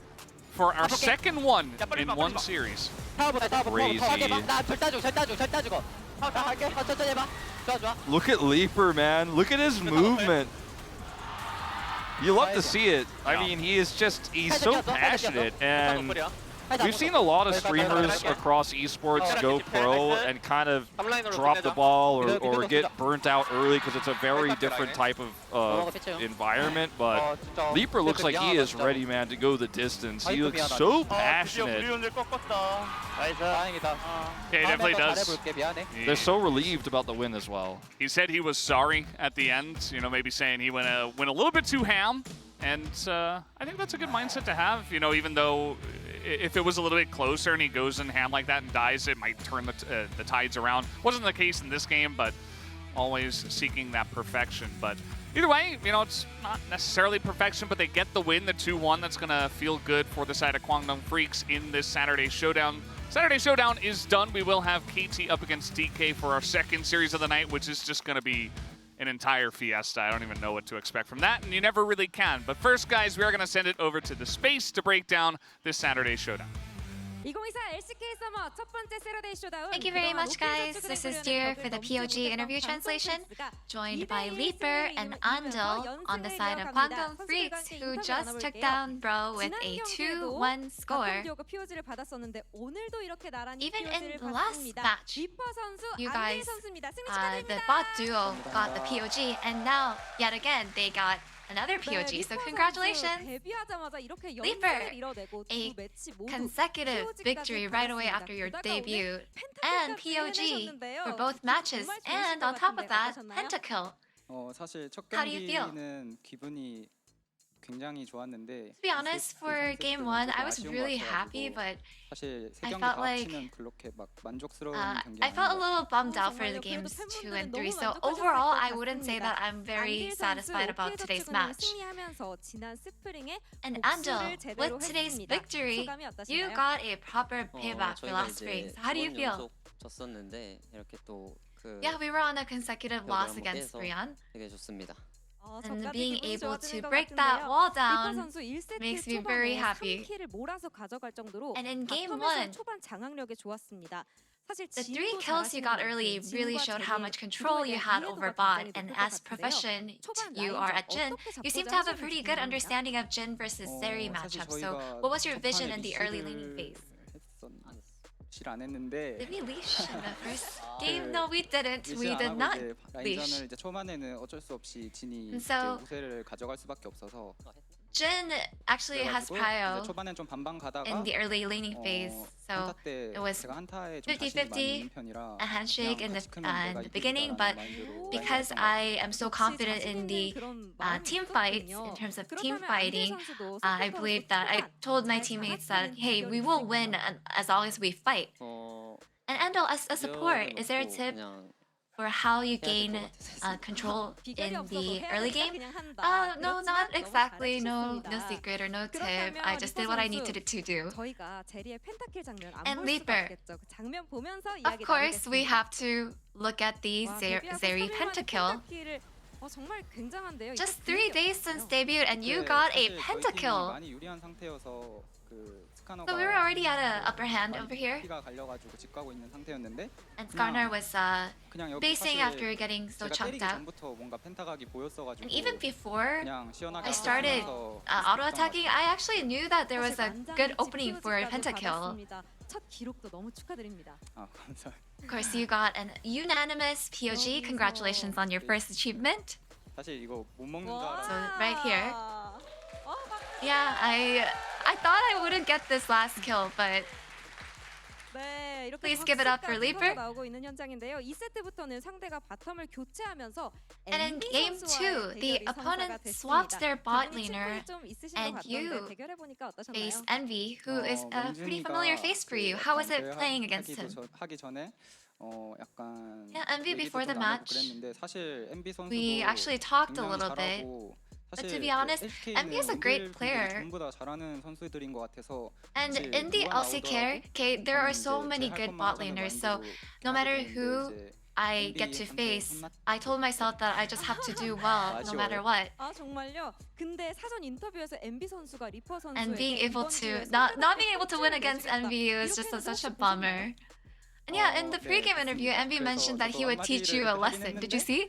for our second one in one series. Crazy. 나 절대 죽어. 나 갈게. 천천히 해봐. 좋아. Look at Leaper, man. Look at his movement. You love to see it. I mean, he's so passionate, and we've seen a lot of streamers across esports go pro and kind of drop the ball or get burnt out early because it's a very different type of environment. But Leaper looks like he is ready, man, to go the distance. He looks so passionate. Yeah, he definitely does. They're so relieved about the win as well. He said he was sorry at the end, you know, maybe saying he went a little bit too ham. And I think that's a good mindset to have, you know, even though if it was a little bit closer and he goes in ham like that and dies, it might turn the tides around. Wasn't the case in this game, but always seeking that perfection. But either way, you know, it's not necessarily perfection, but they get the win, the 2-1. That's going to feel good for the side of Kwangdong Freaks in this Saturday Showdown. Saturday Showdown is done. We will have KT up against DK for our second series of the night, which is just going to be an entire fiesta. I don't even know what to expect from that, and you never really can. But first, guys, we are going to send it over to the space to break down this Saturday Showdown. Thank you very much, guys. This is Deer for the POG interview translation, joined by Leaper and Andil on the side of Kwangdong Freaks, who just took down Bro with a 2-1 score. Even in the last match, you guys, the bot duo got the POG, and now, yet again, they got another POG, so congratulations! Leaper, a consecutive victory right away after your debut, and POG for both matches, and on top of that, pentakill. How do you feel? To be honest, for game 1, I was really happy, but I felt like I felt a little bummed out for the games 2 and 3. So overall, I wouldn't say that I'm very satisfied about today's match. And Andil, with today's victory, you got a proper payback for last spring. So how do you feel? Yeah, we were on a consecutive loss against Brian. And being able to break that wall down makes me very happy. And in game 1, the 3 kills you got early really showed how much control you had over bot, and as proficient you are at Jhin, you seem to have a pretty good understanding of Jhin versus Seri matchup. So what was your vision in the early laning phase? Did we leash in the first game? No, we didn't. We did not leash. And so Jhin actually has prio in the early laning phase, so it was 50-50, a handshake in the beginning, but because I am so confident in the team fights, in terms of team fighting, I believe that I told my teammates that, hey, we will win as long as we fight. And Andil, as a support, is there a tip for how you gain control in the early game? No, not exactly. No secret or no tip. I just did what I needed to do. And Leaper, of course, we have to look at the Zeri pentakill. Just 3 days since debut, and you got a pentakill. So we were already at an upper hand over here, and Skarner was basing after getting so chunked out. And even before I started auto-attacking, I actually knew that there was a good opening for a pentakill. 첫 기록도 너무 축하드립니다. Of course, you got an unanimous POG. Congratulations on your first achievement. 사실 이거 못 먹는 줄 So 알았는데. right here. Yeah, I thought I wouldn't get this last kill, but 네, 이렇게 Please give it up for 박스까지 Leaper. 나오고 있는 현장인데요. 2세트부터는 상대가 바텀을 교체하면서 and in game 2, the opponent swapped their bot laner and you faced Envy, who is a pretty familiar face for you. How was it playing against him? 하기 전에 약간 Yeah, Envy before the 얘기도 나누고 match, 그랬는데 사실 MB 선수도 we actually talked a 굉장히 little bit. 잘하고 But 사실 to be honest, LCK MB is a 는 great 원딜 player. 전부 다 잘하는 선수들인 것 같아서 And 사실 in the 누가 LCK, 나오더라도 okay, there are 저는 so 이제 many 제할 good 것만 bot 하자는 laners, so 마인드로 no matter 하게 who 되는데 이제 I get to MB face, 한테 I told myself that I just have to do well no matter what. 아 정말요? 근데 사전 인터뷰에서 MB 선수가 리퍼 선수에게 And being able 이번 to 기회에서 not being able to win 상대가 against 내주겠다. Envy was just 이렇게는 such a 혹시 bummer. And yeah, in the 네, pregame interview, Envy 그래서 mentioned that he 저도 would teach you a 한마디를 lesson. 하긴 Did you 했는데, see?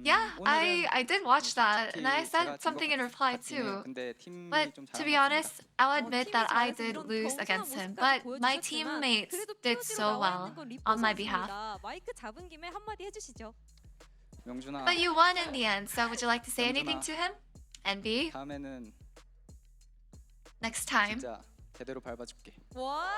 Yeah, 오늘은 I did watch that, and I 솔직히 said 제가 something in 진것 reply 같긴 해요. too. 근데 팀이 But 좀 to be 잘한 것 honest, 같습니다. I'll admit that I 팀이 did 잘해서 lose 이런 against him, 경솔한 but 모습까지 my 보여주셨지만 teammates 그래도 did POG로 so 나와 well 있는 건 리퍼 on my behalf. 선수입니다. 마이크 잡은 김에 한마디 해주시죠. 명준아, But you won in the end, so would you like to say anything to him? Envy, 다음에는 next time, 진짜 제대로 밟아줄게. 와!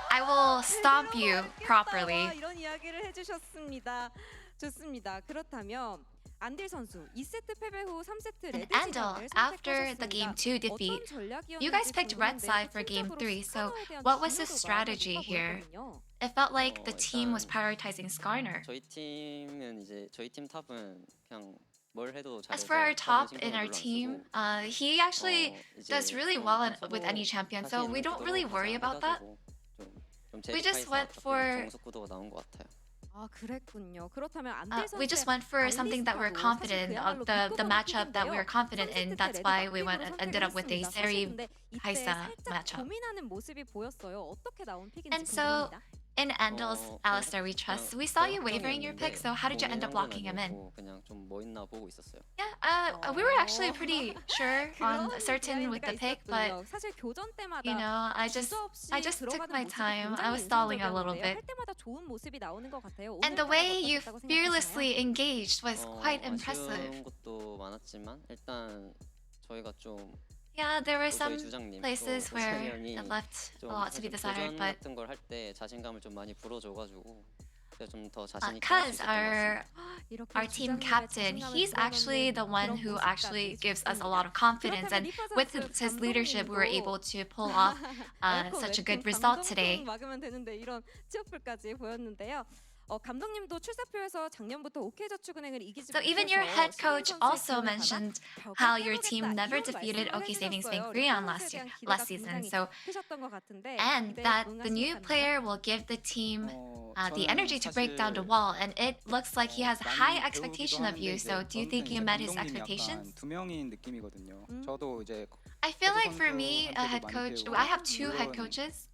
I will stomp you 이런 properly. 이런 이야기를 해주셨습니다. 좋습니다. 그렇다면 안딜 선수 2세트 패배 후 3세트 And 레드 Andal, 지정을 after the game 2 defeat, you guys picked red side for game 3, so what was the strategy here? It felt like the team was prioritizing Skarner. 저희 팀은 이제 저희 팀 탑은 그냥 뭘 해도 잘해서 As for our top 탑은 in our 신경을 별로 안 team, 쓰고, he actually 이제 does really 좀 well 서로 with any champion, so we don't 구도로 really worry about that. 해가지고 좀 We just 제이파이사 went 조금 for- 정석 구도가 나온 것 같아요. 아 그랬군요. 그렇다면 안딜 선수 We just went for something that we're confident in, the matchup that we were confident in. That's why we ended up with a Seri Kaisa matchup. 고민하는 모습이 보였어요. 어떻게 나온 픽인지 And so 궁금합니다. in Andal's Alistair We Trust, we saw you wavering your pick, so how did you end up locking him in? 그냥 좀 뭐 있나 보고 있었어요. Yeah, we were actually pretty sure on certain with the pick, but 사실 교전 때마다 you know, I just took my time. I was stalling a little bit. 할 때마다 좋은 모습이 나오는 것 같아요. And the way you fearlessly engaged was quite impressive. 아쉬운 것도 많았지만 일단 저희가 좀 Yeah, there were 또 some 저희 주장님 places 또 where 호세형이 it left a 좀 lot to be 사실 desired, 도전 but 같은 걸 할 때 자신감을 좀 많이 불어줘가지고 그래서 좀 더 자신 있게 할수 because 있었던 것 같습니다. our team captain, he's actually the one who actually gives us a lot of confidence, and with his leadership, we were able to pull off such a good result today. 막으면 되는데 이런 취업풀까지 보였는데요. 감독님도 출사표에서 작년부터 OK저축은행을 이기지 So even your head coach also mentioned how your team never defeated OK Savings Bank 3 on last season. So and that the new player will give the team the energy to break down the wall, and it looks like he has high expectation of you. So do you think you met his expectations? 두 명인 느낌이거든요. 저도 이제 I feel like for me, a head coach, I have two head coaches.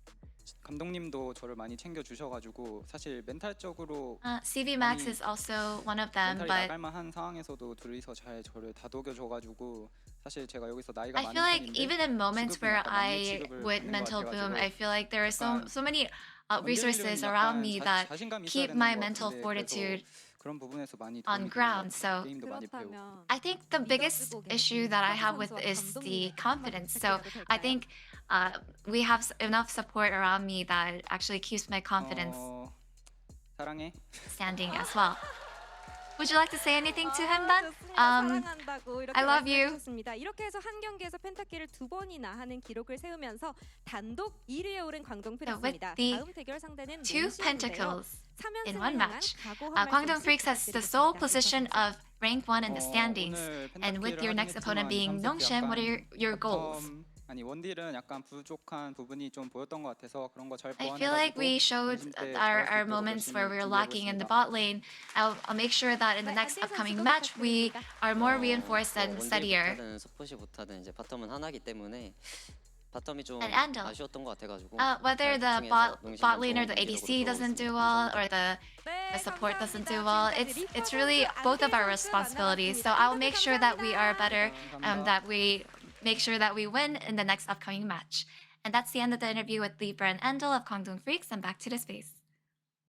감독님도 저를 많이 챙겨 주셔가지고 사실 멘탈적으로 CV Max is also one of them, 멘탈이 but 나갈만한 상황에서도 둘이서 잘 저를 다독여줘가지고 사실 제가 여기서 나이가 I 많은 feel like 편인데 even in moments 지급은 where 약간 I 막내 취급을 would 받는 것 mental boom, 같아가지고 I feel like there are 약간 so many 건드리려면 resources 약간 around me that 자신감이 있어야 keep 되는 my 것 mental 같은데 fortitude 그래서 그런 부분에서 많이 on 도움이 되는 것 ground. 같아요. So 게임도 많이 배우고. 그렇다면 I think the biggest issue that I have with is the confidence. So I think we have enough support around me that actually keeps my confidence 사랑해. standing as well. Would you like to say anything to him then? 사랑한다고 이렇게 I love you. 말씀하셨습니다. 이렇게 해서 한 경기에서 펜타키를 2번이나 하는 기록을 세우면서 단독 1위에 오른 광동 프릭스입니다. the 다음 대결 상대는 Two 몽시인데요. pentacles in 3연승을 one 향한 match. 각오한 Kwangdong 말씀씩 Freaks has the sole 부탁드리겠습니다. position of rank 1 in the standings. 오늘 And with your 펜타키를 next 하긴 opponent 했지만 being 이 Nongshim, what are your 바텀, goals? 아니 원딜은 약간 부족한 부분이 좀 보였던 것 같아서 그런 거 잘 I feel like 보완해가지고 we showed 원심 때 our 잘할 수 있도록 moments where we 열심히 were lacking in the 준비해보겠습니다. bot lane. I'll make sure that in the 네, next 안대 upcoming 선수도 match we 부탁드립니다. are more reinforced and 원딜 steadier. 못하든 서폿이 못하든 이제 바텀은 하나기 때문에 바텀이 좀 And Andal. 아쉬웠던 것 같아가지고 Whether the 집중해서 bot 농심을 lane or the 좋은 ADC 기록으로 doesn't do 들어오고 well, or the support doesn't do well, it's really both of our responsibilities. So I'll make sure that we are better, that we make sure that we win in the next upcoming match. And that's the end of the interview with Libra and Endel of Kwangdong Freaks, and back to the space.